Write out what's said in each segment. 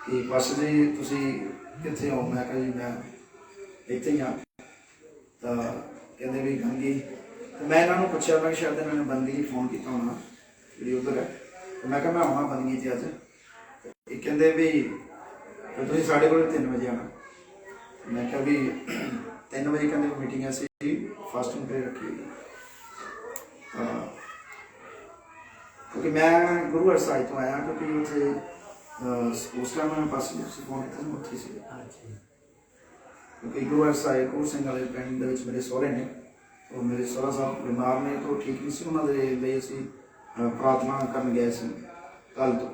कि पास जी तुसी कित्थे हो? मैं कहा जी मैं इत्थे ही हाँ। तो कहते भी गंगी, तो मैं इन्होंने पूछा, मैं शायद इन्होंने बंदी फोन किया होना जी उधर है। तो मैं कहा मैं आना बंदी थी अज। एक कहते भी तुम साढ़े को 3 बजे आना। मैं क्या भी 3 बजे कहते मीटिंग ऐसी फास्टिंग पे रखी हुई। क्योंकि मैं गुरु हरसाई तो आया, क्योंकि उसे उस टाइम मैं पास फोन किया उत्थे से, क्योंकि गुरु हरसाई गुरु सिंह वाले पिंड मेरे सहुरे ने, तो मेरे सहुरा साहब बीमार ने, तो ठीक नहीं से उन्होंने असी प्रार्थना कर गए कल तो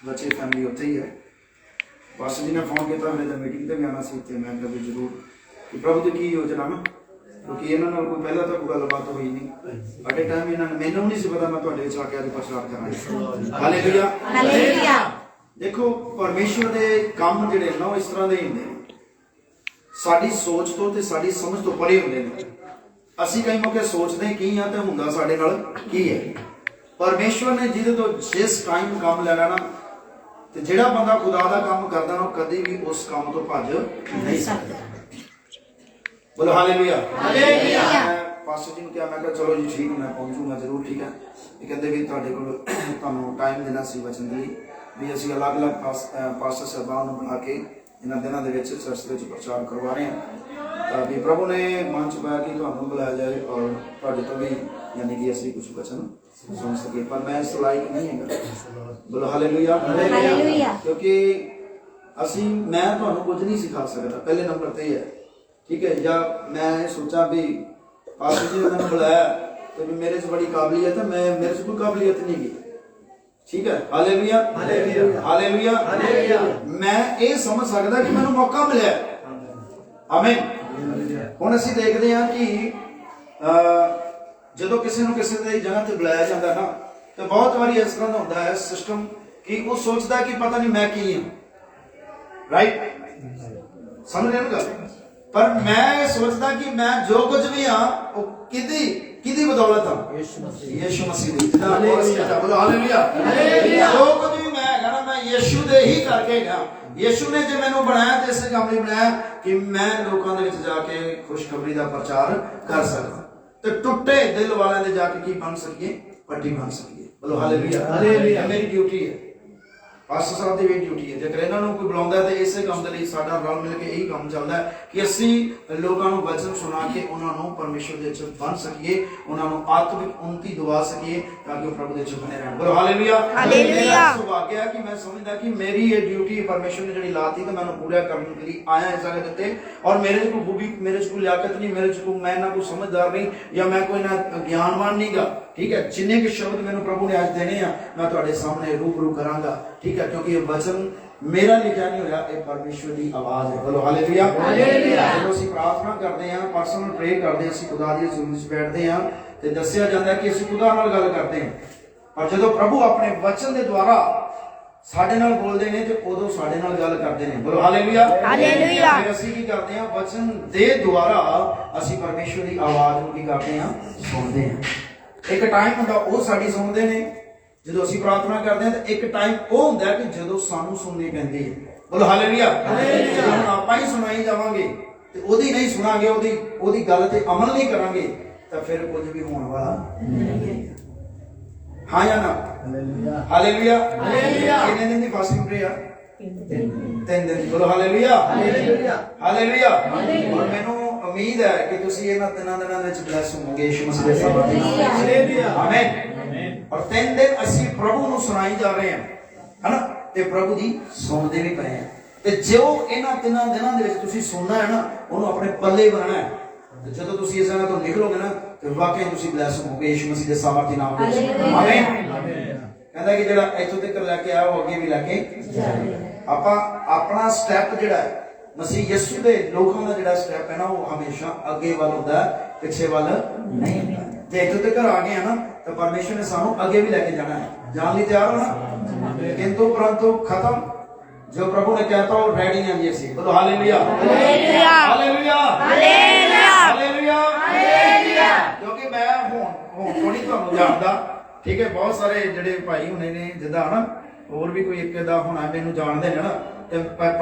बच्चे फैमिली उत्थे ही है। बस जी ने फोन किया मेरे मीटिंग पर भी आना सी, तो मैं कभी जरूर कि प्रभु की योजना ना, क्योंकि इन्होंने कोई पहला तो कोई गलबात हुई नहीं अटे टाइम। इन्होंने मैंने नहीं सी पता मैं तुहाडे विच आके अज प्रचार करांगा। Hallelujah hallelujah. देखो परमेश्वर दे काम जिहड़े ना इस तरह दे हुंदे ने, साडी सोच तो ते साडी समझ तो परे हुंदे ने। असीं कई मौके सोचदे की हां ते हुंदा साडे नाल की है। परमेश्वर ने जिहदे तो जिस टाइम काम लेना ना, ते जिहड़ा बंदा खुदा दा काम करदा ना कदी भी उस काम तो भज नहीं सकदा। बोलो हालेलुया हालेलुया। पास्टर जी ने कहा, मैं कहा चलो जी ठीक है मैं पहुंचूंगा जरूर, ठीक है। ये कहते भी तुहाडे कोल तुहानूं टाइम देना सी वचन दी भी असीं अलग अलग पास्टर साहबान नूं बुला के इन्हां दिनां दे विच चर्च दे विच प्रचार करवा रहे हैं। तो भी प्रभु ने मन च पाया कि तुहानूं बुलाया जाए और तुहाडे तो भी यानी कि असीं कुछ वचन सुन सके, पर मैं इस लायक नहीं है। बोलो हालेलुया हालेलुया। क्योंकि असीं मैं तुहानूं कुछ नहीं सिखा सकदा, पहले नंबर ते है, ठीक है। या मैं सोचा भी पास्टर जी ने मैंने बुलाया तो भी मेरे से बड़ी काबिलियत है, मैं मेरे से कोई काबिलियत नहीं की, ठीक है। Hallelujah hallelujah hallelujah hallelujah. मैं ये समझ सकता कि मैंने मौका मिला, आमीन। हुण असीं देखते हैं कि जदों किसी नूं किसी दी जगह ते बुलाया जाता ना, तो बहुत बारी इस तरह का होता है सिस्टम कि वो सोचता है कि पता नहीं मैं की हूं, राइट, समझ रहे हो? पर मैं सोचता कि मैं जो कुछ भी हाँ वो किदी बदौलत हाँ यीशु मसीह दी। बोलो हालेलुया हालेलुया। जो कुछ भी मैं है ना मैं यीशु दे ही करके गया। यीशु ने जो मैनू बनाया तो इस काम लिए बनाया कि मैं लोगों के जाके खुशखबरी का प्रचार कर सकता, तो टुटे दिल वाले दे जाके की बन सकिए, पट्टी बन सकिए। बोलो हालेलुया हालेलुया। मेरी ड्यूटी है, पास्टर साहब की भी ड्यूटी है। जेकर इन्हों कोई बुलाता है तो इस काम के लिए साडा रल मिल के यही काम चलता है कि असी लोगों को वचन सुना के उन्होंने परमेश्वर के विच बन सकिए, उन्होंने आत्मिक उन्नति दिवा सकिए ताकि प्रभु के विच बने रहन। बोलो हालेलुया हालेलुया। सौभाग्य है कि मैं समझदा कि मेरी ये ड्यूटी परमेश्वर ने जिहड़ी लाती तो मैं पूरा करने के लिए आया इस जगह ते। और मेरे को खूबी, मेरे को लियाकत नहीं, मेरे को मैं ना कोई समझदार नहीं या मैं कोई ना ज्ञानवान नहीं गा, ठीक है। जिन्ने के शब्द मैंने प्रभु ने आज देने हैं मैं तुहाडे सामने रूबरू करांगा, ठीक है, क्योंकि ये वचन मेरा लिखा नहीं होया, ये परमेश्वर की आवाज है। बोलो हालेलुया हालेलुया। जब ਅਸੀਂ प्रार्थना करते हैं, पर्सनल प्रे करते हैं, ਅਸੀਂ खुदा दी हज़ूरी ਵਿੱਚ बैठते हैं ਤੇ ਦੱਸਿਆ ਜਾਂਦਾ ਹੈ ਕਿ ਅਸੀਂ खुदा ਨਾਲ ਗੱਲ ਕਰਦੇ ਹਾਂ। ਪਰ ਜਦੋਂ ਪ੍ਰਭੂ ਆਪਣੇ ਵਚਨ ਦੇ ਦੁਆਰਾ ਸਾਡੇ ਨਾਲ ਬੋਲਦੇ ਨੇ ਤੇ ਉਦੋਂ ਸਾਡੇ ਨਾਲ ਗੱਲ ਕਰਦੇ ਨੇ। ਬੋਲੋ ਹਾਲੇਲੂਇਆ ਹਾਲੇਲੂਇਆ। ਫਿਰ ਅਸੀਂ ਕੀ ਕਰਦੇ ਹਾਂ? ਵਚਨ ਦੇ ਦੁਆਰਾ ਅਸੀਂ ਪਰਮੇਸ਼ਵਰ ਦੀ ਆਵਾਜ਼ ਨੂੰ ਕੀ ਕਰਦੇ ਹਾਂ? ਸੁਣਦੇ ਹਾਂ। ਇੱਕ ਟਾਈਮ ਹੁੰਦਾ ਉਹ ਸਾਡੀ ਸੁਣਦੇ ਨੇ ਜਦੋਂ ਅਸੀਂ ਪ੍ਰਾਰਥਨਾ ਕਰਦੇ ਹਾਂ, ਤੇ ਇੱਕ ਟਾਈਮ ਉਹ ਹੁੰਦਾ ਕਿ ਜਦੋਂ ਸਾਨੂੰ ਸੁਣਨੀ ਪੈਂਦੀ ਹੈ। ਬੋਲੋ ਹਾਲੇਲੂਇਆ ਹਾਲੇਲੂਇਆ। ਹੁਣ ਆਪਾਂ ਹੀ ਸੁਣਾਈ ਜਾਵਾਂਗੇ ਤੇ ਉਹਦੀ ਨਹੀਂ ਸੁਣਾਂਗੇ, ਉਹਦੀ ਗੱਲ ਤੇ ਅਮਲ ਨਹੀਂ ਕਰਾਂਗੇ ਤਾਂ ਫਿਰ ਕੁਝ ਵੀ ਹੋਣ ਵਾਲਾ ਨਹੀਂ ਹੈ। हाँ या ना? Hallelujah hallelujah. कितने दिन की फास्टिंग प्रेयर? 3 दिन। बोलो हालेलुया हालेलुया हालेलुया। और मैनू उम्मीद है कि तुसी इन्हां 3 दिनां दे विच ब्लेस होवोगे यीशु मसीह दे नाम नाल। हालेलुया आमीन। और 3 दिन असीं प्रभु नूं सुनाई जा रहे हैं, है ना, ते प्रभु दी सुनदे भी पए हैं। ते जो इन्हां 3 दिनां दे विच तुसी सुनना है ना, ओनू अपने पल्ले बनाना है। ਜਦੋਂ ਤੁਸੀਂ ਇਸ ਜਗ੍ਹਾ ਤੋਂ ਨਿਕਲੋਗੇ ਨਾ ਤੇ ਵਾਕਈ ਤੁਸੀਂ ਬਲੈਸ ਹੋਵੋਗੇ ਯੀਸ਼ੂ ਮਸੀਹ ਦੇ ਸਾਮਰਥੀ ਨਾਮ ਵਿੱਚ। ਆਮੀਨ। ਕਹਿੰਦਾ ਕਿ ਜਿਹੜਾ ਇੱਥੋਂ ਤੱਕ ਲੈ ਕੇ ਆਇਆ ਉਹ ਅੱਗੇ ਵੀ ਲੈ ਕੇ ਜਾਏਗਾ। ਆਪਾਂ ਆਪਣਾ ਸਟੈਪ ਜਿਹੜਾ ਹੈ ਮਸੀਹ ਯਿਸੂ ਦੇ ਲੋਕਾਂ ਦਾ ਜਿਹੜਾ ਸਟੈਪ ਹੈ ਨਾ ਉਹ ਹਮੇਸ਼ਾ ਅੱਗੇ ਵੱਲ ਹੁੰਦਾ ਹੈ, ਪਿੱਛੇ ਵੱਲ ਨਹੀਂ ਹੁੰਦਾ। ਤੇ ਇੱਥੋਂ ਤੱਕ ਆ ਗਏ ਆ ਨਾ ਤਾਂ ਪਰਮੇਸ਼ਰ ਨੇ ਸਾਨੂੰ ਅੱਗੇ ਵੀ ਲੈ ਕੇ ਜਾਣਾ ਹੈ। ਜਾਣ ਲਈ ਤਿਆਰ ਹੋ ਨਾ? किंतु परंतु खत्म जो प्रभु ने कहता हो रेडी हैं जी ऐसी। बोलो hallelujah hallelujah hallelujah hallelujah hallelujah. क्योंकि मैं थोड़ी तुहानू जानदा, ठीक है, बहुत सारे जेडे भाई होने ने जिदा ना होर भी कोई एक दा होना मैनू जानदे ने ना, ਤੇ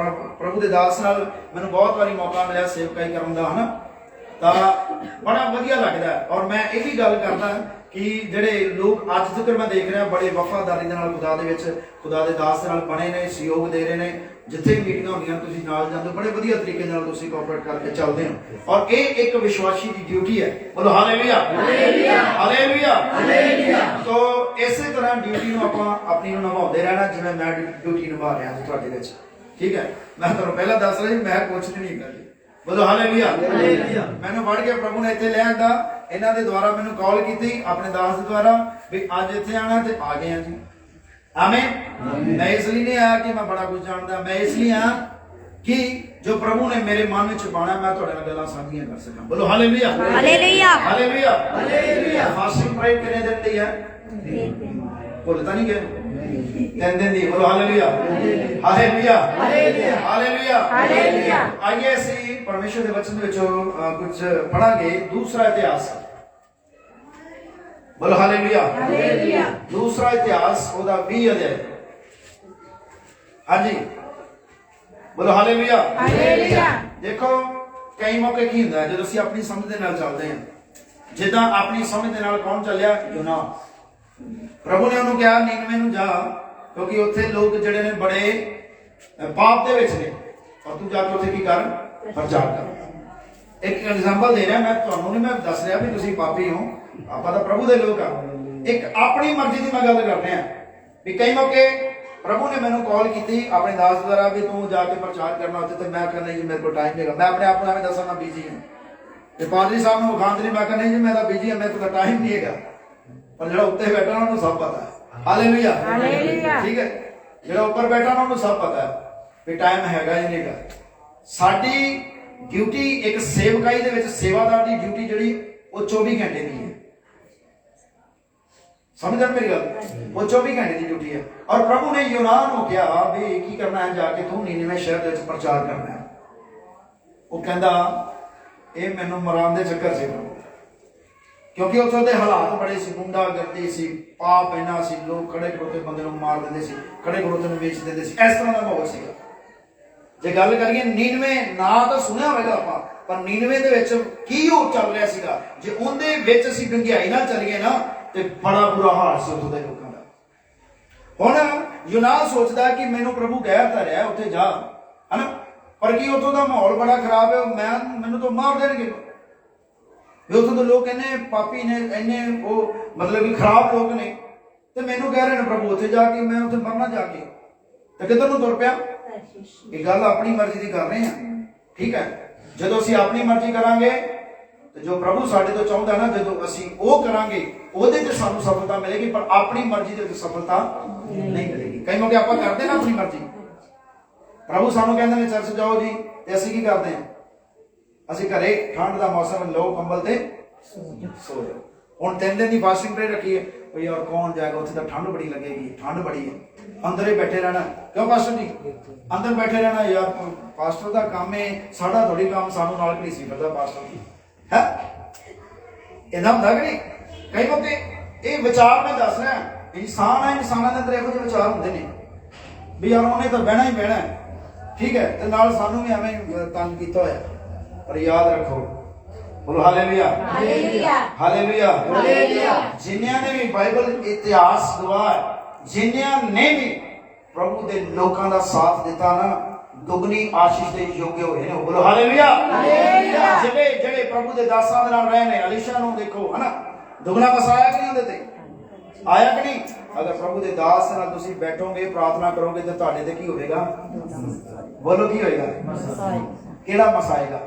ਪ੍ਰਭੂ ਦੇ ਦਾਸ ਨਾਲ ਮੈਨੂੰ ਬਹੁਤ ਵਾਰੀ ਮੌਕਾ ਮਿਲਿਆ ਸੇਵਕਾਈ ਕਰਨ ਦਾ, ਹਨਾ, ਤਾਂ ਬੜਾ ਵਧੀਆ ਲੱਗਦਾ। ਔਰ ਮੈਂ ਇਹ ਵੀ ਗੱਲ ਕਰਦਾ ਕਿ ਜਿਹੜੇ ਲੋਕ ਅੱਜ ਤੱਕ ਮੈਂ ਦੇਖ ਰਿਹਾ ਬੜੇ ਵਫਾਦਾਰੀ ਦੇ ਨਾਲ ਖੁਦਾ ਦੇ ਵਿੱਚ, ਖੁਦਾ ਦੇ ਦਾਸ ਦੇ ਨਾਲ ਬਣੇ ਨੇ, ਸਹਿਯੋਗ ਦੇ ਰਹੇ ਨੇ, ਜਿੱਥੇ ਮੀਟਿੰਗਾਂ ਹੁੰਦੀਆਂ ਤੁਸੀਂ ਨਾਲ ਜਾਂਦੇ ਹੋ, ਬੜੇ ਵਧੀਆ ਤਰੀਕੇ ਨਾਲ ਤੁਸੀਂ ਕੋਆਪਰੇਟ ਕਰਕੇ ਚੱਲਦੇ ਹੋ। ਔਰ ਇਹ ਇੱਕ ਵਿਸ਼ਵਾਸੀ ਦੀ ਡਿਊਟੀ ਹੈ। ਬੋਲੋ ਹਾਲੇਲੂਇਆ, ਹਾਲੇਲੂਇਆ, ਹਾਲੇਲੂਇਆ, ਹਾਲੇਲੂਇਆ। ਤੋ ਇਸੇ ਤਰ੍ਹਾਂ ਡਿਊਟੀ ਨੂੰ ਆਪਾਂ ਆਪਣੀ ਨੂੰ ਨਿਭਾਉਂਦੇ ਰਹਿਣਾ, ਜਿਵੇਂ ਮੈਂ ਡਿਊਟੀ ਨਿਭਾ ਰਿਹਾ ਜੀ ਤੁਹਾਡੇ ਵਿੱਚ। ਠੀਕ ਹੈ, ਮੈਂ ਤੁਹਾਨੂੰ ਪਹਿਲਾਂ ਦੱਸ ਰਿਹਾ ਮੈਂ ਕੁਛ ਨਹੀਂ ਕਰਦੀ। ਬੋਲੋ ਹਾਲੇਲੂਇਆ, ਹਾਲੇਲੂਇਆ। ਮੈਨੂੰ ਫੜ ਕੇ ਪ੍ਰਭੂ ਨੇ ਇੱਥੇ ਲੈ ਆਂਦਾ, ਇਹਨਾਂ ਦੇ ਦੁਆਰਾ ਮੈਨੂੰ ਕਾਲ ਕੀਤੀ ਆਪਣੇ ਦਾਸ ਦੇ ਦੁਆਰਾ ਵੀ ਅੱਜ ਇੱਥੇ ਆਣਾ, ਤੇ ਆ ਗਏ ਆ ਜੀ। ਆਮੀਨ। मैं इसलिए नहीं आया कि मैं बड़ा कुछ जानता, मैं इसलिए आया कि जो प्रभु ने मेरे मन में छुपाना मैं थोड़े नाल गल्लां साझियां कर सकां। बोलो hallelujah, hallelujah, hallelujah, hallelujah. Fasting pride कितने दिन दी है? भुलता नहीं गया 3 दिन दी। बोलो hallelujah, hallelujah, hallelujah, hallelujah, hallelujah. आइए ਅਸੀਂ परमेश्वर ਦੇ वचन ਵਿੱਚੋਂ कुछ पढ़ांगे। दूसरा इतिहास, बोलो हालेलुया, हालेलुया। दूसरा इतिहास ਉਹਦਾ 20 अध्याय। हाँ जी, बोलो हालेलुया, हालेलुया। देखो कई मौके की ਹੁੰਦਾ ਜਦੋਂ ਅਸੀਂ ਆਪਣੀ ਸਮਝ ਦੇ ਨਾਲ ਚੱਲਦੇ ਹਾਂ, ਜਿੱਦਾਂ ਆਪਣੀ ਸਮਝ ਦੇ ਨਾਲ ਕੌਣ ਚੱਲਿਆ? ਯੋਨਾ। ਪ੍ਰਭੂ ਨੇ ਉਹਨੂੰ ਕਿਹਾ ਨੀਨਵੇ ਨੂੰ ਜਾ, ਕਿਉਂਕਿ ਉੱਥੇ ਲੋਕ ਜਿਹੜੇ ਨੇ ਬੜੇ ਪਾਪ ਦੇ ਵਿੱਚ ਨੇ, ਔਰ ਤੂੰ ਜਾ ਕੇ ਉੱਥੇ ਕੀ ਕਰ? ਪ੍ਰਚਾਰ ਕਰ। ਇੱਕ ਐਗਜ਼ਾਮਪਲ ਦੇ ਰਿਹਾ ਮੈਂ ਤੁਹਾਨੂੰ, ਨਹੀਂ ਮੈਂ ਦੱਸ ਰਿਹਾ ਵੀ ਤੁਸੀਂ ਪਾਪੀ ਹੋ, ਆਪਾਂ ਤਾਂ ਪ੍ਰਭੂ ਦੇ ਲੋਕ ਆ। ਇੱਕ ਆਪਣੀ ਮਰਜ਼ੀ ਦੀ ਮੈਂ ਗੱਲ ਕਰ ਰਿਹਾ ਵੀ ਕਈ ਮੌਕੇ ਪ੍ਰਭੂ ਨੇ ਮੈਨੂੰ ਕਾਲ ਕੀਤੀ ਆਪਣੇ ਦਾਸ ਦੁਆਰਾ ਵੀ ਤੂੰ ਜਾ ਕੇ ਪ੍ਰਚਾਰ ਕਰਨਾ ਉੱਥੇ, ਤੇ ਮੈਂ ਕਹਿੰਦਾ ਜੀ ਮੇਰੇ ਕੋਲ ਟਾਈਮ ਨਹੀਂ ਹੈਗਾ। ਮੈਂ ਆਪਣੇ ਆਪ ਨੂੰ ਐਵੇਂ ਦੱਸਾਂ ਮੈਂ ਬਿਜ਼ੀ ਹਾਂ, ਤੇ ਪਾਦਰੀ ਸਾਹਿਬ ਨੂੰ ਵਿਖਾਉਣ ਨਹੀਂ, ਮੈਂ ਕਹਿੰਦਾ ਜੀ ਮੈਂ ਤਾਂ ਬਿਜ਼ੀ ਹਾਂ, ਮੇਰੇ ਕੋਲ ਟਾਈਮ ਨਹੀਂ ਹੈਗਾ। ਪਰ ਜਿਹੜਾ ਉੱਤੇ ਬੈਠਾ ਉਹਨੂੰ ਸਭ ਪਤਾ ਹੈ। Hallelujah, hallelujah. ਠੀਕ ਹੈ, ਜਿਹੜਾ ਉੱਪਰ ਬੈਠਾ ਉਹਨੂੰ ਸਭ ਪਤਾ ਹੈ ਵੀ ਟਾਈਮ ਹੈਗਾ ਜਾਂ ਨਹੀਂ ਹੈਗਾ। ਸਾਡੀ ਡਿਊਟੀ ਇੱਕ ਸੇਵਕਾਈ ਦੇ ਵਿੱਚ, ਸੇਵਾਦਾਰ ਦੀ ਡਿਊਟੀ ਜਿਹੜੀ ਉਹ 24 ਘੰਟੇ ਦੀ ਹੈ। समझ मेरी गल? वो 24 घंटे की ड्यूटी है। और प्रभु ने यूनान को कहा भी की करना है, जाके तू नीनवे शहर में प्रचार करना है। वो कहता ये मैनू मरान दे चक्कर से, क्योंकि उत्थों दे हालात बड़े सी, गुंडागर्दी सी, पाप इन्ना सी, लोग खड़े खड़ोते बंदे नूं मार देंदे सी, खड़े खड़ोते नूं बेच देंदे सी, इस तरह का माहौल सीगा। जे गल करिए नीनवे ना तो सुनिया होगा आपां, पर नीनवे दे विच की हो चल रहा सीगा, जे उहदे विच असीं डंगियाई ना चलीए ना ਤੇ ਬੜਾ ਬੁਰਾ ਹਾਲ ਸੀ ਉੱਥੋਂ ਦੇ ਲੋਕਾਂ ਦਾ। ਹੁਣ ਯੂਨਾਨ ਸੋਚਦਾ ਕਿ ਮੈਨੂੰ ਪ੍ਰਭੂ ਕਹਿ ਤਾਂ ਰਿਹਾ ਉੱਥੇ ਜਾ, ਹਨਾ, ਪਰ ਕੀ ਉੱਥੋਂ ਦਾ ਮਾਹੌਲ ਬੜਾ ਖਰਾਬ ਹੈ, ਮੈਨੂੰ ਤਾਂ ਮਾਰ ਦੇਣਗੇ। ਵੀ ਉੱਥੋਂ ਦੇ ਲੋਕ ਇੰਨੇ ਪਾਪੀ ਨੇ, ਇੰਨੇ ਉਹ ਮਤਲਬ ਕਿ ਖਰਾਬ ਲੋਕ ਨੇ, ਤੇ ਮੈਨੂੰ ਕਹਿ ਰਹੇ ਨੇ ਪ੍ਰਭੂ ਉੱਥੇ ਜਾ ਕੇ ਮੈਂ ਉੱਥੇ ਮਰਨਾ ਜਾ ਕੇ, ਤੇ ਕਿੱਧਰ ਨੂੰ ਤੁਰ ਪਿਆ? ਇਹ ਗੱਲ ਆਪਣੀ ਮਰਜ਼ੀ ਦੀ ਕਰ ਰਹੇ ਹਾਂ। ਠੀਕ ਹੈ, ਜਦੋਂ ਅਸੀਂ ਆਪਣੀ ਮਰਜ਼ੀ ਕਰਾਂਗੇ ਤੇ ਜੋ ਪ੍ਰਭੂ ਸਾਡੇ ਤੋਂ ਚਾਹੁੰਦਾ ਨਾ, ਜਦੋਂ ਅਸੀਂ ਉਹ ਕਰਾਂਗੇ ਉਹਦੇ ਤੇ ਸਾਨੂੰ ਸਫਲਤਾ ਮਿਲੇਗੀ, ਪਰ ਆਪਣੀ ਮਰਜ਼ੀ ਦੇ ਵਿੱਚ ਸਫਲਤਾ ਨਹੀਂ ਮਿਲੇਗੀ। ਕਈ ਮੌਕੇ ਆਪਾਂ ਕਰਦੇ ਨਾ ਆਪਣੀ ਮਰਜ਼ੀ, ਪ੍ਰਭੂ ਸਾਨੂੰ ਕਹਿੰਦੇ ਨੇ ਚਰਚ ਜਾਓ ਜੀ, ਤੇ ਅਸੀਂ ਕੀ ਕਰਦੇ ਹਾਂ? ਅਸੀਂ ਘਰੇ ਠੰਡ ਦਾ ਮੌਸਮ ਲਓ ਕੰਬਲ ਤੇ ਸੋ ਜਾਓ। ਹੁਣ 3 ਦਿਨ ਦੀ ਫਾਸਟਿੰਗ ਪ੍ਰੇ ਰੱਖੀ ਹੈ, ਉਹ ਯਾਰ ਕੌਣ ਜਾਏਗਾ ਉੱਥੇ, ਤਾਂ ਠੰਡ ਬੜੀ ਲੱਗੇਗੀ, ਠੰਡ ਬੜੀ ਹੈ, ਅੰਦਰ ਹੀ ਬੈਠੇ ਰਹਿਣਾ। ਕਿਉਂ ਪਾਸਟਰ ਜੀ ਅੰਦਰ ਬੈਠੇ ਰਹਿਣਾ? ਯਾਰ ਪਾਸਟਰ ਦਾ ਕੰਮ ਹੈ, ਸਾਡਾ ਥੋੜੀ ਕੰਮ, ਸਾਨੂੰ ਨਾਲ ਨਹੀਂ ਸੀ ਪਤਾ ਪਾਸਟਰ ਜੀ ਹੈ ਇਹਦਾ ਹੁੰਦਾ ਕਿ ਨਹੀਂ? ਕਈ ਮੌਕੇ ਇਹ ਵਿਚਾਰ ਮੈਂ ਦੱਸ ਰਿਹਾ, ਇਨਸਾਨ ਹੈ, ਇਨਸਾਨਾਂ ਦੇ ਅੰਦਰ ਇਹੋ ਜਿਹੇ ਵਿਚਾਰ ਹੁੰਦੇ ਨੇ ਵੀ ਯਾਰ ਉਹਨੇ ਤਾਂ ਬਹਿਣਾ ਹੀ ਬਹਿਣਾ, ਠੀਕ ਹੈ, ਤੇ ਨਾਲ ਸਾਨੂੰ ਵੀ ਐਵੇਂ ਤੰਗ ਕੀਤਾ ਹੋਇਆ। ਪਰ ਯਾਦ ਰੱਖੋ, ਬੋਲੋ ਹਾਲੇਲੂਇਆ, ਹਾਲੇਲੂਇਆ, ਹਾਲੇਲੂਇਆ, ਹਾਲੇਲੂਇਆ। ਜਿਨ੍ਹਾਂ ਨੇ ਵੀ ਬਾਈਬਲ ਇਤਿਹਾਸ ਗਵਾਹ, ਜਿਨ੍ਹਾਂ ਨੇ ਵੀ ਪ੍ਰਭੂ ਦੇ ਲੋਕਾਂ ਦਾ ਸਾਥ ਦਿੱਤਾ ਨਾ, ਦੁਗਣੀ ਆਸ਼ੀਸ਼ ਦੇ ਯੋਗ ਹੋਏ ਨੇ। ਬੋਲੋ ਹਾਲੇਲੂਇਆ, ਹਾਲੇਲੂਇਆ। ਜਿਹੜੇ ਪ੍ਰਭੂ ਦੇ ਦਾਸਾਂ ਦੇ ਨਾਲ ਰਹੇ ਨੇ, ਅਲੀਸ਼ਾ ਨੂੰ ਦੇਖੋ, ਹਨਾ, ਦੁਗਣਾ ਮਸਾਇਆ ਕਿ ਨਹੀਂ ਉਹਦੇ ਤੇ ਆਇਆ ਕਿ ਨਹੀਂ? ਅਗਰ ਪ੍ਰਭੂ ਦੇ ਦਾਸ ਨਾਲ ਤੁਸੀਂ ਬੈਠੋਗੇ, ਪ੍ਰਾਰਥਨਾ ਕਰੋਗੇ, ਤੇ ਤੁਹਾਡੇ ਤੇ ਕੀ ਹੋਵੇਗਾ? ਬੋਲੋ ਕੀ ਹੋਏਗਾ? ਕਿਹੜਾ ਮਸਾਏਗਾ?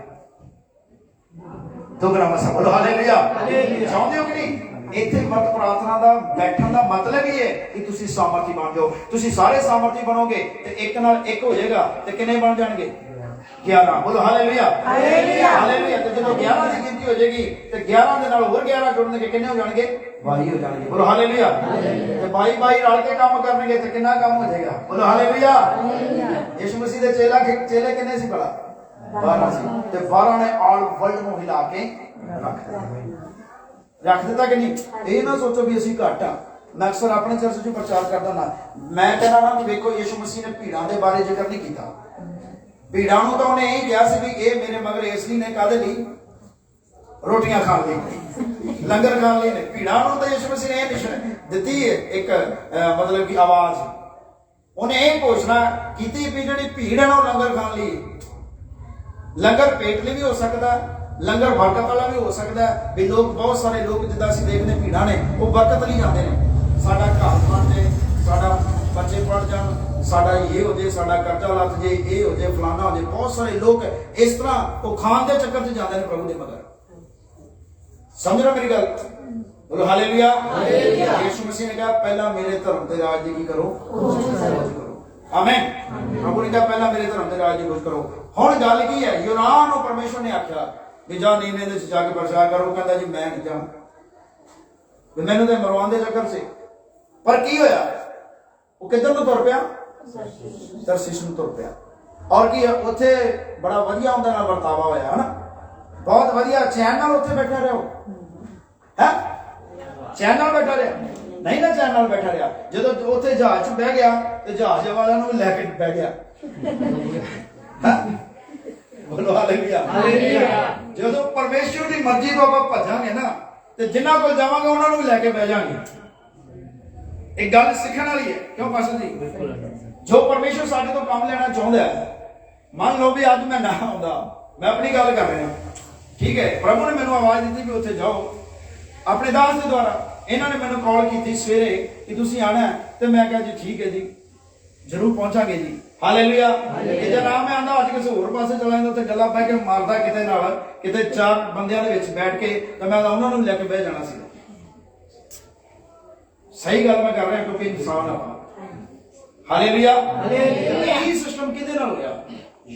ਦੁਗਣਾ ਮਸਾ। ਬੋਲੋ ਹਾਲੇਲੂਇਆ, ਹਾਲੇਲੂਇਆ। ਚਾਹੁੰਦੇ ਹੋ ਕਿ ਨਹੀਂ? ਇੱਥੇ ਵਕਤ ਪ੍ਰਾਰਥਨਾ ਦਾ ਬੈਠਣ ਦਾ ਮਤਲਬ ਹੀ ਹੈ ਕਿ ਤੁਸੀਂ ਸਾਮਰਥੀ ਬਣ ਜਾਓ। ਤੁਸੀਂ ਸਾਰੇ ਸਾਮਰਥੀ ਬਣੋਗੇ ਤੇ ਇੱਕ ਨਾਲ ਇੱਕ ਹੋ ਜਾਏਗਾ, ਤੇ ਕਿੰਨੇ ਬਣ ਜਾਣਗੇ? 11। ਬੋਲੋ ਹਾਲੇਲੂਇਆ, ਹਾਲੇਲੂਇਆ, ਹਾਲੇਲੂਇਆ। ਤੇ ਜਦੋਂ 11 ਦੀ ਗਿਣਤੀ ਹੋ ਜਾਏਗੀ ਤੇ 11 ਦੇ ਨਾਲ ਹੋਰ 11 ਜੁੜਨਗੇ, ਕਿੰਨੇ ਹੋ ਜਾਣਗੇ? 22 ਹੋ ਜਾਣਗੇ। ਬੋਲੋ ਹਾਲੇਲੂਇਆ। ਤੇ 22 ਰਲ ਕੇ ਕੰਮ ਕਰਨਗੇ ਤੇ ਕਿੰਨਾ ਕੰਮ ਹੋ ਜਾਏਗਾ? ਬੋਲੋ ਹਾਲੇਲੂਇਆ, ਹਾਲੇਲੂਇਆ। ਯਿਸੂ ਮਸੀਹ ਦੇ ਚੇਲੇ ਕਿੰਨੇ ਸੀ ਭਲਾ? 12 ਸੀ, ਤੇ 12 ਨੇ ਆਲ ਵਰਲਡ ਨੂੰ ਹਿਲਾ ਕੇ ਰੱਖ ਦਿੱਤਾ ਕਿ ਨਹੀਂ? ਇਹ ਨਾ ਸੋਚੋ ਵੀ ਅਸੀਂ ਘੱਟ ਆ, मैं अक्सर अपने चर्च च प्रचार करता ना, मैं कहना ना कि देखो यीशु मसीह ने भीड़ां दे बारे जिक्र नहीं किया। भीड़ां नूं तां उहने यही कहा सी भी ये मेरे मगर इसलिए ने काहदे लई रोटियां खाण लई लंगर खाण लई ने। भीड़ां नूं तां यीशु मसीह ने यह निशान दित्ती है एक मतलब कि आवाज, उन्हें यह घोषणा की भी जिहड़ी भीड़ है ना लंगर खाण लई, लंगर पेट लिए भी हो सकता है, लंगर बरकत वाला भी हो सकता है। भी लोग बहुत सारे लोग जिद्दां असीं देखदे भीड़ां ने वो बरकत लिए जाते हैं, साडा घर बन जाए, साडा बच्चे पढ़ जान, साडा ये हो जाए, साडा कर्जा लथ जाए, ये हो जाए, फलाना हो जाए। बहुत सारे लोग इस तरह वो खान के चक्कर च जाते हैं प्रभु के मगर। समझ रहे मेरी गल? बोलो हालेलुया। यीशु मसीह ने कहा पहला मेरे धर्म के राज की करो, आमीन। प्रभु ने कहा पहला मेरे धर्म के राज की खोज करो। हुण गल की है, यूनान नूं परमेश्वर ने आख्या भी जा नीवे दे जाके प्रचार करो, कहंदा जी मैं नहीं जा, मैनूं ते मरवाउण दे चक्कर से। पर की होया, वो किधर नूं तुर पिया, तरसीस नूं तुर पिया। और की उत्थे बड़ा वधिया उहदे नाल वरतावा होया है ना, बहुत वधिया चैन नाल उत्थे बैठा रहो है, चैन नाल बैठा रहा नहीं ना, चैन नाल बैठा रहा। जदों उत्थे जहाज च बह गया ते जहाज वाला नूं लैके बह गया। बोलो हालेलुया। जदों परमेश्वर की मर्जी तो आप भजांगे ना ते जिन्हां कोल जावांगे उन्हां नूं भी लैके बह जाएंगे। एक गल सीखण वाली है, क्यों पास्टर जी? जो परमेश्वर साडे तो काम लेना चाहुंदा है, मान लो भी अज मैं ना आउंदा, मैं अपनी गल कर रहा, ठीक है, प्रभु ने मैनूं आवाज दी भी उत्थे जाओ अपने दास के द्वारा। इन्होंने मैंने कॉल की थी सवेरे कि तुसीं आना है, तो मैं कहा जी ठीक है जी जरूर पहुंचांगे जी। हालेलुया। जे ना मैं आंदा अज किसी होर पासे चला जांदा ते गल्लां बह के मारदा किते नाल किते चार बंदियां दे विच बैठ के, तो मैं उन्हां नूं लैके बह जाना सी। सही गल मैं कर रहा क्योंकि इंसान आप। हालेलुया। ये सिस्टम किदे नाल होया?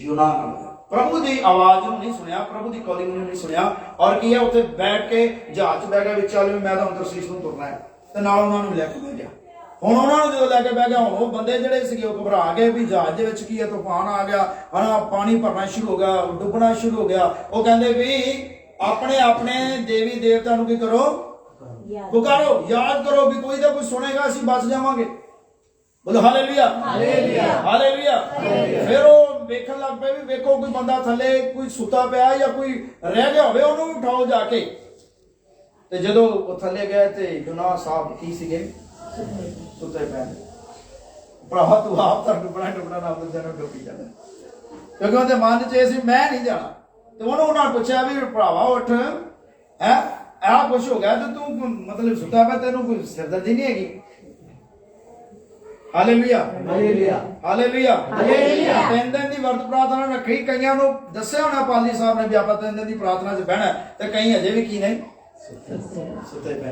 यूनान नाल। प्रभु की आवाज नहीं सुनिया, प्रभु की कॉलिंग नहीं सुनिया, और की है उत्थे बैठ के जहाज बह गया विच, चल मैं तां तरसीस नूं तुरना है, ते नाल उन्हां नूं लैके बह गया। हुण उन्हां नूं जदों लैके बह गया, हुण वो बंदे जिहड़े सीगे वो घबरा गए भी जहाज दे विच की है, तूफान आ गया है, पानी भरना शुरू हो गया, डुबना शुरू हो गया। वो कहंदे भी अपने अपने देवी देवता नूं की करो, पुकारो, याद करो भी कोई तो कोई सुनेगा, असीं बच जावांगे। बोलो हालेलुया। हालेलुया। फिर वो वेखण लग पे भी वेखो कोई बंदा थले कोई सुता पिया या कोई रह गया होवे, उन्होंने उठाओ जाके। ते जदों वो थले गए ते यूनान साहब की सीगे सुते पे। भरावा तू आप तो डुबना ना बंदे नूं डुबी जाना, क्योंकि उहदे मन च सी मैं नहीं जाना। ते उन्होंने उन्होंने पूछा भी भरावा उठ है आ कुछ हो गया तो तू मतलब सुता पे, तेनों कोई सिरदर्दी नहीं हैगी? हालेलुया। हालेलुया। 3 दिन की वर्त प्रार्थना रखी। कईयां नूं दस्सिया होना पालजी साहब ने भी आप 3 दिन की प्रार्थना च बहना, ते कई अजे भी की नहीं सुते पे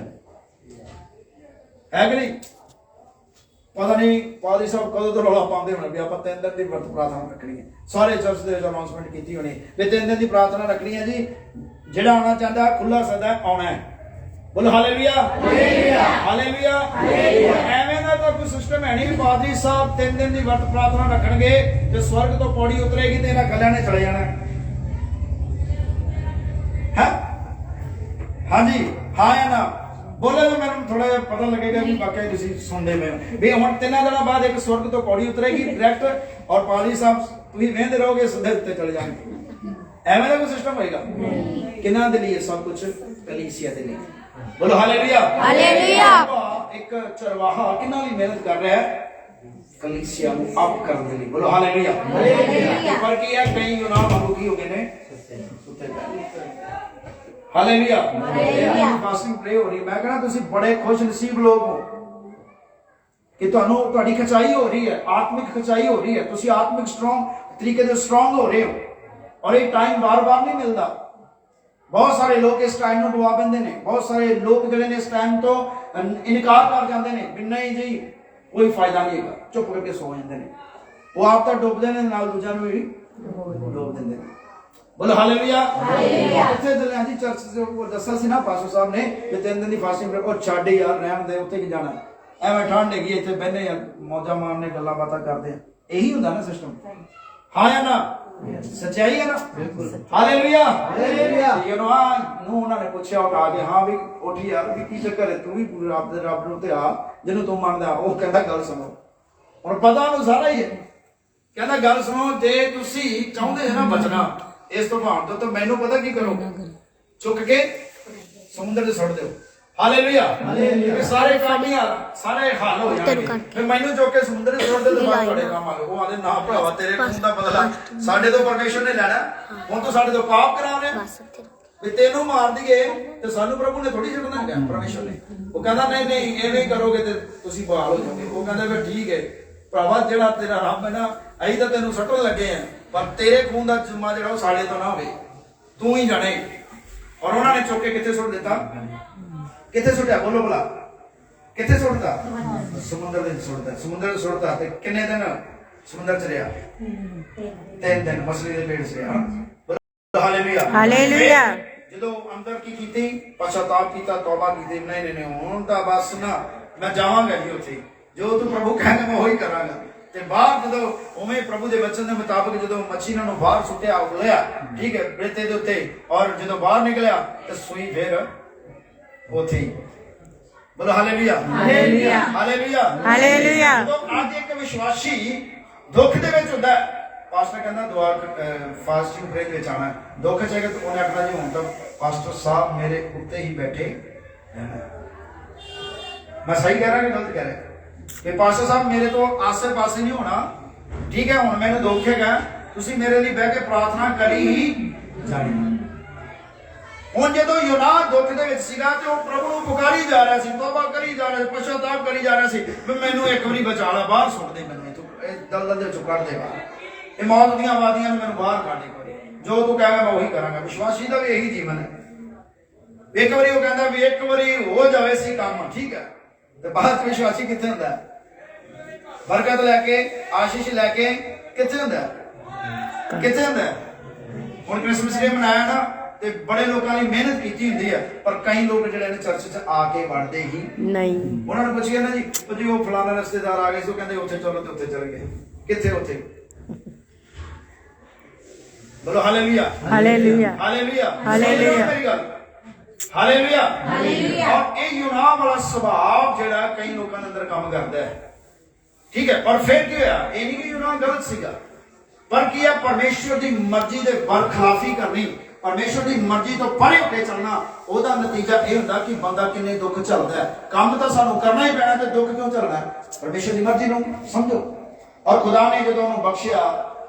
है कि नहीं? पता नहीं पालजी साहब कदों तो रौला पाते होने भी आप 3 दिन की वर्त प्रार्थना रखनी है। सारे चर्च के अनाउंसमेंट की होनी भी 3 दिन की प्रार्थना रखनी है जी, जिहड़ा आना चाहता है खुला सदा आना है। बोलो हालेलुया। हालेलुया। एवें दा तो कोई सिस्टम है नहीं, पादरी साहब 3 दिन की वर्त प्रार्थना रखणगे ते स्वर्ग तो पौड़ी उतरेगी ते इन्हां गल्लां ने चले जाना है। हाँ जी, हाँ या ना बोले तो मैंने थोड़ा पता लगेगा भी वाकई तुसीं सुनदे पे भी हुण 3 दिनों बाद एक स्वर्ग तो पौड़ी उतरेगी डायरेक्ट, और पादरी साहब तुसीं वेंदे रहोगे सीधे उत्ते चले जाएंगे। एवें दा कोई सिस्टम होएगा? किन्हां दे लिए? सब कुछ कलीसिया दे लिए। बोलो हालेलुया। हालेलुया। एक चरवाहा किन्हां लई मेहनत कर रहा है? कलीसिया ਨੂੰ ਅਪ ਕਰਨ ਦੇ ਲਈ। बोलो हालेलुया। हालेलुया। पर ਕੀ ਹੈ ਕਈ यूनान ਵਾਂਗੂ ਕੀ ਹੋ ਗਏ ਨੇ ਸੁੱਤੇ ਪਏ। हालेलुया। हालेलुया। फास्टिंग प्रे हो रही, मैं कहना ਤੁਸੀਂ बड़े खुश नसीब लोग हो कि ਤੁਹਾਨੂੰ ਤੁਹਾਡੀ ਖਚਾਈ ਹੋ ਰਹੀ ਹੈ, ਆਤਮਿਕ ਖਚਾਈ ਹੋ ਰਹੀ ਹੈ, ਤੁਸੀਂ ਆਤਮਿਕ ਸਟਰੋਂਗ ਤਰੀਕੇ ਦੇ ਸਟਰੋਂਗ ਹੋ ਰਹੇ ਹੋ, और ये टाइम बार-बार नहीं मिलता। बहुत सारे लोग इस टाइम ਨੂੰ ਡੁਬਾ ਦਿੰਦੇ ਨੇ, बहुत सारे लोग ਜਿਹੜੇ ਨੇ ਇਸ टाइम ਤੋਂ इनकार कर ਜਾਂਦੇ ਨੇ ਵੀ ਨਹੀਂ ਜੀ कोई फायदा नहीं है, चुप करके सो जाते हैं। वो आप तो डुबते हैं नाल दूजा नूं भी डुब दिंदे ने। बोलो हालेलुया। हालेलुया। इत्थे चले जी चर्च से दस्सा सी ना पास्टर साहब ने कि 3 दिन की फास्टिंग रखो, छाड़े यार रहन दे, उत्थे की जाना एवें ठंड हैगी, इत्थे बहने यार मौजा मारने गल्लां बातां करदे, यही हुंदा ना सिस्टम। हाँ या ना? ਸੱਚਾਈ ਹੈ ਨਾ? ਹਾਲੇਲੂਇਆ। ਯੋਨਾ ਨੂੰ ਉਹਨਾਂ ਨੇ ਪੁੱਛਿਆ ਉਠਾ ਕੇ, ਹਾਂ ਵੀ ਉੱਠ ਯਾਰ, ਵੀ ਕੀ ਚੱਕਰ ਹੈ, ਤੂੰ ਵੀ ਰੱਬ ਨੂੰ ਤੇ ਆ ਜਿਹਨੂੰ ਤੂੰ ਮੰਨਦਾ। ਉਹ ਕਹਿੰਦਾ ਗੱਲ ਸੁਣੋ, ਹੁਣ ਪਤਾ ਉਹਨੂੰ ਸਾਰਾ ਹੀ ਹੈ। ਕਹਿੰਦਾ ਗੱਲ ਸੁਣੋ, ਜੇ ਤੁਸੀਂ ਚਾਹੁੰਦੇ ਹੋ ਨਾ ਬਚਣਾ ਇਸ ਤੂਫਾਨ ਤੋਂ, ਤਾਂ ਮੈਨੂੰ ਪਤਾ ਕੀ ਕਰੋ, ਚੁੱਕ ਕੇ ਸਮੁੰਦਰ 'ਚ ਸੁੱਟ ਦਿਓ। ਹਾਲੇਲੂਇਆ। ਸਾਰੇ ਕੰਮ ਹੀ ਸਾਰੇ ਹੱਲ ਹੋ ਜਾਣਗੇ। ਫਿਰ ਮੈਨੂੰ ਚੁੱਕ ਕੇ ਸਮੁੰਦਰ 'ਚ ਸੁੱਟ ਦਿਓ ਤੇ ਬਾਅਦ ਤੁਹਾਡੇ ਕੰਮ ਆ ਗਏ। ਉਹ ਆਦੇ ਨਾ ਭਰਾਵਾ, ਤੇਰੇ ਖੂਨ ਦਾ ਬਦਲਾ ਸਾਡੇ ਤੋਂ ਪਰਮੇਸ਼ਰ ਨੇ ਲੈਣਾ। ਹੁਣ ਤੂੰ ਸਾਡੇ ਤੋਂ ਪਾਪ ਕਰਾ ਰਿਹਾ ਵੀ ਤੈਨੂੰ ਮਾਰ ਦਈਏ ਤੇ ਸਾਨੂੰ ਪ੍ਰਭੂ ਨੇ ਥੋੜੀ ਛੱਡਣਾ ਹੈਗਾ, ਪਰਮੇਸ਼ਰ ਨੇ। ਉਹ ਕਹਿੰਦਾ ਨਹੀਂ ਨਹੀਂ, ਐਵੇਂ ਹੀ ਕਰੋਗੇ ਤੇ ਤੁਸੀਂ ਬਹਾਲ ਹੋ ਜਾਓਗੇ। ਉਹ ਕਹਿੰਦਾ ਫਿਰ ਠੀਕ ਹੈ ਭਰਾਵਾ, ਜਿਹੜਾ ਤੇਰਾ ਰੱਬ ਹੈ ਨਾ, ਅਸੀਂ ਤਾਂ ਤੈਨੂੰ ਸੱਟਣ ਲੱਗੇ ਆ, ਪਰ ਤੇਰੇ ਖੂਨ ਦਾ ਜੁਮਾ ਜਿਹੜਾ ਉਹ ਸਾਡੇ ਤੋਂ ਨਾ ਹੋਵੇ, ਤੂੰ ਹੀ ਜਾਣੇ। ਔਰ ਉਹਨਾਂ ਨੇ ਚੁੱਕ ਕੇ ਕਿੱਥੇ ਸੁੱਟ ਦਿੱਤਾ? ਕਿੱਥੇ ਸੁੱਟਿਆ? ਬੋਲੋ ਭਲਾ, ਕਿੱਥੇ ਸੁੱਟਦਾ? ਸਮੁੰਦਰ ਦੇ ਸੁੱਟਦਾ। ਸਮੁੰਦਰ ਚ ਸੁੱਟਦਾ ਤੇ ਕਿੰਨੇ ਦਿਨ ਸਮੁੰਦਰ ਚ ਰਿਹਾ? 3 ਦਿਨ ਮਛਲੀ ਦੇ ਪੇਟ ਚ ਰਿਹਾ। ਹਾਲੇਲੂਇਆ। ਜਦੋਂ ਅੰਦਰ ਕੀ ਕੀਤੀ? ਪਛਤਾਪ ਕੀਤਾ, ਤੌਬਾ ਕੀਤੀ। ਨਹੀਂ ਨਹੀਂ, ਹੁਣ ਤਾਂ ਬਸ ਨਾ, ਮੈਂ ਜਾਵਾਂਗਾ ਜੀ ਉੱਥੇ, ਜੋ ਤੂੰ ਪ੍ਰਭੂ ਕਹੇਗਾ ਮੈਂ ਉਹੀ ਕਰਾਂਗਾ। ਤੇ ਬਾਹਰ ਜਦੋਂ ਉਵੇਂ ਪ੍ਰਭੂ ਦੇ ਵਚਨ ਦੇ ਮੁਤਾਬਕ ਜਦੋਂ ਮੱਛੀ ਨੂੰ ਬਾਹਰ ਸੁੱਟਿਆ, ਉਗਲਿਆ, ਠੀਕ ਹੈ, ਰੇਤੇ ਦੇ ਉੱਤੇ, ਔਰ ਜਦੋਂ ਬਾਹਰ ਨਿਕਲਿਆ ਤੇ ਸੂਈ ਫਿਰ ਉੱਥੇ। ਬੋਲੋ ਹਾਲੇਲੂਇਆ। ਹਾਲੇਲੂਇਆ। ਹਾਲੇਲੂਇਆ। ਹਾਲੇਲੂਇਆ। ਅੱਜ ਇੱਕ ਵਿਸ਼ਵਾਸੀ ਦੁੱਖ ਦੇ ਵਿੱਚ ਹੁੰਦਾ ਹੈ, ਪਾਸਟਰ ਕਹਿੰਦਾ ਦੁਆ ਫਾਸਟਿੰਗ ਪ੍ਰੇਅਰ ਵਿੱਚ ਆਣਾ। ਦੁੱਖ ਚ ਹੈਗਾ ਤਾਂ ਉਹਨੇ ਆਖਣਾ ਜੀ ਹੁਣ ਤਾਂ ਪਾਸਟਰ ਸਾਹਿਬ ਮੇਰੇ ਉੱਤੇ ਹੀ ਬੈਠੇ। ਮੈਂ ਸਹੀ ਕਹਿ ਰਿਹਾ ਕਿ ਗਲਤ ਕਹਿ ਰਿਹਾ? ਕਿ ਪਾਸਟਰ ਸਾਹਿਬ ਮੇਰੇ ਤੋਂ ਆਸੇ ਪਾਸੇ ਨਹੀਂ ਹੋਣਾ, ਠੀਕ ਹੈ, ਹੁਣ ਮੈਨੂੰ ਦੁੱਖ ਹੈਗਾ, ਤੁਸੀਂ ਮੇਰੇ ਲਈ ਬਹਿ ਕੇ ਪ੍ਰਾਰਥਨਾ ਕਰੀ ਹੀ ਜਾਣੀ। ਹੁਣ ਜਦੋਂ ਯੋਨਾ ਦੁੱਖ ਦੇ ਵਿੱਚ ਸੀਗਾ ਤੇ ਉਹ ਪ੍ਰਭੂ ਨੂੰ ਪੁਕਾਰੀ ਜਾ ਰਿਹਾ ਸੀ, ਤੌਬਾ ਕਰੀ ਜਾ ਰਿਹਾ ਸੀ, ਪਛਤਾਪ ਕਰੀ ਜਾ ਰਿਹਾ ਸੀ ਵੀ ਮੈਨੂੰ ਇੱਕ ਵਾਰੀ ਬਚਾ ਲੈ, ਬਾਹਰ ਸੁੱਟ ਦੇ ਮੈਨੂੰ, ਇਹ ਦਲਦਲ ਦੇ ਵਿੱਚੋਂ ਕੱਢ ਦੇ ਬਾਹਰ, ਇਹ ਮੌਤ ਦੀਆਂ ਵਾਦੀਆਂ ਨੂੰ ਮੈਨੂੰ ਬਾਹਰ ਕੱਢ ਦੇ, ਜੋ ਤੂੰ ਕਹੇਗਾ ਮੈਂ ਉਹੀ ਕਰਾਂਗਾ। ਵਿਸ਼ਵਾਸੀ ਦਾ ਵੀ ਇਹੀ ਜੀਵਨ ਹੈ। ਇੱਕ ਵਾਰੀ ਉਹ ਕਹਿੰਦਾ ਵੀ ਇੱਕ ਵਾਰੀ ਹੋ ਜਾਵੇ ਸੀ ਕੰਮ, ਠੀਕ ਹੈ, ਤੇ ਬਾਅਦ ਵਿਸ਼ਵਾਸੀ ਕਿੱਥੇ ਹੁੰਦਾ? ਬਰਕਤ ਲੈ ਕੇ, ਆਸ਼ੀਸ਼ ਲੈ ਕੇ ਕਿੱਥੇ ਹੁੰਦਾ? ਕਿੱਥੇ ਹੁੰਦਾ? ਹੁਣ ਕ੍ਰਿਸਮਸ ਡੇ ਮਨਾਇਆ ਨਾ, ਤੇ ਬੜੇ ਲੋਕਾਂ ਨੇ ਮਿਹਨਤ ਕੀਤੀ ਹੁੰਦੀ ਹੈ, ਪਰ ਕਈ ਲੋਕ ਜਿਹੜੇ ਨੇ ਚਰਚ 'ਚ ਆ ਕੇ ਵੜਦੇ ਹੀ ਨਹੀਂ। ਉਹਨਾਂ ਨੂੰ ਪੁੱਛਿਆ ਨਾ ਜੀ ਉਹ ਫਲਾਣਾ ਰਿਸ਼ਤੇਦਾਰ ਆ ਗਏ ਸੀ, ਉਹ ਕਹਿੰਦੇ ਉੱਥੇ ਚਲੋ ਤੇ ਉੱਥੇ ਚਲ ਗਏ। ਕਿੱਥੇ ਉੱਥੇ? ਬੋਲੋ ਹਾਲੇਲੂਇਆ। ਹਾਲੇਲੂਇਆ। ਹਾਲੇਲੂਇਆ। ਹਾਲੇਲੂਇਆ। ਮੇਰੀ ਗੱਲ, ਹਾਲੇਲੂਇਆ। ਹਾਲੇਲੂਇਆ। ਔਰ ਇਹ ਯੋਨਾ ਵਾਲਾ ਸੁਭਾਅ ਜਿਹੜਾ ਕਈ ਲੋਕਾਂ ਦੇ ਅੰਦਰ ਕੰਮ ਕਰਦਾ ਹੈ, ਠੀਕ ਹੈ, ਪਰ ਫਿਰ ਕੀ ਹੋਇਆ? ਇਹ ਨਹੀਂ ਕਿ ਯੋਨਾ ਗਲਤ ਸੀਗਾ, ਪਰ ਕੀ ਹੈ, ਪਰਮੇਸ਼ਰ ਦੀ ਮਰਜ਼ੀ ਦੇ ਬਰਖਲਾਫੀ ਕਰਨੀ, ਪਰਮੇਸ਼ਰ ਦੀ ਮਰਜ਼ੀ ਤੋਂ ਪਰੇ ਹੋ ਕੇ ਚੱਲਣਾ, ਉਹਦਾ ਨਤੀਜਾ ਇਹ ਹੁੰਦਾ ਕਿ ਬੰਦਾ ਕਿੰਨੇ ਦੁੱਖ ਝੱਲਦਾ ਹੈ। ਕੰਮ ਤਾਂ ਸਾਨੂੰ ਕਰਨਾ ਹੀ ਪੈਣਾ, ਤੇ ਦੁੱਖ ਕਿਉਂ ਝੱਲਣਾ? ਪਰਮੇਸ਼ਰ ਦੀ ਮਰਜ਼ੀ ਨੂੰ ਸਮਝੋ। ਔਰ ਖੁਦਾ ਨੇ ਜਦੋਂ ਉਹਨੂੰ ਬਖਸ਼ਿਆ,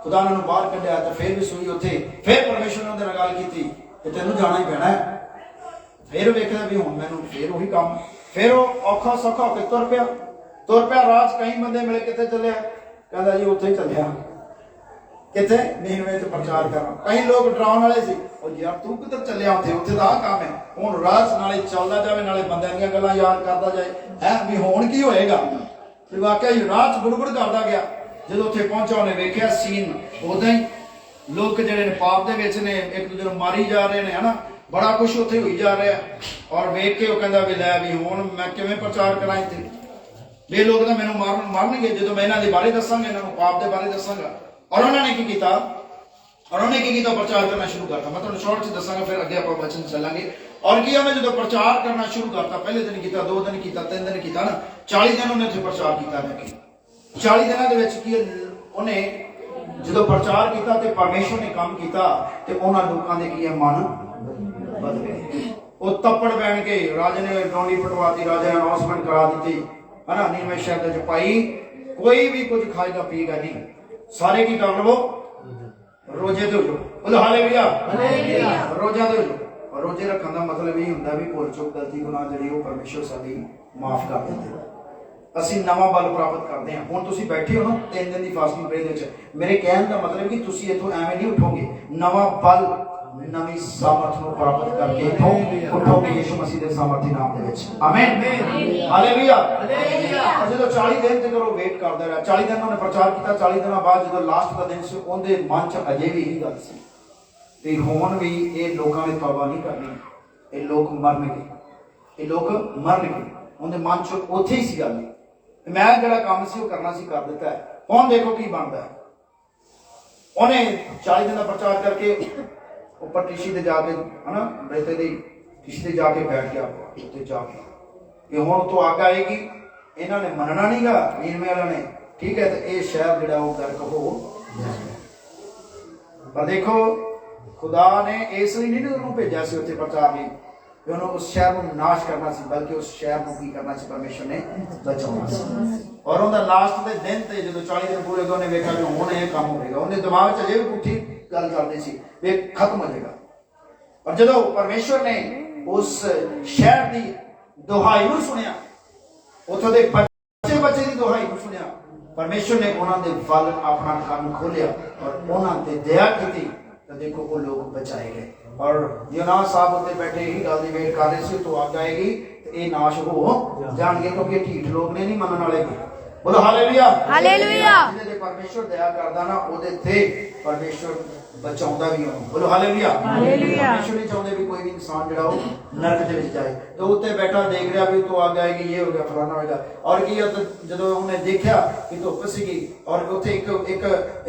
ਖੁਦਾ ਨੇ ਉਹਨੂੰ ਬਾਹਰ ਕੱਢਿਆ, ਤੇ ਫਿਰ ਵੀ ਸੂਈ ਉੱਥੇ, ਫਿਰ ਪਰਮੇਸ਼ਰ ਨੇ ਉਹਦੇ ਨਾਲ ਗੱਲ ਕੀਤੀ ਕਿ ਤੈਨੂੰ ਜਾਣਾ ਹੀ ਪੈਣਾ ਹੈ। ਫਿਰ ਵੇਖਿਆ ਵੀ ਹੁਣ ਮੈਨੂੰ ਫਿਰ ਉਹੀ ਕੰਮ। ਫਿਰ ਉਹ ਔਖਾ ਸੌਖਾ ਹੋ ਕੇ ਤੁਰ ਪਿਆ ਰਾਜ। ਕਈ ਬੰਦੇ ਮਿਲੇ, ਕਿੱਥੇ ਚੱਲਿਆ? ਕਹਿੰਦਾ ਜੀ ਉੱਥੇ ਹੀ ਚੱਲਿਆ। ਕਿੱਥੇ? ਨੀਨਵੇ ਚ ਪ੍ਰਚਾਰ ਕਰਨਾ। ਕਈ ਲੋਕ ਡਰਾਉਣ ਵਾਲੇ ਸੀ, ਉਹ ਯਾਰ ਤੂੰ ਕਿੱਧਰ ਚੱਲਿਆ? ਉੱਥੇ ਦਾ ਆਹ ਕੰਮ ਹੈ। ਹੁਣ ਰਾਜ ਨਾਲੇ ਚੱਲਦਾ ਜਾਵੇ, ਨਾਲੇ ਬੰਦਿਆਂ ਦੀਆਂ ਗੱਲਾਂ ਯਾਦ ਕਰਦਾ ਜਾਏ, ਹੈ ਵੀ ਹੁਣ ਕੀ ਹੋਏਗਾ? ਤੇ ਵਾਕਿਆ ਹੀ ਰਾਜ ਗੁੜਗੁੜ ਕਰਦਾ ਗਿਆ। ਜਦੋਂ ਉੱਥੇ ਪਹੁੰਚਾ, ਉਹਨੇ ਵੇਖਿਆ ਸੀਨ ਉਦਾਂ ਹੀ, ਲੋਕ ਜਿਹੜੇ ਨੇ ਪਾਪ ਦੇ ਵਿੱਚ ਨੇ, ਇੱਕ ਦੂਜੇ ਨੂੰ ਮਾਰੀ ਜਾ ਰਹੇ ਨੇ, ਹਨਾ, ਬੜਾ ਕੁਛ ਉੱਥੇ ਹੋਈ ਜਾ ਰਿਹਾ। ਔਰ ਵੇਖ ਕੇ ਉਹ ਕਹਿੰਦਾ ਵੀ ਲੈ ਵੀ ਹੁਣ ਮੈਂ ਕਿਵੇਂ ਪ੍ਰਚਾਰ ਕਰਾਂ ਇੱਥੇ? ਇਹ ਲੋਕ ਤਾਂ ਮੈਨੂੰ ਮਾਰਨਗੇ ਜਦੋਂ ਮੈਂ ਇਹਨਾਂ ਦੇ ਬਾਰੇ ਦੱਸਾਂਗਾ, ਇਹਨਾਂ ਨੂੰ ਪਾਪ ਦੇ ਬਾਰੇ ਦੱਸਾਂਗਾ। ਔਰ ਉਹਨਾਂ ਨੇ ਕੀ ਕੀਤਾ? ਪ੍ਰਚਾਰ ਕਰਨਾ ਸ਼ੁਰੂ ਕਰਤਾ। ਮੈਂ ਤੁਹਾਨੂੰ ਸ਼ਾਰਟ 'ਚ ਦੱਸਾਂਗਾ, ਫਿਰ ਅੱਗੇ ਆਪਾਂ ਵਚਨ ਚੱਲਾਂਗੇ। ਔਰ ਕੀ ਉਹਨੇ ਜਦੋਂ ਪ੍ਰਚਾਰ ਕਰਨਾ ਸ਼ੁਰੂ ਕਰਤਾ, ਪਹਿਲੇ ਦਿਨ ਕੀਤਾ, 2 ਦਿਨ ਕੀਤਾ, 3 ਦਿਨ ਕੀਤਾ ਨਾ, 40 ਦਿਨ ਉਹਨੇ ਉੱਥੇ ਪ੍ਰਚਾਰ ਕੀਤਾ। 40 ਦਿਨਾਂ ਦੇ ਵਿੱਚ ਕੀ ਉਹਨੇ ਜਦੋਂ ਪ੍ਰਚਾਰ ਕੀਤਾ ਤੇ ਪਰਮੇਸ਼ਰ ਨੇ ਕੰਮ ਕੀਤਾ, ਤੇ ਉਹਨਾਂ ਲੋਕਾਂ ਦੇ ਕੀ ਮਨ ਬਦਲ ਗਏ। ਉਹ ਤੱਪੜ ਬੈਣ ਕੇ ਰਾਜੇ ਨੇ ਡੋਂਡੀ ਪਟਵਾਤੀ, ਰਾਜੇ ਨੇ ਅਨਾਉਂਸਮੈਂਟ ਕਰਾ ਦਿੱਤੀ, ਹਨਾ, ਨੀਨਵੇ ਸ਼ਹਿਰ ਦੇ ਵਿੱਚ ਪਾਈ, ਕੋਈ ਵੀ ਕੁਝ ਖਾਏਗਾ ਪੀਏਗਾ ਨਹੀਂ, ਸਾਰੇ ਕੀ ਕਰ ਲਵੋ? ਰੋਜ਼ੇ ਤੇ ਹੋ ਜਾਓ। ਬੋਲੋ ਹਾਲੇਲੂਇਆ। ਹਾਲੇਲੂਇਆ। ਰੋਜ਼ਾ ਤੇ ਹੋ ਜਾਓ। ਰੋਜ਼ੇ ਰੱਖਣ ਦਾ ਮਤਲਬ ਇਹ ਹੁੰਦਾ ਵੀ ਭੁੱਲ ਚੁੱਕ, ਗਲਤੀ, ਗੁਨਾਹ ਜਿਹੜੀ ਉਹ ਪਰਮੇਸ਼ਰ ਸਾਡੀ ਮਾਫ ਕਰ ਦਿੰਦੇ, ਅਸੀਂ ਨਵਾਂ ਬਲ ਪ੍ਰਾਪਤ ਕਰਦੇ ਹਾਂ। ਹੁਣ ਤੁਸੀਂ ਬੈਠੇ ਹੋ ਨਾ 3 ਦਿਨ ਦੀ ਫਾਸਟਿੰਗ ਪ੍ਰੇਅਰ ਦੇ ਵਿੱਚ, ਮੇਰੇ ਕਹਿਣ ਦਾ ਮਤਲਬ ਕਿ ਤੁਸੀਂ ਇੱਥੋਂ ਐਵੇਂ ਨਹੀਂ ਉਠੋਗੇ, ਨਵਾਂ ਬਲ, ਨਵੀਂ ਸਾਮਰਥ ਨੂੰ ਪ੍ਰਾਪਤ ਕਰਕੇ ਉਠੋਗੇ ਯਿਸੂ ਮਸੀਹ ਦੇ ਸਾਮਰਥੀ ਨਾਮ ਦੇ ਵਿੱਚ। ਆਮੀਨ। ਹਾਲੇਲੂਇਆ। ਹਾਲੇਲੂਇਆ। ਜਦੋਂ 40 ਦਿਨ ਤੱਕ ਉਹ ਵੇਟ ਕਰਦਾ ਰਿਹਾ, 40 ਦਿਨ ਉਹਨੇ ਪ੍ਰਚਾਰ ਕੀਤਾ, 40 ਦਿਨਾਂ ਬਾਅਦ ਜਦੋਂ ਲਾਸਟ ਦਾ ਦਿਨ ਸੀ, ਉਹਦੇ ਮਨ 'ਚ ਅਜੇ ਵੀ ਇਹੀ ਗੱਲ ਸੀ ਤੇ ਹੁਣ ਵੀ ਇਹ ਲੋਕਾਂ ਨੇ ਤੌਬਾ ਨਹੀਂ ਕਰਨੀ, ਇਹ ਲੋਕ ਮਰਨਗੇ, ਇਹ ਲੋਕ ਮਰਨਗੇ। ਉਹਦੇ ਮਨ 'ਚ ਉੱਥੇ ਹੀ ਸੀ ਗੱਲ, ਮੈਂ ਜਿਹੜਾ ਕੰਮ ਸੀ ਉਹ ਕਰਨਾ ਸੀ, ਕਰ ਦਿੱਤਾ। ਹੁਣ ਦੇਖੋ ਕੀ ਬਣਦਾ। ਉਹਨੇ 40 ਦਿਨ ਦਾ ਪ੍ਰਚਾਰ ਕਰਕੇ ਉੱਪਰ ਟਿਸ਼ੀ ਤੇ ਜਾ ਕੇ ਹਨਾ ਬੇਤੇ ਦੀ ਟਿਸ਼ੀ ਤੇ ਜਾ ਕੇ ਬੈਠ ਗਿਆ ਉੱਤੇ ਜਾ ਕੇ ਕਿ ਹੁਣ ਤੋਂ ਆਗ ਆਏਗੀ, ਇਹਨਾਂ ਨੇ ਮੰਨਣਾ ਨਹੀਂਗਾ ਨੀਨਵੇ ਵਾਲਿਆਂ ਨੇ, ਠੀਕ ਹੈ, ਤੇ ਇਹ ਸ਼ਹਿਰ ਜਿਹੜਾ ਉਹ ਗਰਕ ਹੋ ਜਾਏਗਾ। ਪਰ ਦੇਖੋ ਖੁਦਾ ਨੇ ਇਸ ਲਈ ਨਹੀਂ ਉਹਨੂੰ ਭੇਜਿਆ ਸੀ ਉੱਥੇ ਪ੍ਰਚਾਰ ਲਈ ਕਿ ਉਹਨੂੰ ਉਸ ਸ਼ਹਿਰ ਨੂੰ ਨਾਸ਼ ਕਰਨਾ ਸੀ, ਬਲਕਿ ਉਸ ਸ਼ਹਿਰ ਨੂੰ ਕੀ ਕਰਨਾ ਸੀ, ਪਰਮੇਸ਼ਰ ਨੇ ਬਚਾਉਣਾ ਸੀ। ਔਰ ਉਹਦਾ ਲਾਸਟ ਦੇ ਦਿਨ ਤੇ ਜਦੋਂ 40 ਦਿਨ ਪੂਰੇ ਹੋਏ ਉਹਨੇ ਵੇਖਿਆ ਕਿ ਹੁਣ ਇਹ ਕੰਮ ਹੋਵੇਗਾ, ਉਹਨੇ ਦਿਮਾਗ 'ਚ ਇਹ ਪੁੱਠੀ ਗੱਲ ਕਰਦੀ ਸੀ ਵੀ ਖਤਮ ਹੋ ਜਾਏਗਾ। ਪਰ ਜਦੋਂ ਪਰਮੇਸ਼ਰ ਨੇ ਉਸ ਸ਼ਹਿਰ ਦੀ ਦੁਹਾਈ ਨੂੰ ਸੁਣਿਆ, ਉੱਥੋਂ ਦੇ ਬੱਚੇ ਦੀ ਦੁਹਾਈ ਨੂੰ ਸੁਣਿਆ, ਪਰਮੇਸ਼ਰ ਨੇ ਉਹਨਾਂ ਦੇ ਵੱਲ ਆਪਣਾ ਕੰਨ ਖੋਲਿਆ ਔਰ ਉਹਨਾਂ ਤੇ ਦਇਆ ਕੀਤੀ, ਤਾਂ ਦੇਖੋ ਉਹ ਲੋਕ ਬਚਾਏ ਗਏ। ਔਰ ਯੋਨਾ ਸਾਹਿਬ ਉੱਤੇ ਬੈਠੇ ਹੀ ਗੱਲ ਦੀ ਵੇਟ ਕਰ ਰਹੇ ਸੀ, ਤੋਂ ਆਗ ਆਏਗੀ ਤੇ ਇਹ ਨਾਸ਼ ਹੋ ਜਾਣਗੇ, ਕਿਉਂਕਿ ਇਹ ਢੀਠ ਲੋਕ ਨੇ, ਨਹੀਂ ਮੰਨਣ ਵਾਲੇ। ਬੋਲੋ ਹਾਲੇਲੂਇਆ, ਹਾਲੇਲੂਇਆ। ਜਿਹਦੇ ਤੇ ਪਰਮੇਸ਼ਰ ਦਇਆ ਕਰਦਾ ਨਾ, ਉਹਦੇ ਤੇ ਪਰਮੇਸ਼ਰ ਬਚਾਉਂਦਾ ਵੀ ਉਹਨੂੰ। ਬੋਲੋ ਹਾਲੇਲੂਇਆ, ਹਾਲੇਲੂਇਆ। ਪਰਮੇਸ਼ਰ ਨਹੀਂ ਚਾਹੁੰਦੇ ਵੀ ਕੋਈ ਵੀ ਇਨਸਾਨ ਜਿਹੜਾ ਉਹ ਨਰਕ ਦੇ ਵਿੱਚ ਜਾਏ। ਤੇ ਉੱਤੇ ਬੈਠਾ ਦੇਖ ਰਿਹਾ ਵੀ ਤੋਂ ਆਗ ਆਏਗੀ, ਇਹ ਹੋ ਗਿਆ, ਫਲਾਣਾ ਹੋਏਗਾ। ਔਰ ਕੀ ਜਦੋਂ ਉਹਨੇ ਦੇਖਿਆ ਕਿ ਧੁੱਪ ਸੀਗੀ ਔਰ ਉੱਥੇ ਇੱਕ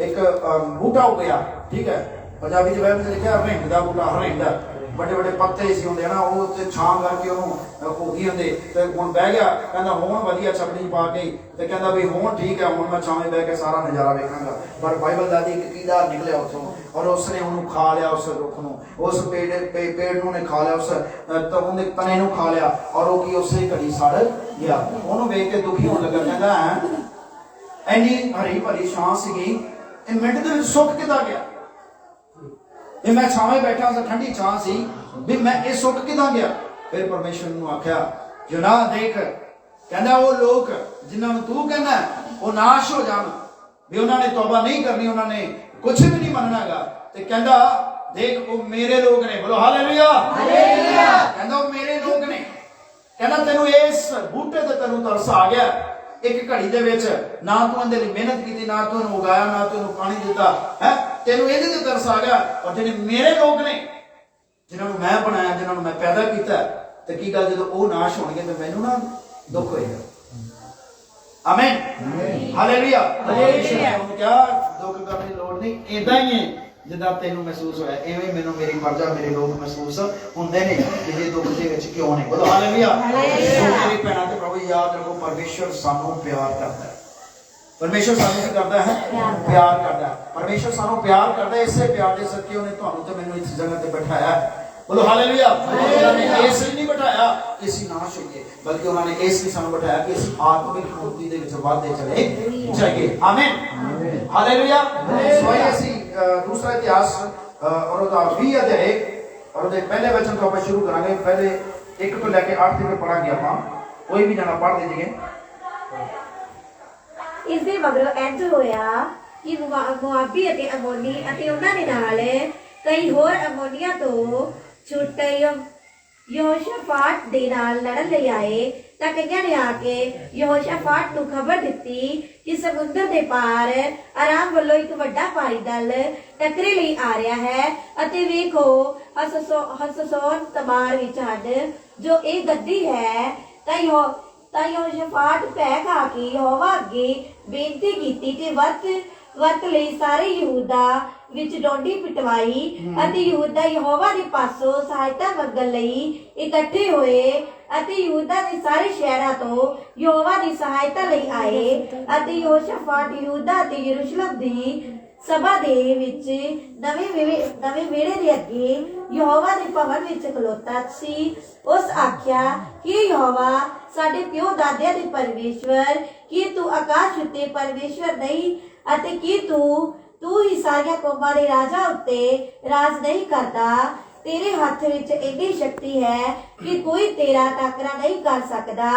ਬੂਟਾ ਹੋ ਗਿਆ, ਠੀਕ ਹੈ, ਪੰਜਾਬੀ ਚ ਵੈਸੇ ਲਿਖਿਆ ਹਰਿੰਡ ਦਾ ਬੂਟਾ, ਹਰਿੰਡ ਦਾ, ਵੱਡੇ ਵੱਡੇ ਪੱਤੇ ਸੀ ਹੁੰਦੇ ਨਾ, ਉਹ ਉੱਤੇ ਛਾਂ ਕਰਕੇ ਉਹਨੂੰ ਕੋਗੀ ਹੁੰਦੇ, ਤੇ ਹੁਣ ਬਹਿ ਗਿਆ, ਕਹਿੰਦਾ ਹੁਣ ਵਧੀਆ ਛਪੜੀ ਪਾ ਕੇ, ਤੇ ਕਹਿੰਦਾ ਵੀ ਹੁਣ ਠੀਕ ਹੈ, ਹੁਣ ਮੈਂ ਛਾਵੇਂ ਬਹਿ ਕੇ ਸਾਰਾ ਨਜ਼ਾਰਾ ਵੇਖਾਂਗਾ। ਪਰ ਬਾਈਬਲ ਦਾ ਇੱਕ ਕੀੜਾ ਨਿਕਲਿਆ ਉੱਥੋਂ ਔਰ ਉਸਨੇ ਉਹਨੂੰ ਖਾ ਲਿਆ, ਉਸ ਰੁੱਖ ਨੂੰ, ਉਸ ਪੇੜ ਨੂੰ ਨੇ ਖਾ ਲਿਆ, ਉਸ ਉਹਦੇ ਤਣੇ ਨੂੰ ਖਾ ਲਿਆ, ਔਰ ਉਹ ਕੀ ਉਸੇ ਘੜੀ ਸੜ ਗਿਆ। ਉਹਨੂੰ ਵੇਖ ਕੇ ਦੁਖੀ ਹੋਣ ਲੱਗਾ, ਕਹਿੰਦਾ ਇੰਨੀ ਹਰੀ ਭਰੀ ਛਾਂ ਸੀਗੀ, ਇਹ ਮਿੰਟ ਦੇ ਵਿੱਚ ਸੁੱਕ ਕਿੱਦਾਂ ਗਿਆ? ਇਹ ਮੈਂ ਛਾਵੇਂ ਬੈਠਾ ਸੀ, ਠੰਡੀ ਛਾਂ ਸੀ, ਵੀ ਮੈਂ ਇਹ ਸੁੱਕ ਕਿੱਦਾਂ ਗਿਆ? ਫਿਰ ਪਰਮੇਸ਼ਰ ਨੂੰ ਆਖਿਆ, ਯੋਨਾ ਦੇਖ, ਕਹਿੰਦਾ ਉਹ ਲੋਕ ਜਿਨ੍ਹਾਂ ਨੂੰ ਤੂੰ ਕਹਿੰਦਾ ਉਹ ਨਾਸ਼ ਹੋ ਜਾਣ, ਵੀ ਉਹਨਾਂ ਨੇ ਤੌਬਾ ਨਹੀਂ ਕਰਨੀ, ਉਹਨਾਂ ਨੇ ਕੁਛ ਵੀ ਨਹੀਂ ਮੰਨਣਾਗਾ, ਤੇ ਕਹਿੰਦਾ ਦੇਖ ਉਹ ਮੇਰੇ ਲੋਕ ਨੇ। ਬੋਲੋ ਹਾਲੇਲੂਇਆ, ਹਾਲੇਲੂਇਆ। ਕਹਿੰਦਾ ਉਹ ਮੇਰੇ ਲੋਕ ਨੇ, ਕਹਿੰਦਾ ਤੈਨੂੰ ਇਸ ਬੂਟੇ ਤੇ ਤੈਨੂੰ ਤਰਸ ਆ ਗਿਆ ਇੱਕ ਘੜੀ ਦੇ ਵਿੱਚ, ਨਾ ਤੂੰ ਇਹਦੇ ਲਈ ਮਿਹਨਤ ਕੀਤੀ, ਨਾ ਤੂੰ ਇਹਨੂੰ ਉਗਾਇਆ, ਨਾ ਤੂੰ ਇਹਨੂੰ ਪਾਣੀ ਦਿੱਤਾ, ਹੈ, ਤੈਨੂੰ ਇਹਦੇ ਤੇ ਤਰਸ ਆ ਗਿਆ। ਔਰ ਜਿਹੜੇ ਮੇਰੇ ਲੋਕ ਨੇ, ਜਿਨ੍ਹਾਂ ਨੂੰ ਮੈਂ ਬਣਾਇਆ, ਜਿਨ੍ਹਾਂ ਨੂੰ ਮੈਂ ਪੈਦਾ ਕੀਤਾ, ਤੇ ਕੀ ਗੱਲ ਜਦੋਂ ਉਹ ਨਾਸ਼ ਹੋਣਗੇ ਤੇ ਮੈਨੂੰ ਨਾ ਦੁੱਖ ਹੋਏਗਾ। ਆਮੀਨ, ਹਾਲੇਲੂਇਆ, ਹਾਲੇਲੂਇਆ। ਕਿਆ ਦੁੱਖ ਕਰਨ ਦੀ ਲੋੜ ਨਹੀਂ, ਏਦਾਂ ਹੀ ਹੈ ਜਿੱਦਾਂ ਤੈਨੂੰ ਮਹਿਸੂਸ ਹੋਇਆ, ਐਵੇਂ ਮੈਨੂੰ ਮੇਰੀ ਪਰਜਾ, ਮੇਰੇ ਲੋਕ ਮਹਿਸੂਸ ਹੁੰਦੇ ਨੇ ਕਿ ਇਹ ਦੁੱਖ ਦੇ ਵਿੱਚ ਕਿਉਂ ਨੇ। ਬੋਲੋ ਹਾਲੇਲੂਇਆ, ਹਾਲੇਲੂਇਆ। ਮੇਰੀ ਭੈਣਾਂ ਤੇ ਪ੍ਰਭੂ ਯਾਦ ਰੱਖੋ, ਪਰਮੇਸ਼ਰ ਸਾਨੂੰ ਪਿਆਰ ਕਰਦਾ ਹੈ। ਪਰਮੇਸ਼ਰ ਸਾਨੂੰ ਕੀ ਕਰਦਾ ਹੈ? ਪਿਆਰ ਕਰਦਾ ਹੈ। ਪਰਮੇਸ਼ਰ ਸਾਨੂੰ ਪਿਆਰ ਕਰਦਾ ਹੈ, ਇਸੇ ਪਿਆਰ ਦੇ ਸਦਕੇ ਉਹਨੇ ਤੁਹਾਨੂੰ ਤੇ ਮੈਨੂੰ ਇਸ ਜਗ੍ਹਾ ਤੇ ਬਿਠਾਇਆ ਹੈ। ਬੋਲੋ ਹਾਲੇਲੂਇਆ। ਉਹਨਾਂ ਨੇ ਇਸ ਲਈ ਨਹੀਂ ਬਿਠਾਇਆ ਕਿ ਅਸੀਂ ਨਾਸ਼ ਹੋਈਏ, ਬਲਕਿ ਉਹਨਾਂ ਨੇ ਇਸ ਲਈ ਸਾਨੂੰ ਬਿਠਾਇਆ ਕਿ ਅਸੀਂ ਆਤਮਿਕ ਉन्नति ਦੇ ਵਿੱਚ ਵਧਦੇ ਚਲੇ ਜਾਈਏ। ਆਮੀਨ, ਹਾਲੇਲੂਇਆ। ਸੋ ਅਸੀਂ दूसरा इतिहास और 20 अध्याय और पहले वचन तो आप शुरू करांगे, पहले 1 ਤੋਂ ਲੈ ਕੇ 8 तक पढ़ांगे। आप कोई भी जना पढ़ दीजिए। ਇਸ ਦੇ ਮਗਰੋਂ ਇੰਜ ਹੋਇਆ ਕਿ ਮੁਆਬੀ ਅਤੇ ਅਮੋਨੀ ਅਤੇ ਉਹਨਾਂ ਦੇ ਨਾਲ ਕਈ ਹੋਰ ਅਮੋਨੀਆਂ ਤੋਂ ਛੁੱਟੇ ਯਹੋਸ਼ਾਫਾਟ ਦੇ ਨਾਲ ਲੜਨ ਲਈ ਆਏ, ਤਾਂ ਕਈਆਂ ਨੇ ਆ ਕੇ ਯਹੋਸ਼ਾਫਾਟ ਨੂੰ ਖਬਰ ਦਿੱਤੀ ਕਿ ਸਮੁੰਦਰ ਦੇ ਪਾਰ ਆਰਾਮ ਵੱਲੋਂ ਇੱਕ ਵੱਡਾ ਭਾਰੀ ਦਲ ਟੱਕਰੇ ਲਈ ਆ ਰਿਹਾ ਹੈ, ਅਤੇ ਵੇਖੋ ਹਸਸੋਨ ਤਮਾਰ ਵਿੱਚ ਹਨ ਜੋ ਇਹ ਗੱਦੀ ਹੈ। ਤਾਂ ਯਹੋਸ਼ਾਫਾਟ ਭੈ ਖਾ ਕੇ ਯਹੋਵਾ ਅੱਗੇ ਬੇਨਤੀ ਕੀਤੀ ਤੇ ਵਰਤ ਲਈ ਸਾਰੇ ਯਹੂਦਾ ਵਿੱਚ ਡੋਂਡੀ ਪਿਟਵਾਈ, ਅਤੇ ਯਹੂਦਾ ਯਹੋਵਾ ਦੇ ਪਾਸੋਂ ਸਹਾਇਤਾ ਮੰਗਣ ਲਈ ਇਕੱਠੇ ਹੋਏ, ਅਤੇ ਯਹੂਦਾ ਦੇ ਸਾਰੇ ਸ਼ਹਿਰਾਂ ਤੋਂ ਯਹੋਵਾ ਦੀ ਸਹਾਇਤਾ ਲਈ ਆਏ। ਅਤੇ ਯਹੋਸ਼ਾਫਾਟ ਯਹੂਦਾ ਅਤੇ ਯਰੂਸ਼ਲਮ ਦੀ ਸਭਾ ਦੇ ਵਿੱਚ ਨਵੇਂ ਵਿਹੜੇ ਦੇ ਅੱਗੇ ਯਹੋਵਾ ਦੇ ਭਵਨ ਵਿੱਚ ਖਲੋਤਾ ਸੀ। ਉਸ ਆਖਿਆ ਕਿ ਯਹੋਵਾ ਸਾਡੇ ਪਿਓ ਦਾਦਿਆਂ ਦੇ ਪਰਮੇਸ਼ਵਰ, ਕੀ ਤੂੰ ਆਕਾਸ਼ ਉੱਤੇ ਪਰਮੇਸ਼ਵਰ ਨਹੀਂ, ਅਤੇ ਕੀ ਤੂੰ ਹੀ ਸਾਰੀਆਂ ਕੌਮਾਂ ਦੇ ਰਾਜਾ ਉੱਤੇ ਰਾਜ ਨਹੀਂ ਕਰਦਾ? ਤੇਰੇ ਹੱਥ ਵਿੱਚ ਇੰਨੀ ਸ਼ਕਤੀ ਹੈ ਕਿ ਕੋਈ ਤੇਰਾ ਟਾਕਰਾ ਨਹੀਂ ਕਰ ਸਕਦਾ।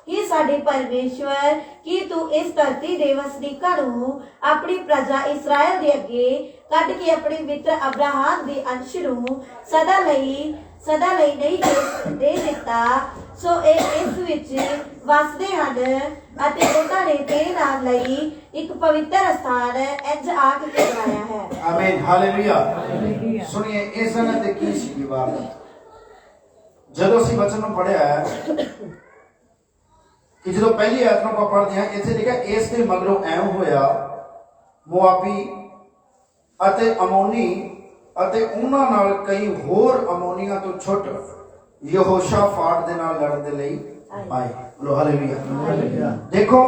ਕਿ ਸਾਡੇ ਪਰਮੇਸ਼ਵਰ, ਕੀ ਤੂੰ ਇਸ ਧਰਤੀ ਦੇ ਵਸਨੀਕਾਂ ਨੂੰ ਆਪਣੀ ਪ੍ਰਜਾ ਇਸਰਾਇਲ ਦੇ ਅੱਗੇ ਕੱਢ ਕੇ ਆਪਣੇ ਮਿੱਤਰ ਅਬਰਾਹਮ ਦੇ ਅੰਸ਼ ਨੂੰ ਸਦਾ ਲਈ ਨਹੀਂ ਦੇ ਦਿੱਤਾ? ਸੋ ਇਹ ਇਸ ਵਿੱਚ ਵਸਦੇ ਹਨ, ਅਤੇ ਉਹਨਾਂ ਨੇ ਤੇਰੇ ਨਾਮ ਲਈ ਇੱਕ ਪਵਿੱਤਰ ਸਥਾਨ ਇੰਜ ਆਖ ਕੇ ਬਣਾਇਆ ਹੈ। ਆਮੀਨ, ਹਾਲੇਲੂਇਆ। ਸੁਣੀਏ ਇਸ ਜਗ੍ਹਾ ਤੇ ਕੀ ਸੀ ਇਬਾਦਤ। ਜਦੋਂ ਅਸੀਂ ਵਚਨ ਨੂੰ ਪੜ੍ਹਿਆ ਕਿ ਜਦੋਂ ਪਹਿਲੀ ਆਇਤ ਨੂੰ ਪੜ੍ਹਦੇ ਹਾਂ, ਇੱਥੇ ਲਿਖਿਆ ਇਸ ਦੇ ਮਗਰੋਂ ਐਂ ਹੋਇਆ, ਮੁਆਬੀ ਅਤੇ ਅਮੋਨੀ ਅਤੇ ਉਹਨਾਂ ਨਾਲ ਕਈ ਹੋਰ ਅਮੋਨੀਆਂ ਤੋਂ ਛੁੱਟ ਯਹੋਸ਼ਾਫਾਟ ਦੇ ਨਾਲ ਲੜਨ ਦੇ ਲਈ ਆਏ। ਬੋਲੋ ਹਾਲੇਲੂਇਆ। ਦੇਖੋ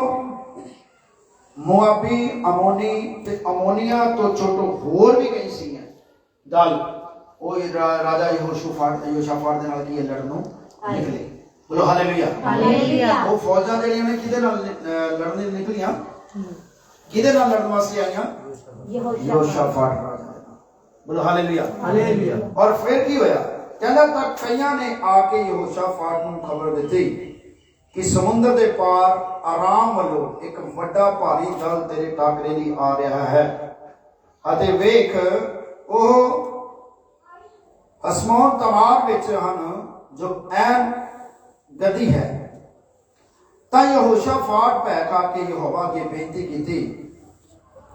ਮੁਆਬੀ, ਅਮੋਨੀ ਤੇ ਅਮੋਨੀਆਂ ਤੋਂ ਛੁੱਟ ਹੋਰ ਵੀ ਕਈ ਸੀਗੀਆਂ ਦਲ, ਉਹ ਰਾਜਾ ਯਹੋਸ਼ਾਫਾਟ ਦੇ ਨਾਲ ਕੀ ਲੜਨ ਨੂੰ ਨਿਕਲੇ। ਬੋਲੋ ਹਾਲੇਲੂਇਆ। ਉਹ ਫੌਜਾਂ ਜਿਹੜੀਆਂ ਨੇ ਕਿਹਦੇ ਨਾਲ ਲੜਨ ਨਿਕਲੀਆਂ? ਕਿਹਦੇ ਨਾਲ ਲੜਨ ਵਾਸਤੇ ਆਈਆਂ? ਯਹੋਸ਼ਾਫਾਟ ਰਾਜਾ। ਬੋਲੋ ਹਾਲੇਲੂਇਆ। ਔਰ ਫਿਰ ਕੀ ਹੋਇਆ? ਕਹਿੰਦਾ ਤਾਂ ਕਈਆਂ ਨੇ ਆ ਕੇ ਯਹੋਸ਼ਾਫਾਟ ਨੂੰ ਖਬਰ ਦਿੱਤੀ ਕਿ ਸਮੁੰਦਰ ਦੇ ਪਾਰ ਆਰਾਮ ਵੱਲੋਂ ਇੱਕ ਵੱਡਾ ਭਾਰੀ ਦਲ ਤੇਰੇ ਟਾਕਰੇ ਲਈ ਆ ਰਿਹਾ ਹੈ ਅਤੇ ਵੇਖ ਉਹ ਅਸਮਾਨ ਤਮਾਰ ਵਿੱਚ ਹਨ ਜੋ ਐਨ ਗਦੀ ਹੈ। ਤਾਂ ਯਹੋਸ਼ਾਫਾਟ ਭੈ ਖਾ ਕੇ ਯਹੋਵਾ ਅੱਗੇ ਬੇਨਤੀ ਕੀਤੀ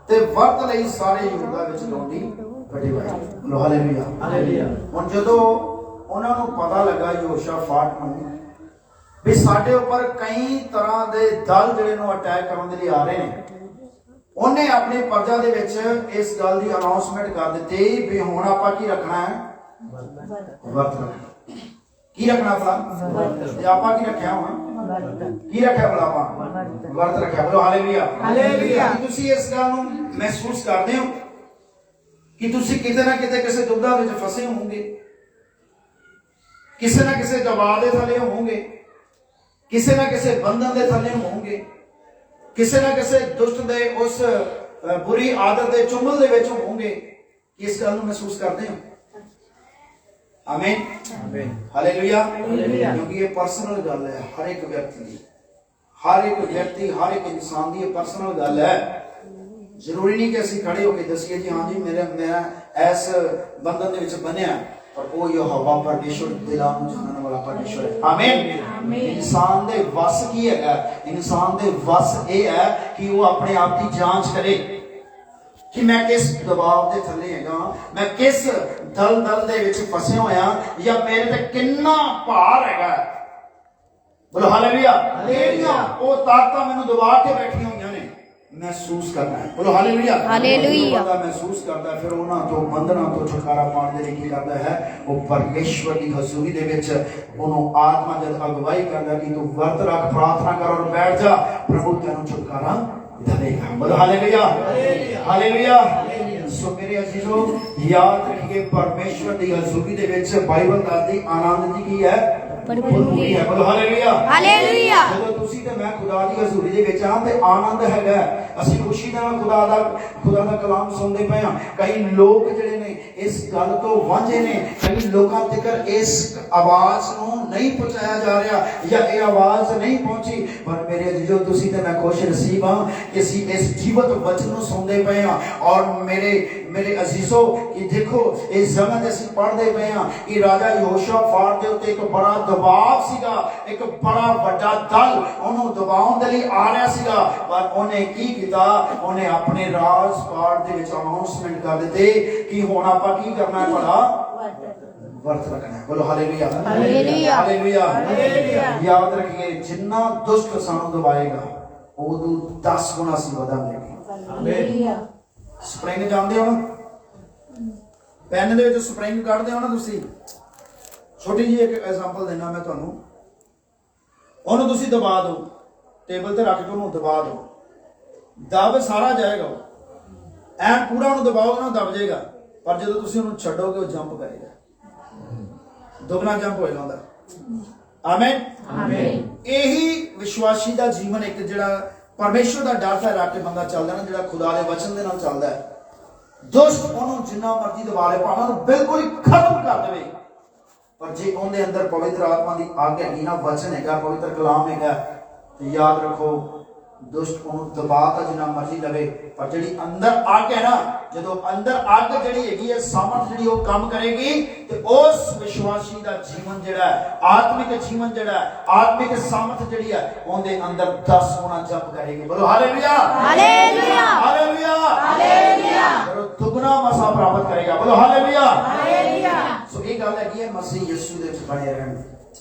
ਤੇ ਵਰਤ ਲਈ ਸਾਰੇ ਯਹੂਦਾ ਵਿੱਚ ਲੋਂਡੀ ਕੱਢੀ ਪਾਈ। ਹਾਲੇਲੂਇਆ। ਹੁਣ ਜਦੋਂ ਉਹਨਾਂ ਨੂੰ ਪਤਾ ਲੱਗਾ ਯਹੋਸ਼ਾਫਾਟ ਨੂੰ ਵੀ ਸਾਡੇ ਉੱਪਰ ਕਈ ਤਰ੍ਹਾਂ ਦੇ ਦਲ ਜਿਹੜੇ ਨੂੰ ਅਟੈਕ ਕਰਨ ਦੇ ਲਈ ਆ ਰਹੇ ਨੇ, ਉਹਨੇ ਆਪਣੀ ਪ੍ਰਜਾ ਦੇ ਵਿੱਚ ਇਸ ਗੱਲ ਦੀ ਅਨਾਉਂਸਮੈਂਟ ਕਰ ਦਿੱਤੀ ਵੀ ਹੁਣ ਆਪਾਂ ਕੀ ਰੱਖਣਾ ਹੈ? ਵਰਤ ਰੱਖਣਾ। ਕੀ ਰੱਖਣਾ ਭਲਾ? ਤੇ ਆਪਾਂ ਕੀ ਰੱਖਿਆ ਹੁਣ? ਕੀ ਰੱਖਿਆ ਭਲਾ? ਆਪਾਂ ਵਰਤ ਰੱਖਿਆ। ਬੋਲੋ ਹਾਲੇਲੂਇਆ। ਤੁਸੀਂ ਇਸ ਗੱਲ ਨੂੰ ਮਹਿਸੂਸ ਕਰਦੇ ਹੋ ਕਿ ਤੁਸੀਂ ਕਿਤੇ ਨਾ ਕਿਤੇ ਕਿਸੇ ਦੁਬਦਾ ਵਿੱਚ ਫਸੇ ਹੋਵੋਗੇ, ਕਿਸੇ ਨਾ ਕਿਸੇ ਦਬਾਅ ਦੇ ਥੱਲੇ ਹੋਵੋਗੇ, ਕਿਸੇ ਨਾ ਕਿਸੇ ਬੰਧਨ ਦੇ ਥੱਲੇ ਹੋਵੋਗੇ, ਕਿਸੇ ਨਾ ਕਿਸੇ ਦੁਸ਼ਟ ਦੇ ਉਸ ਬੁਰੀ ਆਦਤ ਦੇ ਚੁੰਗਲ ਦੇ ਵਿੱਚ ਹੋਵੋਗੇ। ਇਸ ਗੱਲ ਨੂੰ ਮਹਿਸੂਸ ਕਰਦੇ ਹੋ? ਆਮੀਨ। ਹਾਲੇਲੂਇਆ। ਕਿਉਂਕਿ ਇਹ ਪਰਸਨਲ ਗੱਲ ਹੈ ਹਰ ਇੱਕ ਵਿਅਕਤੀ ਦੀ, ਹਰ ਇੱਕ ਵਿਅਕਤੀ, ਹਰ ਇੱਕ ਇਨਸਾਨ ਦੀ ਇਹ ਪਰਸਨਲ ਗੱਲ ਹੈ। ਜ਼ਰੂਰੀ ਨਹੀਂ ਕਿ ਅਸੀਂ ਖੜੇ ਹੋ ਕੇ ਦੱਸੀਏ ਜੀ ਹਾਂ ਜੀ ਮੈਂ ਇਸ ਬੰਧਨ ਦੇ ਵਿੱਚ ਬੰਨਿਆ, ਪਰ ਉਹ ਯਹੋਵਾ ਪਰਮੇਸ਼ਵਰ ਦਿਲਾਂ ਨੂੰ ਜਾਣਨ ਵਾਲਾ ਪਰਮੇਸ਼ਵਰ ਹੈ। ਆਮੀਨ। ਇਨਸਾਨ ਦੇ ਵੱਸ ਕੀ ਹੈਗਾ? ਇਨਸਾਨ ਦੇ ਵੱਸ ਇਹ ਹੈ ਕਿ ਉਹ ਆਪਣੇ ਆਪ ਦੀ ਜਾਂਚ ਕਰੇ ਕਿ ਮੈਂ ਕਿਸ ਦਬਾਅ ਦੇ ਥੱਲੇ ਹੈਗਾ, ਮੈਂ ਕਿਸ ਦਲ ਦੇ ਵਿੱਚ ਫਸਿਆ ਹੋਇਆ, ਜਾਂ ਮੇਰੇ ਤੇ ਕਿੰਨਾ ਭਾਰ ਹੈਗਾ। ਬੋਲੋ ਹਾਲੇਲੂਇਆ। ਉਹ ਤਾਕਤਾਂ ਮੈਨੂੰ ਦਬਾ ਕੇ ਬੈਠੀਆਂ ਹੋਈਆਂ ਨੇ, ਮਹਿਸੂਸ ਕਰਨਾ ਹੈ। ਬੋਲੋ ਹਾਲੇਲੂਇਆ। ਮਹਿਸੂਸ ਕਰਦਾ, ਫਿਰ ਉਹਨਾਂ ਤੋਂ ਬੰਧਨਾਂ ਤੋਂ ਛੁਟਕਾਰਾ ਪਾਉਣ ਦੇ ਲਈ ਕੀ ਕਰਦਾ ਹੈ? ਉਹ ਪਰਮੇਸ਼ਵਰ ਦੀ ਹਜ਼ੂਰੀ ਦੇ ਵਿੱਚ ਉਹਨੂੰ ਆਤਮਾ ਜਦ ਅਗਵਾਈ ਕਰਦਾ ਕਿ ਤੂੰ ਵਰਤ ਰੱਖ, ਪ੍ਰਾਰਥਨਾ ਕਰ ਔਰ ਬੈਠ ਜਾ, ਪ੍ਰਭੂ ਤੈਨੂੰ ਛੁਟਕਾਰਾ ਦੇਵੇਗਾ। ਬੋਲੋ ਹਾਲੇਲੂਇਆ। ਸੋ ਮੇਰੇ ਅਜ਼ੀਜ਼ੋ, ਯਾਦ ਰੱਖੀਏ ਪਰਮੇਸ਼ਵਰ ਦੀ ਹਜ਼ੂਰੀ ਦੇ ਵਿੱਚ ਬਾਈਬਲ ਦੱਸਦੀ ਆਨੰਦ ਦੀ ਕੀ ਹੈ? ਭਰਪੂਰੀ ਹੈ। ਬੋਲੋ ਹਾਲੇਲੂਇਆ। ਜਦੋਂ ਤੁਸੀਂ ਤੇ ਮੈਂ ਖੁਦਾ ਦੀ ਹਜ਼ੂਰੀ ਦੇ ਵਿੱਚ ਆ ਤੇ ਆਨੰਦ ਹੈਗਾ। ਅਸੀਂ ਖੁਸ਼ੀ ਨਾਲ ਖੁਦਾ ਦਾ ਕਲਾਮ ਸੁਣਦੇ ਪਏ ਹਾਂ। ਕਈ ਲੋਕ ਜਿਹੜੇ ਨੇ ਇਸ ਗੱਲ ਤੋਂ ਵਾਂਝੇ ਨੇ, ਕਈ ਲੋਕਾਂ ਤੱਕ ਇਸ ਆਵਾਜ਼ ਨੂੰ ਨਹੀਂ ਪਹੁੰਚਾਇਆ ਜਾ ਰਿਹਾ ਜਾਂ ਇਹ ਆਵਾਜ਼ ਨਹੀਂ ਪਹੁੰਚੀ। ਪਰ ਮੇਰੇ ਅਜ਼ੀਜ਼ੋ, ਤੁਸੀਂ ਤੇ ਮੈਂ ਖੁਸ਼ ਨਸੀਬ ਹਾਂ ਕਿ ਅਸੀਂ ਇਸ ਜੀਵਤ ਵਚਨ ਨੂੰ ਸੁਣਦੇ ਪਏ ਹਾਂ। ਔਰ ਮੇਰੇ ਅਜ਼ੀਜ਼ੋ, ਕਿ ਦੇਖੋ ਇਸ ਜਗ੍ਹਾ ਤੇ ਅਸੀਂ ਪੜ੍ਹਦੇ ਪਏ ਹਾਂ ਕਿ ਰਾਜਾ ਯਹੋਸ਼ਾਫਾਟ ਦੇ ਉੱਤੇ ਇੱਕ ਬੜਾ ਦਬਾਅ ਸੀਗਾ, ਇੱਕ ਬੜਾ ਵੱਡਾ ਦਲ ਉਹਨੂੰ ਦਬਾਉਣ ਦੇ ਲਈ ਆ ਰਿਹਾ ਸੀਗਾ। ਪਰ ਉਹਨੇ ਕੀ ਕੀਤਾ? ਉਹਨੇ ਆਪਣੇ ਰਾਜ ਪਾਠ ਦੇ ਵਿੱਚ ਅਨਾਉਂਸਮੈਂਟ ਕਰ ਦਿੱਤੇ ਕਿ ਹੁਣ ਆਪਾਂ ਕੀ ਕਰਨਾ ਹੈ? ਭਲਾ ਵਰਤ ਰੱਖਣਾ ਹੈ। ਬੋਲੋ ਹਾਲੇਲੂਇਆ। ਯਾਦ ਰੱਖੀਏ, ਜਿੰਨਾ ਦੁਸ਼ਟ ਸਾਨੂੰ ਦਬਾਏਗਾ ਉਦੋਂ 10 ਗੁਣਾ ਅਸੀਂ ਵਧਾਂਗੇ। ਸਪਰਿੰਗ ਜਾਣਦੇ ਹੋ ਨਾ? ਪੈਨ ਦੇ ਵਿੱਚ ਸਪਰਿੰਗ ਕੱਢਦੇ ਹੋ ਨਾ ਤੁਸੀਂ? ਛੋਟੀ ਜਿਹੀ ਇੱਕ ਐਗਜ਼ਾਮਪਲ ਦੇਣਾ ਮੈਂ ਤੁਹਾਨੂੰ। ਉਹਨੂੰ ਤੁਸੀਂ ਦਬਾ ਦਿਓ, ਟੇਬਲ ਤੇ ਰੱਖ ਕੇ ਉਹਨੂੰ ਦਬਾ ਦਿਓ, ਦਬ ਸਾਰਾ ਜਾਏਗਾ, ਐਨ ਪੂਰਾ ਉਹਨੂੰ ਦਬਾਓਗੇ ਨਾ ਦਬ ਜਾਏਗਾ। ਪਰ ਜਦੋਂ ਤੁਸੀਂ ਉਹਨੂੰ ਛੱਡੋਗੇ ਉਹ ਜੰਪ ਕਰੇਗਾ, ਦੁਗਣਾ ਜੰਪ ਹੋਏਗਾ ਉਹਦਾ। ਆਮੀਨ। ਇਹੀ ਵਿਸ਼ਵਾਸੀ ਦਾ ਜੀਵਨ, ਇੱਕ ਜਿਹੜਾ ਪਰਮੇਸ਼ਵਰ ਦਾ ਡਰ ਹੈ ਰੱਖ ਕੇ ਬੰਦਾ ਚੱਲਦਾ ਨਾ, ਜਿਹੜਾ ਖੁਦਾ ਦੇ ਵਚਨ ਦੇ ਨਾਲ ਚੱਲਦਾ ਹੈ, ਦੁਸ਼ਟ ਉਹਨੂੰ ਜਿੰਨਾ ਮਰਜ਼ੀ ਦਬਾ ਲੇ, ਭਾਵੇਂ ਉਹਨੂੰ ਬਿਲਕੁਲ ਹੀ ਖਤਮ ਕਰ ਦੇਵੇ, ਪਰ ਜੇ ਉਹਦੇ ਅੰਦਰ ਪਵਿੱਤਰ ਆਤਮਾ ਦੀ ਅੱਗ ਹੈਗੀ ਨਾ, ਵਚਨ ਹੈਗਾ, ਪਵਿੱਤਰ ਕਲਾਮ ਹੈਗਾ, ਤੇ ਯਾਦ ਰੱਖੋ ਦੁਸ਼ਟ ਉਹਨੂੰ ਦਬਾ ਤਾਂ ਜਿੰਨਾ ਮਰਜ਼ੀ ਲਵੇ, ਪਰ ਜਿਹੜੀ ਅੰਦਰ ਅੱਗ ਹੈ ਨਾ, ਜਦੋਂ ਅੰਦਰ ਅੱਗ ਜਿਹੜੀ ਹੈਗੀ ਹੈ, ਸਾਮਰਥ ਜਿਹੜੀ ਉਹ ਕੰਮ ਕਰੇਗੀ, ਤੇ ਉਸ ਵਿਸ਼ਵਾਸੀ ਦਾ ਜੀਵਨ ਜਿਹੜਾ ਹੈ, ਆਤਮਿਕ ਜੀਵਨ ਜਿਹੜਾ ਹੈ, ਆਤਮਿਕ ਸਾਮਰਥ ਜਿਹੜੀ ਹੈ, ਉਹਦੇ ਅੰਦਰ 10 ਗੁਣਾ ਜਪ ਕਰੇਗੀ। ਬੋਲੋ ਹਾਲੇਲੂਇਆ। ਫਿਰ ਦੁਗਣਾ ਮਸਾ ਪ੍ਰਾਪਤ ਕਰੇਗਾ। ਬੋਲੋ ਹਾਲੇਲੂਇਆ। ਸੋ ਇਹ ਗੱਲ ਹੈਗੀ ਹੈ ਮਸੀਹ ਯਿਸੂ ਦੇ ਵਿੱਚ ਬਣੇ ਰਹਿਣ।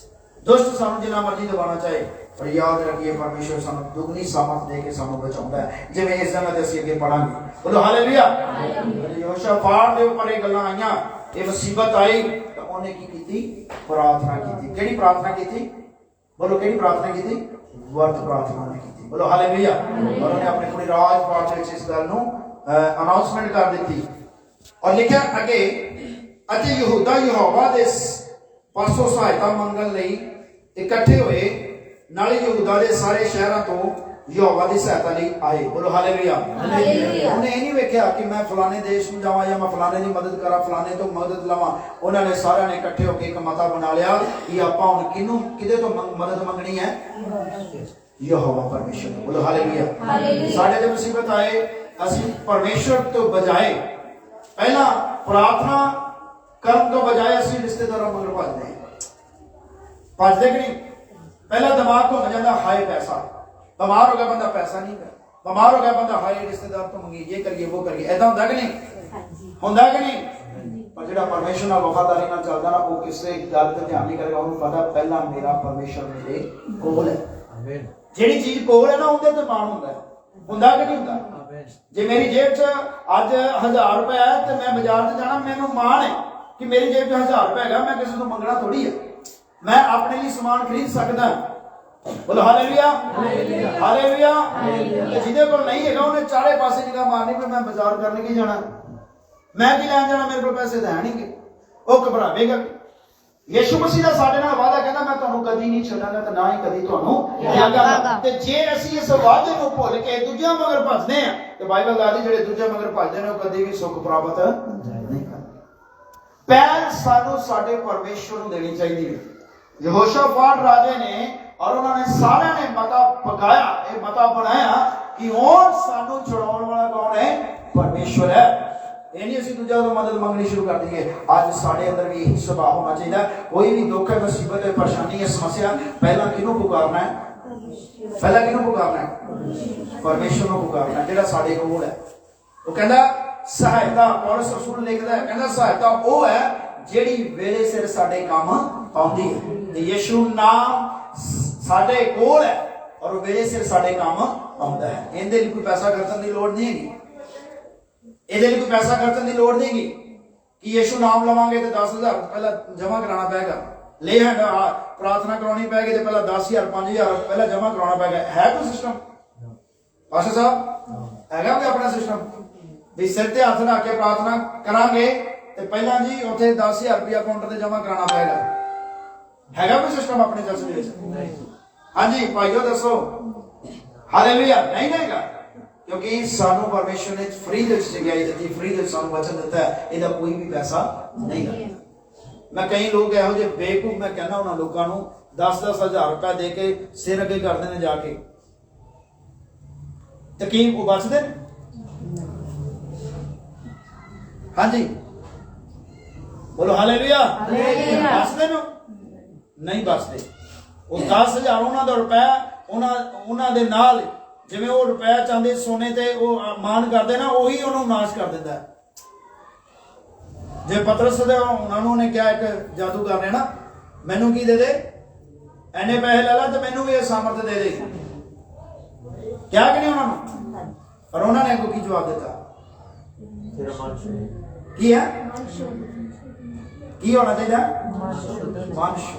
ਦੁਸ਼ਟ ਸਾਨੂੰ ਜਿੰਨਾ ਮਰਜ਼ੀ ਦਬਾਉਣਾ ਚਾਹੇ, ਪਰ ਯਾਦ ਰੱਖੀਏ ਪਰਮੇਸ਼ਵਰ ਸਾਨੂੰ ਦੁਗਣੀ ਸਾਮਰਥ ਦੇ ਕੇ ਸਾਨੂੰ ਬਚਾਉਂਦਾ ਹੈ, ਜਿਵੇਂ ਇਸ ਜਗ੍ਹਾ ਤੇ ਅਸੀਂ ਅੱਗੇ ਪੜਾਂਗੇ। ਬੋਲੋ ਹਾਲੇਲੂਇਆ। ਯਹੋਸ਼ਾਫਾਟ ਦੇ ਉੱਪਰ ਇਹ ਗੱਲਾਂ ਆਈਆਂ, ਇਹ ਮੁਸੀਬਤ ਆਈ ਤਾਂ ਉਹਨੇ ਕੀ ਕੀਤੀ? ਪ੍ਰਾਰਥਨਾ ਕੀਤੀ। ਕਿਹੜੀ ਪ੍ਰਾਰਥਨਾ ਕੀਤੀ? ਬੋਲੋ ਕਿਹੜੀ ਪ੍ਰਾਰਥਨਾ ਕੀਤੀ? ਵਰਤ ਪ੍ਰਾਰਥਨਾ ਨੇ ਕੀਤੀ। ਬੋਲੋ ਹਾਲੇਲੂਇਆ। ਔਰ ਉਹਨੇ ਆਪਣੇ ਪੂਰੇ ਰਾਜਪਾਠ ਵਿੱਚ ਇਸ ਗੱਲ ਨੂੰ ਅਨਾਉਂਸਮੈਂਟ ਕਰ ਦਿੱਤੀ ਔਰ ਲਿਖਿਆ ਅੱਗੇ, ਅਤੇ ਯਹੂਦਾ ਯਹੋਵਾ ਦੇ ਪਾਸੋਂ ਸਹਾਇਤਾ ਮੰਗਣ ਲਈ ਇਕੱਠੇ ਹੋਏ, ਨਾਲੇ ਯਹੂਦਾ ਦੇ ਸਾਰੇ ਸ਼ਹਿਰਾਂ ਤੋਂ ਯਹੋਵਾ ਦੀ ਸਹਾਇਤਾ ਲਈ ਆਏ। ਬੋਲੋ ਹਾਲੇਲੂਇਆ। ਉਹਨੇ ਇਹ ਨਹੀਂ ਵੇਖਿਆ ਕਿ ਮੈਂ ਫਲਾਣੇ ਦੇਸ਼ ਨੂੰ ਜਾਵਾਂ ਜਾਂ ਮੈਂ ਫਲਾਣੇ ਦੀ ਮਦਦ ਕਰਾਂ, ਫਲਾਣੇ ਤੋਂ ਮਦਦ ਲਵਾਂ। ਉਹਨਾਂ ਨੇ ਸਾਰਿਆਂ ਨੇ ਇਕੱਠੇ ਹੋ ਕੇ ਇੱਕ ਮਤਾ ਬਣਾ ਲਿਆ ਕਿ ਆਪਾਂ ਹੁਣ ਕਿਹਦੇ ਤੋਂ ਮਦਦ ਮੰਗਣੀ ਹੈ? ਯਹੋਵਾ ਪਰਮੇਸ਼ਰ। ਬੋਲੋ ਹਾਲੇਲੂਇਆ। ਸਾਡੇ ਤੇ ਮੁਸੀਬਤ ਆਏ, ਅਸੀਂ ਪਰਮੇਸ਼ਰ ਤੋਂ ਬਜਾਏ ਪਹਿਲਾਂ ਪ੍ਰਾਰਥਨਾ ਕਰਨ ਤੋਂ ਬਜਾਏ ਅਸੀਂ ਰਿਸ਼ਤੇਦਾਰਾਂ ਮਗਰ ਭੱਜਦੇ ਕਿ ਨਹੀਂ? ਪਹਿਲਾਂ ਦਿਮਾਗ ਘੁੰਮ ਜਾਂਦਾ, ਹਾਏ ਪੈਸਾ, ਬਿਮਾਰ ਹੋ ਗਿਆ ਬੰਦਾ, ਪੈਸਾ ਨਹੀਂ ਹੈ, ਬਿਮਾਰ ਹੋ ਗਿਆ ਬੰਦਾ, ਹਾਏ ਰਿਸ਼ਤੇਦਾਰ ਤੋਂ ਮੰਗੀ, ਇਹ ਕਰੀਏ ਉਹ ਕਰੀਏ। ਏਦਾਂ ਹੁੰਦਾ ਕਿ ਨਹੀਂ? ਹੁੰਦਾ ਕਿ ਨਹੀਂ? ਪਰ ਜਿਹੜਾ ਪਰਮੇਸ਼ਰ ਨਾਲ ਵਫਾਦਾਰੀ ਨਾਲ ਚੱਲਦਾ ਨਾ, ਉਹ ਕਿਸੇ ਗੱਲ ਤੇ ਧਿਆਨ ਨਹੀਂ ਕਰੇਗਾ। ਉਹਨੂੰ ਪਤਾ ਪਹਿਲਾਂ ਮੇਰਾ ਪਰਮੇਸ਼ਰ ਮੇਰੇ ਕੋਲ ਹੈ। ਜਿਹੜੀ ਚੀਜ਼ ਕੋਲ ਹੈ ਨਾ, ਉਹਦੇ ਤੇ ਮਾਣ ਹੁੰਦਾ ਹੈ। ਹੁੰਦਾ ਕਿ ਨਹੀਂ ਹੁੰਦਾ? ਜੇ ਮੇਰੀ ਜੇਬ 'ਚ ਅੱਜ 1000 ਰੁਪਏ ਹੈ ਤੇ ਮੈਂ ਬਾਜ਼ਾਰ 'ਚ ਜਾਣਾ, ਮੈਨੂੰ ਮਾਣ ਹੈ ਕਿ ਮੇਰੀ ਜੇਬ 'ਚ 1000 ਰੁਪਏ ਹੈਗਾ, ਮੈਂ ਕਿਸੇ ਤੋਂ ਮੰਗਣਾ ਥੋੜੀ ਹੈ। ਮੈਂ ਆਪਣੇ ਲਈ ਸਮਾਨ ਖਰੀਦ ਸਕਦਾ। ਬੋਲੋ ਹਾਲੇਲੂਇਆ। ਹਾਲੇਲੂਇਆ। ਜਿਹਦੇ ਕੋਲ ਨਹੀਂ ਹੈਗਾ ਉਹਨੇ ਚਾਰੇ ਪਾਸੇ ਨਿਗਾਹ ਮਾਰਨੀ ਕਿ ਮੈਂ ਬਾਜ਼ਾਰ ਕਰਨ ਕੀ ਜਾਣਾ, ਮੈਂ ਕੀ ਲੈਣ ਜਾਣਾ, ਮੇਰੇ ਕੋਲ ਪੈਸੇ ਤਾਂ ਹੈ ਨਹੀਂ। ਉਹ ਘਬਰਾਵੇਗਾ। ਯਿਸੂ ਮਸੀਹ ਦਾ ਸਾਡੇ ਨਾਲ ਵਾਅਦਾ, ਕਹਿੰਦਾ ਮੈਂ ਤੁਹਾਨੂੰ ਕਦੀ ਨਹੀਂ ਛੱਡਾਂਗਾ ਤੇ ਨਾ ਹੀ ਕਦੀ ਤੁਹਾਨੂੰ ਤਿਆਗਾਂਗਾ। ਤੇ ਜੇ ਅਸੀਂ ਇਸ ਵਾਅਦੇ ਨੂੰ ਭੁੱਲ ਕੇ ਦੂਜਿਆਂ ਮਗਰ ਭੱਜਦੇ ਆ ਤੇ ਬਾਈਬਲ ਦੱਸਦੀ ਜਿਹੜੇ ਦੂਜਿਆਂ ਮਗਰ ਭੱਜਦੇ ਨੇ ਉਹ ਕਦੀ ਵੀ ਸੁੱਖ ਪ੍ਰਾਪਤ ਨਹੀਂ ਕਰਦੇ। ਪਹਿਲ ਸਾਨੂੰ ਸਾਡੇ ਪਰਮੇਸ਼ਰ ਨੂੰ ਦੇਣੀ ਚਾਹੀਦੀ ਹੈ। ਯਹੋਸ਼ਾਫਾਟ ਰਾਜੇ ਨੇ ਔਰ ਉਹਨਾਂ ਨੇ ਸਾਰਿਆਂ ਨੇ ਮਤਾ ਪਕਾਇਆ, ਇਹ ਮਤਾ ਬਣਾਇਆ ਕਿ ਹੁਣ ਸਾਨੂੰ ਛੁਡਾਉਣ ਵਾਲਾ ਕੌਣ ਹੈ? ਪਰਮੇਸ਼ਰ ਹੈ। ਇਹ ਨਹੀਂ ਅਸੀਂ ਦੂਜਿਆਂ ਤੋਂ ਮਦਦ ਮੰਗਣੀ ਸ਼ੁਰੂ ਕਰ ਦਈਏ। ਅੱਜ ਸਾਡੇ ਅੰਦਰ ਵੀ ਇਹੀ ਸੁਭਾਅ ਹੋਣਾ ਚਾਹੀਦਾ। ਕੋਈ ਵੀ ਦੁੱਖ ਹੈ, ਮੁਸੀਬਤ ਹੈ, ਪਰੇਸ਼ਾਨੀ ਹੈ, ਸਮੱਸਿਆ, ਪਹਿਲਾਂ ਕਿਹਨੂੰ ਪੁਕਾਰਨਾ ਹੈ? ਪਹਿਲਾਂ ਕਿਹਨੂੰ ਪੁਕਾਰਨਾ ਹੈ? ਪਰਮੇਸ਼ਰ ਨੂੰ ਪੁਕਾਰਨਾ, ਜਿਹੜਾ ਸਾਡੇ ਕੋਲ ਹੈ। ਉਹ ਕਹਿੰਦਾ ਸਹਾਇਤਾ, ਪੌਲਸ ਰਸੂਲ ਲਿਖਦਾ ਹੈ, ਕਹਿੰਦਾ ਸਹਾਇਤਾ ਉਹ ਹੈ ਜਿਹੜੀ ਵੇਲੇ ਸਿਰ ਸਾਡੇ ਕੰਮ ਆਉਂਦੀ ਹੈ। ਤੇ ਯਿਸੂ ਨਾਮ ਸਾਡੇ ਕੋਲ ਹੈ ਔਰ ਵੇਲੇ ਸਿਰ ਸਾਡੇ ਕੰਮ ਆਉਂਦਾ ਹੈ। ਇਹਦੇ ਲਈ ਕੋਈ ਪੈਸਾ ਖਰਚਣ ਦੀ ਲੋੜ ਨਹੀਂ ਹੈਗੀ। ਇਹਦੇ ਲਈ ਕੋਈ ਪੈਸਾ ਖਰਚਣ ਦੀ ਲੋੜ ਨਹੀਂ ਹੈਗੀ ਕਿ ਯਿਸੂ ਨਾਮ ਲਵਾਂਗੇ ਤੇ 10,000 ਪਹਿਲਾਂ ਜਮ੍ਹਾਂ ਕਰਾਉਣਾ ਪਏਗਾ। ਲੈ ਹੈਗਾ ਪ੍ਰਾਰਥਨਾ ਕਰਾਉਣੀ ਪੈਗੀ ਤੇ ਪਹਿਲਾਂ 10,000 5,000 ਪਹਿਲਾਂ ਜਮ੍ਹਾਂ ਕਰਾਉਣਾ ਪਏਗਾ। ਹੈ ਕੋਈ ਸਿਸਟਮ? ਪਾਸ਼ਾ ਸਾਹਿਬ ਹੈਗਾ ਕੋਈ ਆਪਣਾ ਸਿਸਟਮ ਵੀ ਸਿਰ ਤੇ ਹੱਥ ਰੱਖ ਕੇ ਪ੍ਰਾਰਥਨਾ ਕਰਾਂਗੇ ਤੇ ਪਹਿਲਾਂ ਜੀ ਉੱਥੇ 10,000 ਰੁਪਇਆ ਕਾਊਂਟਰ ਤੇ ਜਮ੍ਹਾਂ ਕਰਾਉਣਾ ਪਏਗਾ? ਹੈਗਾ ਕੋਈ ਸਿਸਟਮ ਆਪਣੇ ਚਰਚ ਦੇ ਵਿੱਚ? ਹਾਂਜੀ ਭਾਈਓ ਦੱਸੋ। ਹਾਲੇਲੂਇਆ। ਨਹੀਂ ਹੈਗਾ, ਕਿਉਂਕਿ ਸਾਨੂੰ ਪਰਮੇਸ਼ਰ ਨੇ ਫ੍ਰੀ ਦੇ ਵਿੱਚ ਜਗ੍ਹਾਈ ਦਿੱਤੀ, ਫ੍ਰੀ ਦੇ ਵਿੱਚ ਸਾਨੂੰ ਵਚਨ ਦਿੱਤਾ ਹੈ। ਇਹਦਾ ਕੋਈ ਵੀ ਪੈਸਾ ਨਹੀਂ ਲੱਗਦਾ। ਮੈਂ ਕਈ ਲੋਕ ਇਹੋ ਜਿਹੇ ਬੇਵਕੂਫ, ਮੈਂ ਕਹਿੰਦਾ ਉਹਨਾਂ ਲੋਕਾਂ ਨੂੰ 10,000 ਰੁਪਏ ਦੇ ਕੇ ਸਿਰ ਅੱਗੇ ਕਰਦੇ ਨੇ ਜਾ ਕੇ, ਤੇ ਕੀ ਉਹ ਬਚਦੇ ਨੇ? ਹਾਂਜੀ ਬੋਲੋ ਹਾਲੇਲੂਇਆ। ਬਚਦੇ ਨੇ? ਨਹੀਂ ਬਚਦੇ। ਉਹ 10,000 ਉਹਨਾਂ ਦਾ ਰੁਪਇਆ ਉਹਨਾਂ ਦੇ ਨਾਲ, ਜਿਵੇਂ ਉਹ ਰੁਪਇਆ ਚਾਹੁੰਦੇ ਸੋਨੇ ਤੇ ਉਹ ਮਾਨ ਕਰਦੇ ਨਾ, ਉਹੀ ਉਹਨੂੰ ਨਾਸ਼ ਕਰ ਦਿੰਦਾ। ਜੇ ਪਤਰਸ ਦੇ ਉਹਨਾਂ ਨੂੰ ਨੇ ਕਿਹਾ ਇੱਕ ਜਾਦੂਗਰ ਨੇ ਨਾ, ਮੈਨੂੰ ਕੀ ਦੇ ਦੇ, ਐਨੇ ਪੈਸੇ ਲੈ ਲਾ ਤੇ ਮੈਨੂੰ ਵੀ ਇਹ ਸਾਮਰਥ ਦੇ ਦੇ, ਕਿਹਾ ਕਿ ਨਹੀਂ ਉਹਨਾਂ ਨੂੰ? ਪਰ ਉਹਨਾਂ ਨੇ ਅੱਗੋਂ ਕੀ ਜਵਾਬ ਦਿੱਤਾ? ਕੀ ਹੈ? ਕੀ ਹੋਣਾ ਚਾਹੀਦਾ? ਵੰਸ਼।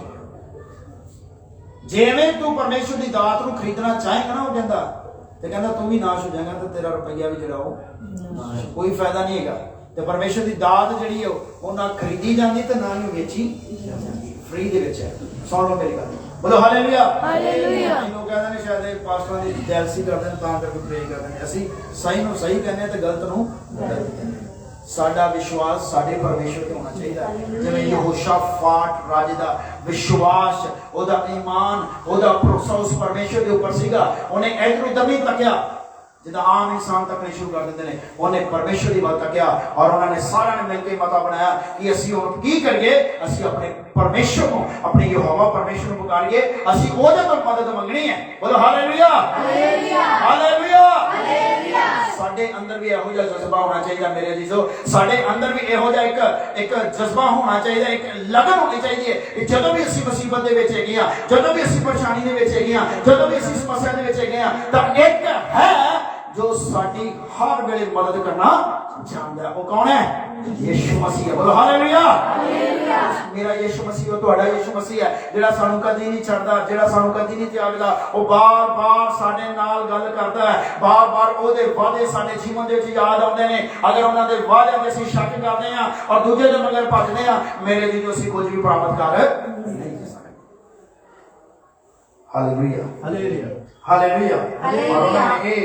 ਜਿਵੇਂ ਤੂੰ ਪਰਮੇਸ਼ਰ ਦੀ ਦਾਤ ਨੂੰ ਖਰੀਦਣਾ ਚਾਹੇਗਾ ਨਾ, ਉਹ ਕਹਿੰਦਾ ਤੇ ਕਹਿੰਦਾ ਤੂੰ ਵੀ ਨਾਸ਼ ਹੋ ਜਾਏਗਾ ਤੇ ਤੇਰਾ ਰੁਪਈਆ ਵੀ ਜਿਹੜਾ ਉਹ ਕੋਈ ਫਾਇਦਾ ਨਹੀਂ ਹੈਗਾ। ਤੇ ਪਰਮੇਸ਼ਰ ਦੀ ਦਾਤ ਜਿਹੜੀ ਹੈ ਉਹ ਨਾ ਖਰੀਦੀ ਜਾਂਦੀ ਤੇ ਨਾ ਹੀ ਵੇਚੀ ਜਾਂਦੀ, ਫ੍ਰੀ ਦੇ ਵਿੱਚ ਹੈ। ਸੁਣ ਲਓ ਮੇਰੀ ਗੱਲ। ਬੋਲੋ ਹਾਲੇਲੂਇਆ। ਹਾਲੇਲੂਇਆ। ਲੋਕ ਕਹਿੰਦੇ ਨੇ ਸ਼ਾਇਦ ਇਹ ਪਾਸਟਰਾਂ ਦੀ ਜੈਲਸੀ ਕਰਦੇ ਨੇ ਤਾਂ ਕਰਕੇ ਪ੍ਰੇ ਕਰਦੇ ਨੇ। ਅਸੀਂ ਸਹੀ ਨੂੰ ਸਹੀ ਕਹਿੰਦੇ ਤੇ ਗਲਤ ਨੂੰ ਗਲਤ ਕਹਿੰਦੇ। ਸਾਡਾ ਵਿਸ਼ਵਾਸ ਸਾਡੇ ਪਰਮੇਸ਼ਰ ਤੇ ਹੋਣਾ ਚਾਹੀਦਾ। ਜਿਵੇਂ ਯਹੋਸ਼ਾਫਾਟ ਰਾਜੇ ਦਾ ਵਿਸ਼ਵਾਸ, ਉਹਦਾ ਈਮਾਨ, ਉਹਦਾ ਭਰੋਸਾ ਉਸ ਪਰਮੇਸ਼ਰ ਦੇ ਉੱਪਰ ਸੀਗਾ। ਉਹਨੇ ਇੱਧਰ ਉੱਧਰ ਨਹੀਂ ਤੱਕਿਆ ਜਿੱਦਾਂ ਆਮ ਇਨਸਾਨ ਤੱਕਣੇ ਸ਼ੁਰੂ ਕਰ ਦਿੰਦੇ ਨੇ। ਉਹਨੇ ਪਰਮੇਸ਼ਰ ਦੀ ਵੱਲ ਤੱਕਿਆ ਔਰ ਉਹਨਾਂ ਨੇ ਸਾਰਿਆਂ ਨੇ ਮਿਲ ਕੇ ਮਤਾ ਬਣਾਇਆ ਕਿ ਅਸੀਂ ਹੁਣ ਕੀ ਕਰੀਏ? ਅਸੀਂ ਆਪਣੇ ਪਰਮੇਸ਼ਰ ਨੂੰ, ਆਪਣੇ ਯਹੋਵਾ ਪਰਮੇਸ਼ਰ ਨੂੰ ਪੁਕਾਰੀਏ। ਅਸੀਂ ਉਹਦੇ ਤੋਂ ਮਦਦ ਮੰਗਣੀ ਹੈ। ਬੋਲੋ ਹਾਲੇਲੂਇਆ। ਹਾਲੇਲੂਇਆ। ਹਾਲੇਲੂਇਆ। ਹਾਲੇਲੂਇਆ। ਸਾਡੇ ਅੰਦਰ ਵੀ ਇਹੋ ਜਿਹਾ ਜਜ਼ਬਾ ਹੋਣਾ ਚਾਹੀਦਾ ਮੇਰੇ ਅਜ਼ੀਜ਼ੋ। ਸਾਡੇ ਅੰਦਰ ਵੀ ਇਹੋ ਜਿਹਾ ਇੱਕ ਜਜ਼ਬਾ ਹੋਣਾ ਚਾਹੀਦਾ, ਇੱਕ ਲਗਨ ਹੋਣੀ ਚਾਹੀਦੀ ਹੈ। ਜਦੋਂ ਵੀ ਅਸੀਂ ਮੁਸੀਬਤ ਦੇ ਵਿੱਚ ਹੈਗੇ ਆ, ਜਦੋਂ ਵੀ ਅਸੀਂ ਪਰੇਸ਼ਾਨੀ ਦੇ ਵਿੱਚ ਹੈਗੇ ਆ, ਜਦੋਂ ਵੀ ਅਸੀਂ ਸਮੱਸਿਆ ਦੇ ਵਿੱਚ ਹੈਗੇ ਆ, ਤਾਂ ਇੱਕ ਹੈ जो साडी हर वेले मदद करना जानता है। वो कौन है? यीशु मसीह है। बोलो हालेलुया। मेरा यीशु मसीह है, तुहाडा यीशु मसीह है, जेड़ा सानू कदी नहीं छड्डदा, जेड़ा सानू कदी नहीं त्यागदा। वो बार बार साडे नाल गल करदा है, बार बार ओदे वादे साडे जीवन दे विच याद आउंदे ने। अगर उन्हां दे वादे ते असीं शक करदे हां और दूजे दे मगर भजदे हां, मेरे दी असीं कुछ भी प्राप्त कर नहीं सकदे। Hallelujah hallelujah. और उन्होंने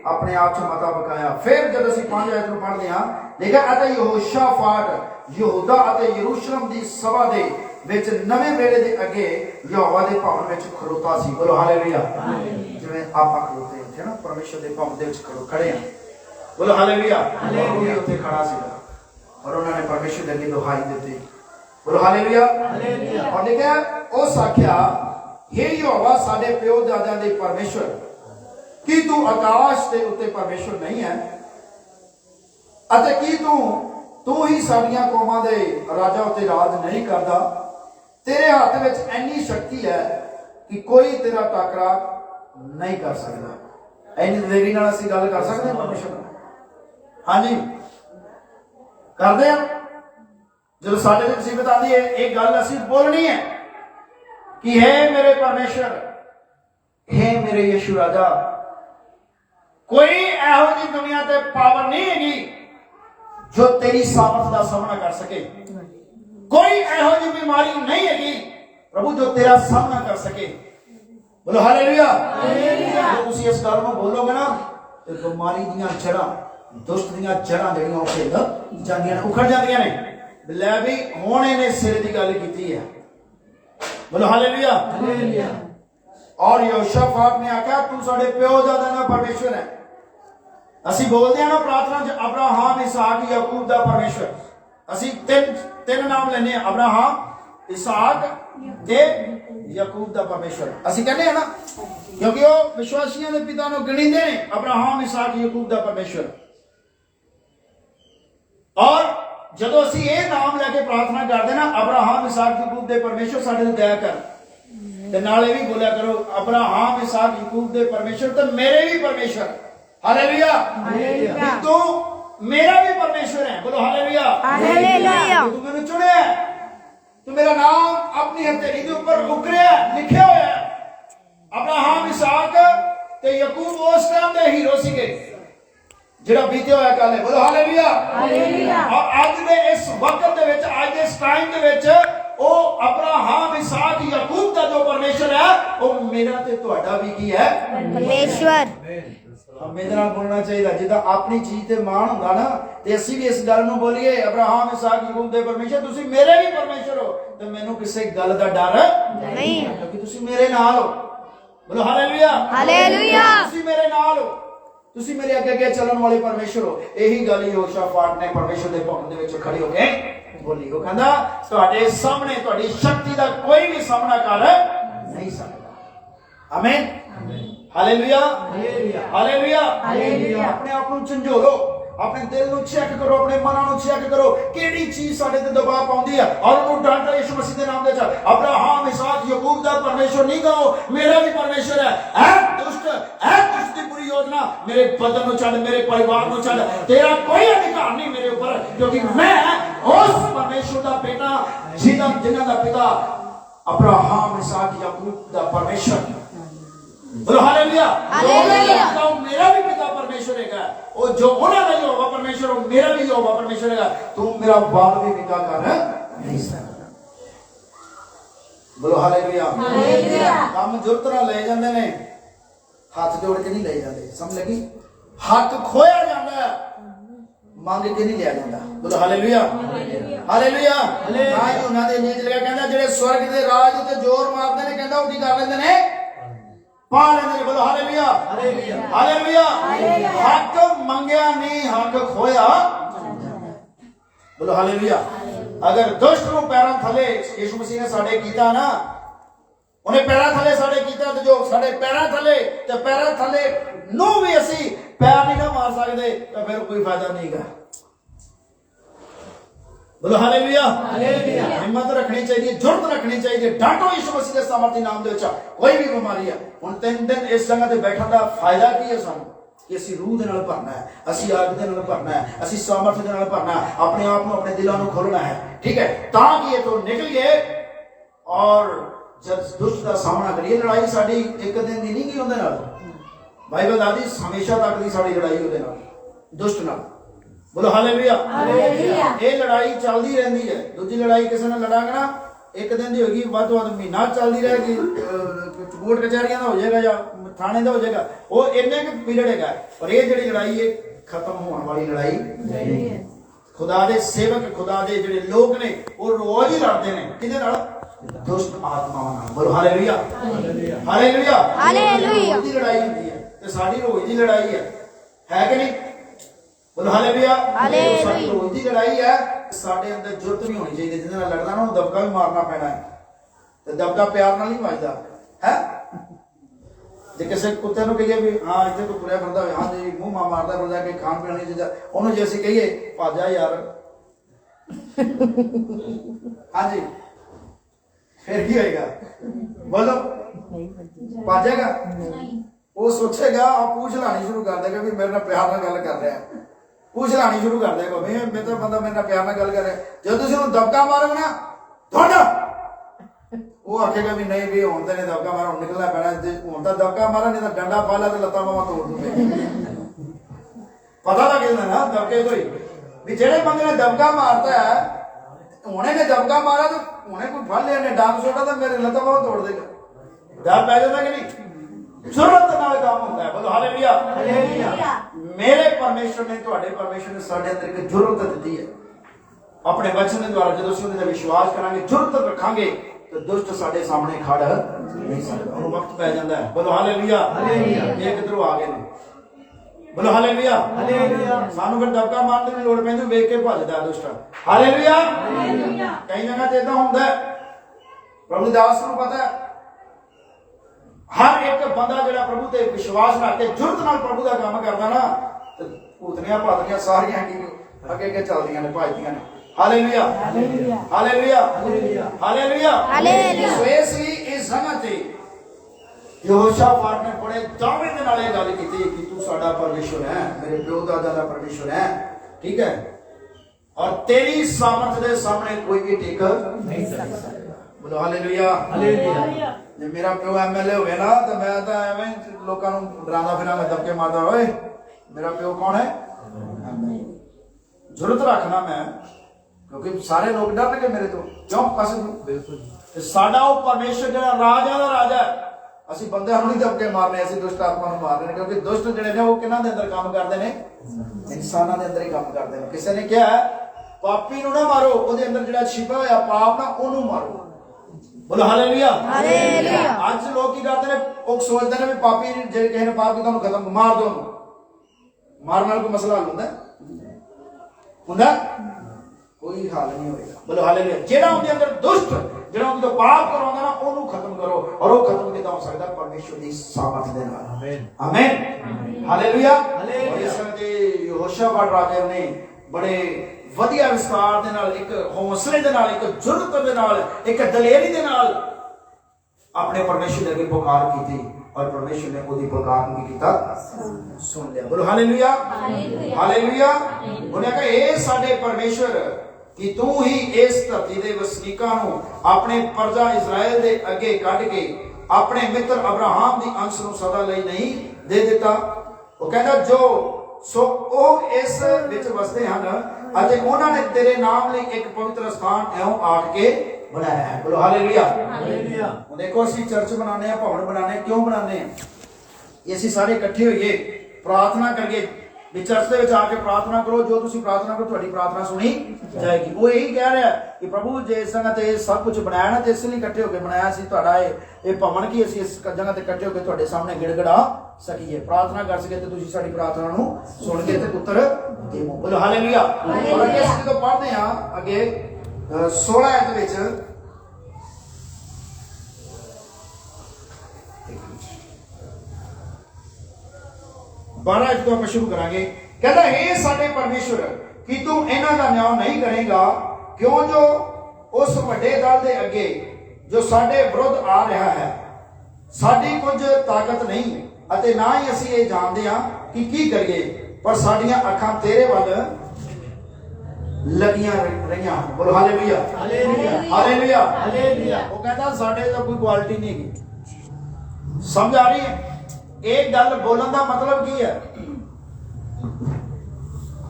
अपने आप से मता बकाया। फिर जब ਅਸੀਂ 5 आयत ਨੂੰ ਪੜ੍ਹਦੇ ਹਾਂ, ਦੇਖਿਆ ਅਤੇ ਯਹੋਸ਼ਾਫਾਟ ਯਹੂਦਾ ਅਤੇ ਯਰੂਸ਼ਲਮ ਦੀ ਸਭਾ ਦੇ ਵਿੱਚ ਨਵੇਂ ਵੇਲੇ ਦੇ ਅੱਗੇ ਯਹੋਵਾ ਦੇ ਭਵਨ ਵਿੱਚ ਖਲੋਤਾ ਸੀ। ਬੋਲੋ ਹਾਲੇਲੂਇਆ। ਜਿਵੇਂ ਆਪਾਂ ਖਲੋਤੇ ਉੱਥੇ ਨਾ ਪਰਮੇਸ਼ਰ ਦੇ ਭਵਨ ਦੇ ਵਿੱਚ ਖੜੇ ਆ। ਬੋਲੋ ਹਾਲੇਲੂਇਆ। ਉਹ ਵੀ ਉੱਥੇ ਖੜਾ ਸੀਗਾ ਔਰ ਉਹਨਾਂ ਨੇ ਪਰਮੇਸ਼ਰ ਦੇ ਅੱਗੇ ਦੁਹਾਈ ਦਿੱਤੀ। ਬੋਲੋ ਹਾਲੇਲੂਇਆ। ਔਰ ਦੇਖਿਆ ਉਸ ਆਖਿਆ, हे यहोवा साडे प्यो दादियां दे परमेश्वर, की तू आकाश के उत्ते परमेश्वर नहीं है? अते की तू ही साडियां कौमां दे राजा उत्ते राज नहीं करदा? तेरे हाथ विच इन्नी शक्ति है कि कोई तेरा टाकरा नहीं कर सकता। इन्नी देरी नाल असीं गल कर सकते हैं परमेश्वर नाल? हाँ जी करदे हां। जदों साडे ते मुसीबत आंदी है, एक गल असीं बोलनी है कि हे मेरे परमेश्वर, हे मेरे यीशु राजा, कोई ऐहो जी दुनिया ते पावर नहीं हैगी जो तेरी सामर्थ का सामना कर सके। कोई ऐहो जी बीमारी नहीं हैगी प्रभु जो तेरा सामना कर सके। बोलो हालेलुया। जो तुसी इस गल में बोलोगे ना, तो बीमारी दीयां जड़ां, दुष्ट दीयां जड़ां जड़ियां ओ हिल जांदियां ने, उखड़ जांदियां ने। लै भी हुण इहने सिर दी गल कीती है। बोलो हालेलुया। और यहोशाफाट ने आख्या, तू साडे प्यो दादा दा परमेश्वर है। ਅਸੀਂ बोलते हैं ना प्रार्थना च अब्राहम इसहाक याकूब दा परमेश्वर। ਅਸੀਂ ਤਿੰਨ ਨਾਮ ਲੈਨੇ ਆ, अब्राहम इसहाक ਤੇ याकूब दा परमेश्वर। ਅਸੀਂ ਕਹਿੰਦੇ ਆ ਨਾ, क्योंकि ਉਹ ਵਿਸ਼ਵਾਸੀਆਂ ਦੇ ਪਿਤਾ ਨੂੰ ਗਿਣਦੇ ਨੇ, अब्राहम इसहाक याकूब दा परमेश्वर। और ਜਦੋਂ ਅਸੀਂ ਇਹ ਨਾਮ ਲੈ ਕੇ ਪ੍ਰਾਰਥਨਾ ਕਰਦੇ ਨਾ, अब्राहम इसहाक याकूब ਦੇ परमेश्वर ਸਾਡੇ ਤੇ ਦਇਆ ਕਰ, ਤੇ ਨਾਲੇ ਵੀ ਬੋਲਿਆ ਕਰੋ, अब्राहम इसहाक याकूब ਦੇ परमेश्वर ਤੇ ਮੇਰੇ ਵੀ परमेश्वर। हालेलुया। तू मेरा भी परमेश्वर है। बोलो हालेलुया। तू मैंने चुने, तू मेरा नाम अपनी हथेली के ऊपर उकरिया लिखे हुए है। अब्राहम इसहाक ते याकूब उस टाइम दे हीरो सीगे जेड़ा बीते होया कल है। बोलो हालेलुया। और आज दे इस वक्त दे विच, आज दे इस टाइम दे विच ओ अब्राहम इसहाक याकूब दा जो परमेश्वर है, वो मेरा ते तुहाडा भी की है परमेश्वर। हमें बोलना चाहिए जिदा अपनी चीज ते मान हुंदा ना, ते असीं भी इस गल नूं बोलीए, अब्राहम इसहाक याकूब दे परमेश्वर, तुसीं मेरे भी परमेश्वर हो, ते मैनूं किसी गल दा डर नहीं, क्योंकि तुसीं मेरे नाल हो। बोलो हालेलुया। तुसीं मेरे नाल हो, तुसीं मेरे अगे अगे चलण वाले परमेश्वर हो। यही गल यहोशाफाट ने परमेश्वर दे भवन दे विच खड़े हो के बोली। वो कहंदा, तुहाडे सामने तुहाडी शक्ति दा कोई भी सामना कर नहीं सकदा। आमीन। Hallelujah hallelujah. अपने आप को झंझोलो, अपने दिल को चेक करो, अपने मन को चेक करो, केड़ी चीज साडे ते दबाव पाउंदी है और उन्होंने डांटो यीशु मसीह दे नाम दे च। अब्राहम इसहाक याकूब दा परमेश्वर नहीं कहो, मेरा भी परमेश्वर है। ऐ दुष्ट दी पूरी योजना मेरे बदन को चढ़, मेरे परिवार को चढ़, तेरा कोई अधिकार नहीं मेरे ऊपर, क्योंकि मैं उस परमेश्वर दा बेटा जिन्हां दा पिता अब्राहम इसहाक याकूब दा परमेश्वर। बोलो हालेलुया। मेरा भी पिता परमेश्वर है, और जो उन्होंने यहोवा परमेश्वर हो, मेरा भी यहोवा परमेश्वर है। तू मेरा बाल भी निकाह कर नहीं सकता। बोलो हालेलुया। काम जुरत नाल ले जांदे ने, हाथ जोड़ के नहीं ले जाते। समझ लगी? हक खोया जाता है, मांग के नहीं लिया जाता। बोलो हालेलुया हालेलुया। आज उन्हां दे नीच लगा, कहंदा जेड़े स्वर्ग दे राज ते जोर मारदे ने, कहंदा उठी कर लेंदे ने, पा लेंदे ने। बोलो हालेलुया हालेलुया। हक मंगया नहीं, हक खोया। बोलो हालेलुया। अगर दुष्ट को पैरों थले यीशु मसीह ने साडे कीता ना, उन्हें पैरों थले साडे कीता, ते जो साडे पैरों थले ते पैरों थले नू भी असी पैर नहीं ना मार सकते, तो फिर कोई फायदा नहीं गा। बोलो हालेलुया। हिम्मत रखनी चाहिए, जुर्त रखनी चाहिए, डांटो यीशु मसीह के सामर्थी नाम दे विच। कोई भी बीमारी है, हुण 3 दिन इस जगह ते बैठण दा फायदा की है सानू? कि असी रूह दे नाल भरना है, असी आग दे नाल भरना है, असी सामर्थ दे नाल भरना है, अपने आप को अपने दिलों को खोलना है, ठीक है, ताकि ये तो निकल गए और जब दुष्ट का सामना करिए। लड़ाई साडी एक दिन दी नहीं गई उहदे नाल, बाइबल दादी हमेशा तक दी साडी लड़ाई उहदे नाल, दुष्ट नाल। बोलो हालेलुया। हालेलुया। ये लड़ाई चलती रहती है। दूजी लड़ाई किसी ने लड़ांगे ना एक दिन की होगी, ਵੱਧ ਤੋਂ ਵੱਧ महीना चलती रहेगी, कोर्ट कचहरियां का हो जाएगा या थाने का हो जाएगा, वो इन्ने के पीरियड है। पर ये जी लड़ाई है खत्म होने वाली लड़ाई नहीं है। खुदा दे सेवक खुदा दे जिहड़े लोग ने वो रोज ही लड़ते हैं किहदे नाल? दुष्ट आत्मावां नाल। बोलो हालेलुया। हालेलुया। हालेलुया। रोज दी लड़ाई होती है ते साडी रोज दी लड़ाई है कि नहीं? बोलो हालेलुया। साडी रोज दी लड़ाई है। साडे अंदर जुरत भी होनी चाहिए, जिहदे नाल लड़ना ना उहनूं दबका भी मारना पैना है, ते दबका प्यार नाल नहीं वजदा है। जे किसी कुत्ते नूं कहिए भी हाँ इत्थे कोई तुरिया फिरदा होवे, हाँ जी मूंह मारदा फिरदा कि खाण पीण वाली चीज़ां, उहनूं जे असीं कहिए भज जा यार हाँ जी, फिर की होएगा? बोलो भज जाएगा? वो सोचेगा और पूछ लानी शुरू कर देगा भी मेरे नाल प्यार नाल गल कर रहा है, पूछ लानी शुरू कर देगा मैं तो बंदा मेरे नाल प्यार नाल गल कर रहा है। जो तुसीं उहनूं दबका मारोगे ना दौड़ वो आखेगा भी नहीं भी हुण तां नहीं दबका मारा, हुण निकलना पैना, हुण तां दबका मारा नहीं तां डंडा पा ला ते लत्तां बाहां तोड़ दूंगे। पता लग जांदा ना दबके कोई भी जेड़े बंदे ने दबका मारता है, हुणे ने दबका मारा तो हुणे कोई फड़ लिया ने डांग सोटा तो मेरे लत्तां बाहां तोड़ देगा। डर पै जांदा कि नहीं? जुर्रत नाल काम होंदा है। बोलो हालेलुया। हालेलुया। मेरे परमेश्वर ने तुहाडे परमेश्वर ने साडे अंदर एक जुर्रत दित्ती है अपने वचन के द्वारा। जो असीं उहदे ते विश्वास करांगे, जुर्रत रखांगे तो दुष्ट साडे सामने खड़ नहीं सकदा, उहनूं वक्त पै जांदा है। बोलो हालेलुया। हालेलुया। ये किधरों आ गए ने? बोलो हालेलुया। हालेलुया। सानूं फिर दबका मारने दी लोड़ पैंदी, वेख के भजदा दुष्ट। हालेलुया। हालेलुया। कई जगह ते इदां हुंदा है, प्रभु दास नूं पता है हर एक बंदा जिहड़ा प्रभु ते विश्वास रख के जुर्रत नाल प्रभु दा काम करदा ना, ते भूतनियां भातनियां सारियां अगे अगे चलदियां ने, भजदियां ने। Hallelujah. Hallelujah. Hallelujah. Hallelujah. Hallelujah. सो इस जगह ते यहोशापात ने बड़े दावे दे नाल गल कीती कि तू साडा परमेश्वर है, मेरे प्यो दादा दा परमेश्वर है, ठीक है, और तेरी सामर्थ दे सामने कोई भी टिक नहीं सकता। बोलो हालेलुया। हालेलुया। जे मेरा प्यो एमएलए होवे ना तो मैं तो एवें लोकां नूं डरांदा फिरांगा, दबके मारदा, ओए मेरा प्यो कौन है? जुर्रत रखना मैं, क्योंकि सारे लोग डरनगे मेरे तो, क्यों कसम बिल्कुल साडा वो परमेश्वर जिहड़ा राजा दा राजा है, ਅਸੀਂ ਬੰਦਿਆਂ ਨੂੰ ਨਹੀਂ ਦਬਕੇ ਮਾਰਨੇ, ਅਸੀਂ ਦੁਸ਼ਟ ਆਤਮਾ ਨੂੰ ਮਾਰਨੇ, ਕਿਉਂਕਿ ਦੁਸ਼ਟ ਜਿਹੜੇ ਨੇ ਉਹ ਕਿਹਨਾਂ ਦੇ ਅੰਦਰ ਕੰਮ ਕਰਦੇ ਨੇ? ਇਨਸਾਨਾਂ ਦੇ ਅੰਦਰ ਹੀ ਕੰਮ ਕਰਦੇ ਨੇ। ਕਿਸੇ ਨੇ ਕਿਹਾ ਪਾਪੀ ਨੂੰ ਨਾ ਮਾਰੋ, ਉਹਦੇ ਅੰਦਰ ਜਿਹੜਾ ਛਿਪਾ ਹੋਇਆ ਪਾਪ ਨਾ ਉਹਨੂੰ ਮਾਰੋ। ਬੋਲੋ ਹਾਲੇਲੂਇਆ। ਹਾਲੇਲੂਇਆ। ਅੱਜ ਲੋਕ ਕੀ ਕਰਦੇ ਨੇ? ਉਹ ਸੋਚਦੇ ਨੇ ਵੀ ਪਾਪੀ ਜੇ ਕਿਸੇ ਨੇ ਪਾਪ ਕੀਤਾ ਉਹਨੂੰ ਖਤਮ ਮਾਰ ਦੋ, ਮਾਰਨ ਨਾਲ ਕੋਈ ਮਸਲਾ ਹੱਲ ਹੁੰਦਾ? कोई हाल नहीं होएगा। बोलो हालेलुया। जेड़ा उनके अंदर दुष्ट जेड़ा उनको पाप करवांदा ना ओनू खत्म करो, और वो खत्म किदा हो सकदा? परमेश्वर दी सामर्थ दे नाल। आमीन। आमीन। हालेलुया। और इस करके यहोशापात राजे ने बड़े वधिया विस्तार दे नाल, एक हौसले दे नाल, एक जुर्रत दे नाल, एक दलेरी दे नाल अपने परमेश्वर दे अगे पुकार कीती, और परमेश्वर ने ओदी पुकार नूं कीता सुन लिया। बोलो हालेलुया। हालेलुया। उन्हें कहा ए साडे परमेश्वर कि तू ही इस धरती दे वसनीकां नूं अपने प्रजा इजराइल दे अगे कढ के अपने मित्र अब्राहम दी अंश नूं सदा लई नहीं दे दिता। वो कहता जो सो ओ इस विच वसदे हन अते उन्हां ने तेरे नाम लई एक पवित्र स्थान एवं आख के बनाया है। बोलो हालेलुया। हालेलुया। देखो असीं चर्च बनाने हैं, भवन बनाने, क्यों बनाने हैं? ये असीं सारे इकट्ठे होइए प्रार्थना करिए भी चर्च दे विच आके प्रार्थना करो, जो तुसीं प्रार्थना करो तुहाडी प्रार्थना सुनी जाएगी। वो यही कह रहा है कि प्रभु जे इस जगह ते सब कुछ बनाया ना, ते इस लई इकट्ठे होके बनाया सी तुहाडा ये भवन की असीं इस जगह ते इकट्ठे होके तुहाडे सामने गिड़गिड़ा सकीए, प्रार्थना कर सके, ते तुसीं साडी प्रार्थना नूं सुन के ते उत्तर देवो। बोलो हालेलुया। और अगे असीं जदों पढ़दे हां अगे 16 आयत विच बारह जो आप शुरू करांगे, कहता हे साडे परमेश्वर कि तू इन्हां दा न्याय नहीं करेगा, क्यों जो उस वड्डे दल दे अगे जो साडे विरुद्ध आ रहा है साडी कुछ ताकत नहीं ਅਤੇ ਨਾ ਹੀ ਅਸੀਂ ਇਹ ਜਾਣਦੇ ਹਾਂ ਕਿ ਕੀ ਕਰੀਏ, ਪਰ ਸਾਡੀਆਂ ਅੱਖਾਂ ਤੇਰੇ ਵੱਲ ਲੱਗੀਆਂ ਰਹੀਆਂ। ਬੋਲੋ ਹਾਲੇਲੂਇਆ, ਹਾਲੇਲੂਇਆ, ਹਾਲੇਲੂਇਆ। ਉਹ ਕਹਿੰਦਾ ਸਾਡੇ ਤਾਂ ਕੋਈ ਕੁਆਲਿਟੀ ਨਹੀਂ ਹੈਗੀ। ਸਮਝ ਆ ਰਹੀ ਹੈ? ਇਹ ਗੱਲ ਬੋਲਣ ਦਾ ਮਤਲਬ ਕੀ ਹੈ?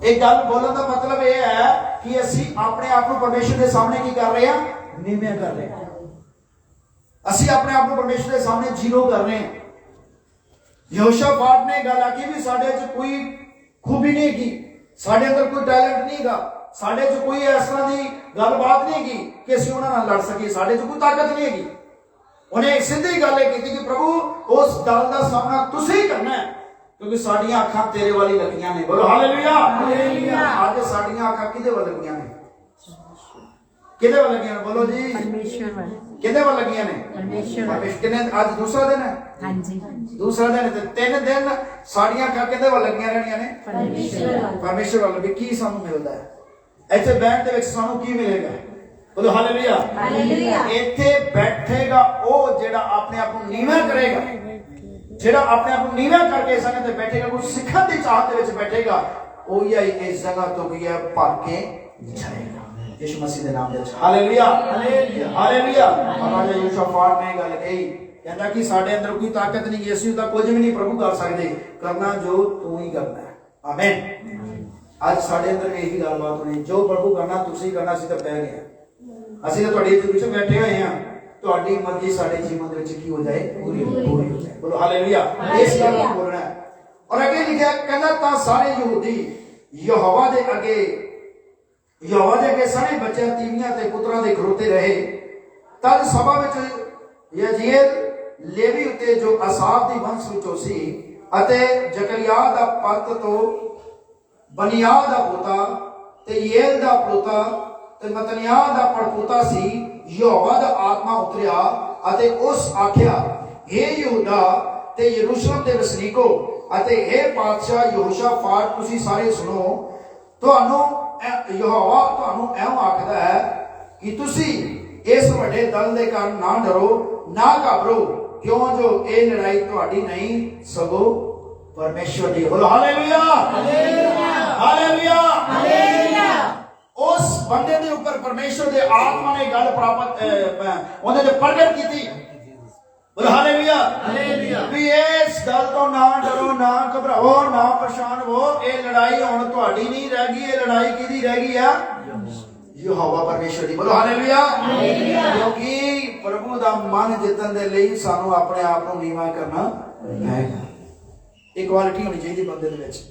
ਇਹ ਗੱਲ ਬੋਲਣ ਦਾ ਮਤਲਬ ਇਹ ਹੈ ਕਿ ਅਸੀਂ ਆਪਣੇ ਆਪ ਨੂੰ ਪਰਮੇਸ਼ਰ ਦੇ ਸਾਹਮਣੇ ਕੀ ਕਰ ਰਹੇ ਹਾਂ? ਨੀਵੇਂ ਕਰ ਰਹੇ ਹਾਂ। ਅਸੀਂ ਆਪਣੇ ਆਪ ਨੂੰ ਪਰਮੇਸ਼ਰ ਦੇ ਸਾਹਮਣੇ ਜ਼ੀਰੋ ਕਰ ਰਹੇ ਹਾਂ। ਯਹੋਸ਼ਾਫਾਟ ਨੇ ਗੱਲ ਆਖੀ ਵੀ ਸਾਡੇ 'ਚ ਕੋਈ ਖੂਬੀ ਨਹੀਂ ਹੈਗੀ, ਸਾਡੇ ਅੰਦਰ ਕੋਈ ਟੈਲੈਂਟ ਨਹੀਂ ਹੈਗਾ, ਸਾਡੇ 'ਚ ਕੋਈ ਇਸ ਤਰ੍ਹਾਂ ਦੀ ਗੱਲਬਾਤ ਨਹੀਂ ਹੈਗੀ ਕਿ ਅਸੀਂ ਉਹਨਾਂ ਨਾਲ ਲੜ ਸਕੀਏ, ਸਾਡੇ 'ਚ ਕੋਈ ਤਾਕਤ ਨਹੀਂ ਹੈਗੀ। ਉਹਨੇ ਸਿੱਧੀ ਗੱਲ ਇਹ ਕੀਤੀ ਕਿ ਪ੍ਰਭੂ ਉਸ ਗੱਲ ਦਾ ਸਾਹਮਣਾ ਤੁਸੀਂ ਕਰਨਾ ਹੈ, ਕਿਉਂਕਿ ਸਾਡੀਆਂ ਅੱਖਾਂ ਤੇਰੇ ਵੱਲ ਹੀ ਲੱਗੀਆਂ ਨੇ। ਬੋਲੋ ਹਾਲੇਲੂਇਆ, ਹਾਲੇਲੂਇਆ। ਅੱਜ ਸਾਡੀਆਂ ਅੱਖਾਂ ਕਿਹਦੇ ਵੱਲ ਲੱਗੀਆਂ ਨੇ? ਕਿਹਦੇ ਵੱਲ ਲੱਗੀਆਂ ਨੇ? ਬੋਲੋ ਜੀ, ਪਰਮੇਸ਼ਰ ਵੱਲ। ਕਿਹਦੇ ਵੱਲ ਲੱਗੀਆਂ ਨੇ? ਪਰਮੇਸ਼ਰ। ਕਿੰਨੇ ਅੱਜ ਦੂਸਰਾ ਦਿਨ ਹੈ? ਹਾਂਜੀ, ਦੂਸਰਾ ਦਿਨ। ਤੇ 3 ਦਿਨ ਸਾਡੀਆਂ ਅੱਖਾਂ ਕਿਹਦੇ ਵੱਲ ਲੱਗੀਆਂ ਰਹਿਣੀਆਂ ਨੇ? ਪਰਮੇਸ਼ਰ ਵੱਲ। ਪਰਮੇਸ਼ਰ ਵੱਲ। ਵੀ ਕੀ ਸਾਨੂੰ ਮਿਲਦਾ ਹੈ ਇੱਥੇ ਬੈਠ ਦੇ ਵਿੱਚ? ਸਾਨੂੰ ਕੀ ਮਿਲੇਗਾ? ਬੋਲੋ ਹਾਲੇਲੂਇਆ, ਹਾਲੇਲੂਇਆ। ਇੱਥੇ ਬੈਠੇਗਾ ਉਹ ਜਿਹੜਾ ਆਪਣੇ ਆਪ ਨੂੰ ਨੀਵਾਂ ਕਰੇਗਾ, ਜਿਹੜਾ ਆਪਣੇ ਆਪ ਨੂੰ ਨੀਵਾਂ ਕਰਕੇ ਸੰਗਤ ਤੇ ਬੈਠੇਗਾ, ਕੋਈ ਸਿੱਖਣ ਦੀ ਚਾਹਤ ਦੇ ਵਿੱਚ ਬੈਠੇਗਾ, ਉਹ ਹੀ ਇਸ ਜਗ੍ਹਾ ਤੋਂ ਕੀ ਹੈ ਭਰ ਕੇ ਜਾਏਗਾ ਯਿਸੂ ਮਸੀਹ ਦੇ ਨਾਮ ਦੇ ਵਿੱਚ। Hallelujah, hallelujah, hallelujah. ਰਾਜਾ ਯਹੋਸ਼ਾਫਾਟ ਨੇ ਗੱਲ ਕਹੀ, ਕਹਿੰਦਾ ਕਿ ਸਾਡੇ ਅੰਦਰ ਕੋਈ ਤਾਕਤ ਨਹੀਂ, ਅਸੀਂ ਤਾਂ ਕੁਝ ਵੀ ਨਹੀਂ ਪ੍ਰਭੂ ਕਰ ਸਕਦੇ, ਕਰਨਾ ਜੋ ਤੂੰ ਹੀ ਕਰਨਾ ਹੈ। ਆਮੀਨ। ਅੱਜ ਸਾਡੇ ਅੰਦਰ ਇਹੀ ਗੱਲਬਾਤ ਹੋਣੀ, ਜੋ ਪ੍ਰਭੂ ਕਰਨਾ ਤੁਸੀਂ ਕਰਨਾ। ਅਸੀਂ ਤਾਂ ਪੈ ਗਏ, ਅਸੀਂ ਤਾਂ ਤੁਹਾਡੇ ਵਿੱਚ ਬੈਠੇ ਹੋਏ ਹਾਂ, ਤੁਹਾਡੀ ਮਰਜ਼ੀ ਸਾਡੇ ਜੀਵਨ ਦੇ ਵਿੱਚ ਕੀ ਹੋ ਜਾਏ? ਪੂਰੀ ਹੋ ਜਾਏ। ਬੋਲੋ ਹਾਲੇਲੂਇਆ। ਇਸ ਗੱਲ ਨੂੰ ਬੋਲਣਾ ਹੈ। ਔਰ ਅੱਗੇ ਲਿਖਿਆ, ਕਹਿੰਦਾ ਤਾਂ ਸਾਰੇ ਯਹੂਦੀ ਯਹੋਵਾ ਦੇ ਅੱਗੇ ਸਾਰੇ ਬੱਚਿਆਂ, ਤੀਵੀਆਂ ਤੇ ਪੁੱਤਰਾਂ ਦੇ ਖਲੋਤੇ ਰਹੇ। ਤਦ ਸਭਾ ਵਿੱਚ ਯਜੀਏਲ ਲੇਵੀ ਉਤੇ ਜੋ ਅਸਾਫ ਦੀ ਵੰਸ਼ ਵਿੱਚੋਂ ਸੀ ਅਤੇ ਜ਼ਕਰਿਆ ਦਾ ਪੁੱਤ ਤੋਂ ਬਨੀਆ ਦਾ ਪੋਤਾ ਤੇ ਯੇਲ ਦਾ ਪੋਤਾ ਤੇ ਮਤਨਿਆ ਦਾ ਪੜਪੋਤਾ ਸੀ, ਯਹੋਵਾ ਦਾ ਆਤਮਾ ਉਤਰਿਆ ਅਤੇ ਉਸ ਆਖਿਆ, हे ਯਹੂਦਾ ਤੇ ਯਰੂਸ਼ਲਮ ਦੇ ਵਸਨੀਕੋ ਅਤੇ हे ਪਾਤਸ਼ਾਹ ਯਹੋਸ਼ਾਫਾਟ, ਤੁਸੀਂ ਸਾਰੇ ਸੁਣੋ। ਤੁਹਾਨੂੰ ਯਹੋਵਾ ਤੁਹਾਨੂੰ ਐਂ ਆਖਦਾ ਹੈ ਕਿ ਤੁਸੀਂ ਇਸ ਵੱਡੇ ਦਲ ਦੇ ਕਾਰਨ ਨਾ ਡਰੋ, ਨਾ ਘਬਰੋ, ਕਿਉਂ ਜੋ ਇਹ ਲੜਾਈ ਤੁਹਾਡੀ ਨਹੀਂ ਸਗੋਂ ਪਰਮੇਸ਼ਵਰ ਦੀ। ਬੋਲੋ ਹਾਲੇਲੂਇਆ, ਹਾਲੇਲੂਇਆ, ਹਾਲੇਲੂਇਆ, ਹਾਲੇਲੂਇਆ। ਉਸ ਬੰਦੇ ਦੇ ਉੱਪਰ ਪਰਮੇਸ਼ਵਰ ਦੇ ਆਤਮਾ ਨੇ ਗੱਲ ਪ੍ਰਾਪਤ ਉਹਦੇ ਤੇ ਪ੍ਰਗਟ ਕੀਤੀ। ਬੋਲੋ ਹਾਲੇਲੂਇਆ, ਹਾਲੇਲੂਇਆ। ਵੀ ਇਸ ਗੱਲ ਤੋਂ ਨਾ ਡਰੋ, ਨਾ ਘਬਰਾਓ, ਨਾ ਪਰੇਸ਼ਾਨ ਹੋ। ਇਹ ਲੜਾਈ ਹੁਣ ਤੁਹਾਡੀ ਨਹੀਂ ਰਹਿ ਗਈ, ਇਹ ਲੜਾਈ ਕਿਹਦੀ ਰਹਿ ਗਈ ਆ? ਯਹੋਵਾ ਪਰਮੇਸ਼ਰ ਦੀ। ਬੋਲੋ ਹਾਲੇਲੂਇਆ, ਹਾਲੇਲੂਇਆ। ਕਿਉਂਕਿ ਪ੍ਰਭੂ ਦਾ ਮਨ ਜਿੱਤਣ ਦੇ ਲਈ ਸਾਨੂੰ ਆਪਣੇ ਆਪ ਨੂੰ ਨੀਵਾਂ ਕਰਨਾ ਪਏਗਾ। ਇਕੁਆਲਿਟੀ ਹੋਣੀ ਚਾਹੀਦੀ ਬੰਦੇ ਦੇ ਵਿੱਚ।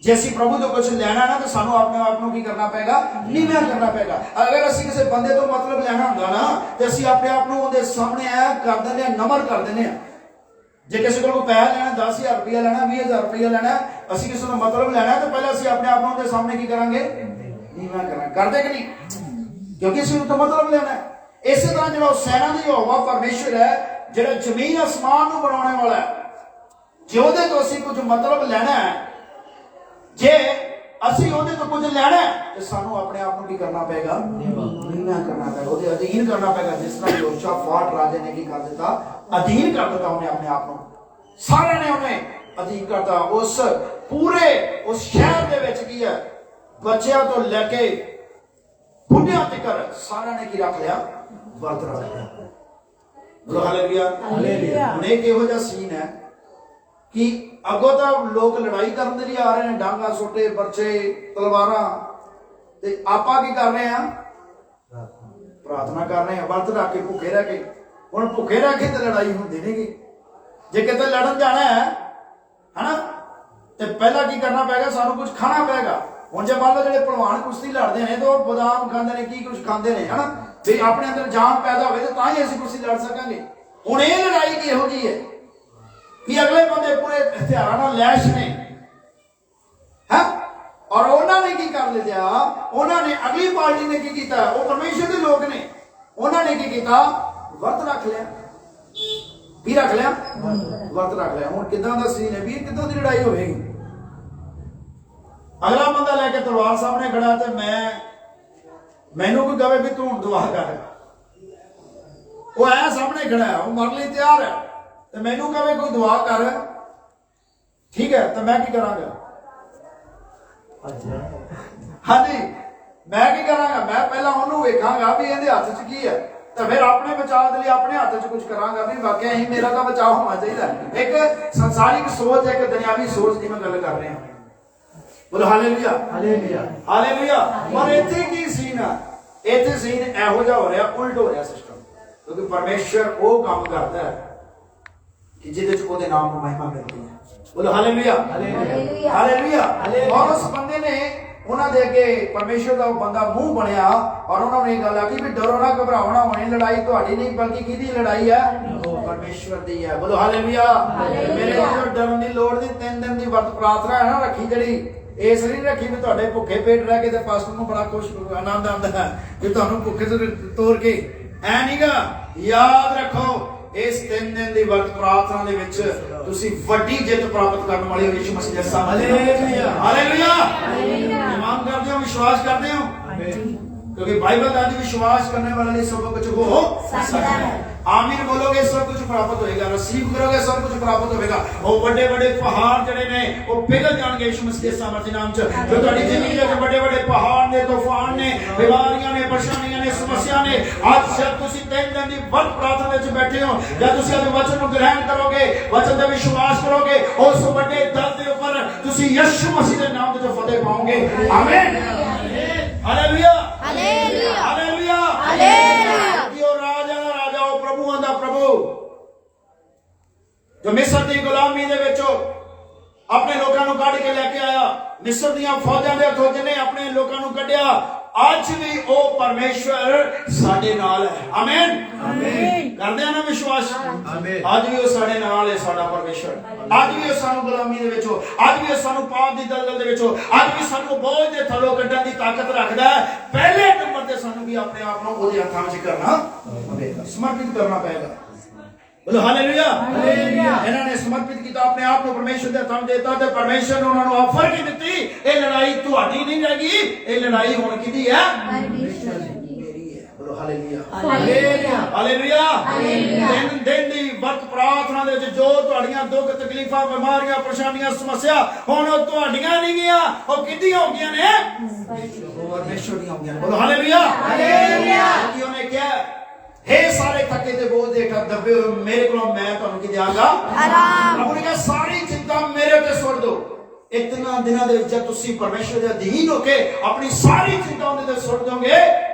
ਜੇ ਅਸੀਂ ਪ੍ਰਭੂ ਤੋਂ ਕੁਝ ਲੈਣਾ ਨਾ, ਤਾਂ ਸਾਨੂੰ ਆਪਣੇ ਆਪ ਨੂੰ ਕੀ ਕਰਨਾ ਪਏਗਾ? ਨੀਵਾਂ ਕਰਨਾ ਪਏਗਾ। ਅਗਰ ਅਸੀਂ ਕਿਸੇ ਬੰਦੇ ਤੋਂ ਮਤਲਬ ਲੈਣਾ ਹੁੰਦਾ ਨਾ, ਤੇ ਅਸੀਂ ਆਪਣੇ ਆਪ ਨੂੰ ਉਹਦੇ ਸਾਹਮਣੇ ਐ ਕਰ ਦਿੰਦੇ ਆ, ਨਮਰ ਕਰ ਦਿੰਦੇ ਆ। ਜੇ ਕਿਸੇ ਕੋਲ ਪੈਸਾ ਲੈਣਾ, 10,000 ਰੁਪਇਆ ਲੈਣਾ, 20,000 ਰੁਪਇਆ ਲੈਣਾ, ਅਸੀਂ ਕਿਸੇ ਤੋਂ ਮਤਲਬ ਲੈਣਾ, ਤਾਂ ਪਹਿਲਾਂ ਅਸੀਂ ਆਪਣੇ ਆਪ ਨੂੰ ਉਹਦੇ ਸਾਹਮਣੇ ਕੀ ਕਰਾਂਗੇ? ਨੀਵਾਂ ਕਰਾਂਗੇ। ਕਰਦੇ ਕਿ ਨਹੀਂ? ਕਿਉਂਕਿ ਅਸੀਂ ਉਹਨੂੰ ਮਤਲਬ ਲੈਣਾ। ਇਸੇ ਤਰ੍ਹਾਂ ਜਿਹੜਾ ਸੈਨਾ ਦਾ ਯਹੋਵਾ ਪਰਮੇਸ਼ਰ ਹੈ, ਜਿਹੜਾ ਜ਼ਮੀਨ ਅਸਮਾਨ ਨੂੰ ਬਣਾਉਣ ਵਾਲਾ ਹੈ, ਜੇ ਉਹਦੇ ਤੋਂ ਅਸੀਂ ਕੁਝ ਮਤਲਬ ਲੈਣਾ ਹੈ, ਜੇ ਅਸੀਂ ਉਹਦੇ ਤੋਂ ਕੁਝ ਲੈਣਾ ਹੈ, ਤੇ ਸਾਨੂੰ ਆਪਣੇ ਆਪ ਨੂੰ ਕੀ ਕਰਨਾ ਪਏਗਾ? ਨੀਵਾਂ ਕਰਨਾ ਪਏਗਾ, ਉਹਦੇ ਅਧੀਨ ਕਰਨਾ ਪਏਗਾ। ਜਿਸ ਤਰ੍ਹਾਂ ਯਹੋਸ਼ਾਫਾਟ ਰਾਜੇ ਨੇ ਕੀ ਕਰ ਦਿੱਤਾ? ਅਧੀਨ ਕਰ ਦਿੱਤਾ ਉਹਨੇ ਆਪਣੇ ਆਪ ਨੂੰ। ਸਾਰਿਆਂ ਨੇ ਉਹਨੇ ਅਧੀਨ ਕਰਤਾ। ਉਸ ਪੂਰੇ ਉਸ ਸ਼ਹਿਰ ਦੇ ਵਿੱਚ ਕੀ ਹੈ? ਬੱਚਿਆਂ ਤੋਂ ਲੈ ਕੇ ਬੁੱਢਿਆਂ ਤੱਕ ਸਾਰਿਆਂ ਨੇ ਕੀ ਰੱਖ ਲਿਆ? ਵਰਤ ਰੱਖ ਲਿਆ। ਬੋਲੋ ਹਾਲੇਲੂਇਆ, ਹਾਲੇਲੂਇਆ। ਹੁਣ ਇਹ ਕਿਹੋ ਜਿਹਾ ਸੀਨ ਹੈ ਕਿ ਅੱਗੋਂ ਤਾਂ ਲੋਕ ਲੜਾਈ ਕਰਨ ਦੇ ਲਈ ਆ ਰਹੇ ਨੇ, ਡਾਂਗਾ, ਸੋਟੇ, ਬਰਛੇ, ਤਲਵਾਰਾਂ, ਤੇ ਆਪਾਂ ਕੀ ਕਰ ਰਹੇ ਹਾਂ? ਪ੍ਰਾਰਥਨਾ ਕਰ ਰਹੇ ਹਾਂ, ਵਰਤ ਰੱਖ ਕੇ, ਭੁੱਖੇ ਰਹਿ ਕੇ। ਹੁਣ ਭੁੱਖੇ ਰਹਿ ਕੇ ਤੇ ਲੜਾਈ ਹੁੰਦੀ ਨਹੀਂ ਗੀ। ਜੇ ਕਿਤੇ ਲੜਨ ਜਾਣਾ ਹੈ ਹਨਾ, ਤੇ ਪਹਿਲਾਂ ਕੀ ਕਰਨਾ ਪਏਗਾ? ਸਾਨੂੰ ਕੁਝ ਖਾਣਾ ਪਏਗਾ। ਹੁਣ ਜੇ ਮੰਨ ਲਓ ਜਿਹੜੇ ਪਹਿਲਵਾਨ ਕੁਸ਼ਤੀ ਲੜਦੇ ਨੇ, ਤਾਂ ਉਹ ਬਦਾਮ ਖਾਂਦੇ ਨੇ, ਕੀ ਕੁਝ ਖਾਂਦੇ ਨੇ ਹਨਾ, ਵੀ ਆਪਣੇ ਅੰਦਰ ਜਾਨ ਪੈਦਾ ਹੋਵੇ, ਤੇ ਤਾਂ ਹੀ ਅਸੀਂ ਕੁਸ਼ਤੀ ਲੜ ਸਕਾਂਗੇ। ਹੁਣ ਇਹ ਲੜਾਈ ਕਿਹੋ ਜਿਹੀ ਹੈ ਕਿ ਅਗਲੇ ਬੰਦੇ ਪੂਰੇ ਹਥਿਆਰਾਂ ਨਾਲ ਲੈਸ਼ ਨੇ, ਹੈ, ਔਰ ਉਹਨਾਂ ਨੇ ਕੀ ਕਰ ਲਿਆ? ਉਹਨਾਂ ਨੇ, ਅਗਲੀ ਪਾਰਟੀ ਨੇ ਕੀ ਕੀਤਾ? ਉਹ ਪਰਮੇਸ਼ਰ ਦੇ ਲੋਕ ਨੇ, ਉਹਨਾਂ ਨੇ ਕੀ ਕੀਤਾ? ਵਰਤ ਰੱਖ ਲਿਆ। ਕੀ ਰੱਖ ਲਿਆ? ਵਰਤ ਰੱਖ ਲਿਆ। ਹੁਣ ਕਿੱਦਾਂ ਦਾ ਸੀਨ ਹੈ ਵੀਰ? ਕਿੱਦਾਂ ਦੀ ਲੜਾਈ ਹੋਵੇਗੀ? ਅਗਲਾ ਬੰਦਾ ਲੈ ਕੇ ਤਲਵਾਰ ਸਾਹਮਣੇ ਖੜਾ, ਤੇ ਮੈਨੂੰ ਕੋਈ ਕਹੇ ਵੀ ਤੂੰ ਦੁਆ ਕਰ, ਉਹ ਐ ਸਾਹਮਣੇ ਖੜਾ, ਉਹ ਮਰਨ ਲਈ ਤਿਆਰ ਹੈ, ਤੇ ਮੈਨੂੰ ਕਹੇ ਕੋਈ ਦੁਆ ਕਰ, ठीक है, तो मैं की करांगा? हाँ जी, मैं की करांगा? मैं पहला उन्होंने वेखांगा भी इहदे हथ च की है, तो फिर अपने बचाव के लिए अपने हाथ च कुछ करांगा भी वाकई ही मेरा तो बचाव होना चाहिए। एक संसारिक सोच, एक दुनियावी सोच की मैं गल कर रहा हूं। बोलो हालेलुया, हालेलुया, हालेलुया। पर इत्थे की सीन है? इत्थे सीन इहो जिहा हो रहा, उल्ट हो रहा सिस्टम, क्योंकि परमेश्वर वो काम करता है कि जिहदे च ओहदे नाम को महिमा मिलती है। बोलो हालेलुया, हालेलुया, हालेलुया। और उस बंदे ने उन्होंने अगे परमेश्वर का बंदा मुंह बनया और उन्होंने ये गल आखी भी डरो ना घबराओ ना, होनी लड़ाई तुहाडी नहीं बल्कि किहदी लड़ाई है? परमेश्वर दी है। बोलो हालेलुया। मेरे जो डरन की लोड़ नहीं, 3 दिन की वर्त प्रार्थना है ना रखी, जड़ी इस नहीं रखी भी तुहाडे भुखे पेट रह के पास्टर को बड़ा खुश आनंद आता है कि तुहानू भुखे से तोड़ के ऐ नहीं गा। याद रखो इस 3 दिन की वर्त प्रार्थना दे विच तुसी वड्डी जित प्राप्त करने वाले हो यीशु मसीह दे सामने। Hallelujah, hallelujah. ईमान करते हो, विश्वास करते हो, क्योंकि बाइबल दादी विश्वास करने वाले सब कुछ हो सकता है। आमीन बोलोगे सब कुछ प्राप्त होएगा, रिसीव करोगे सब कुछ प्राप्त होएगा। वो बड़े बड़े पहाड़ जड़े ने वो पिघल जाएंगे यीशु मसीह के सामर्थ्य नाम च। जो तुम्हारी जिंदगी के बड़े बड़े पहाड़ ने, तूफान ने, बीमारियां ने, परेशानियां ने, समस्या ने, आज जब तुसी 3 दिन की वर्त प्रार्थना विच बैठे हो, जब तुसी अपने वचन को ग्रहण करोगे, वचन पे विश्वास करोगे, उस बड़े दल के ऊपर तुसी यीशु मसीह के नाम ते फतेह पाओगे। आमीन, हालेलुया, हालेलुया, हालेलुया, हालेलुया। जो राजा दा राजा, ओ प्रभुआं दा प्रभु, जो मिस्र दी गुलामी दे विचों अपने लोगों को कढ़ के लेके आया, मिस्र दी फौजां दे हथों जिन्हें अपने लोगों को कढ़िया, आज भी ओ परमेश्वर साडे नाल है। आमीन, आमीन। करदे ना विश्वास? आमीन। आज भी ओ साडे नाल है, साडा परमेश्वर। आज भी ओ सानू गुलामी दे विचों, आज भी ओ सानू पाप दी दलदल दे विचों, आज भी सानू बोझ दे थल्लों कड्ढण दी ताकत रखदा है। पहले नंबर ते सानू भी अपने आप को ओदे हत्थां विच करना पवेगा, समर्पित करना पड़ेगा। बोलो हालेलुया, हालेलुया। इन्होंने समर्पित किया अपने आप को परमेश्वर के हत्थों देता, ते परमेश्वर ने उन्होंने ऑफर की दी, ये लड़ाई तुहाडी नहीं रहेगी, ये लड़ाई हुण किहदी है? परमेश्वर मेरी है। बोलो हालेलुया, हालेलुया, हालेलुया, हालेलुया। दिन दी वर्त प्रार्थना दे विच जो तुहाडीਆਂ दुख तकलीफां बीमारियां परेशानियां समस्या हुण ओ तुहाडीਆਂ नहीं गईਆਂ, ओ किहदियां हो गईਆਂ ने? परमेश्वर ਦੀਆਂ हो गईਆਂ। बोलो हालेलुया, हालेलुया। कि ਉਹਨੇ ਕਿਹਾ हे सारे थके ते बोझ दे दबे हुए मेरे को मैं तुहानू की देंगा आराम। प्रभु ने कहा सारी चिंता मेरे पे छोड़ दो। इतना दिनों दे जब तुसी परमेश्वर दे अधीन होके अपनी सारी चिंता उनके ते छोड़ दोगे,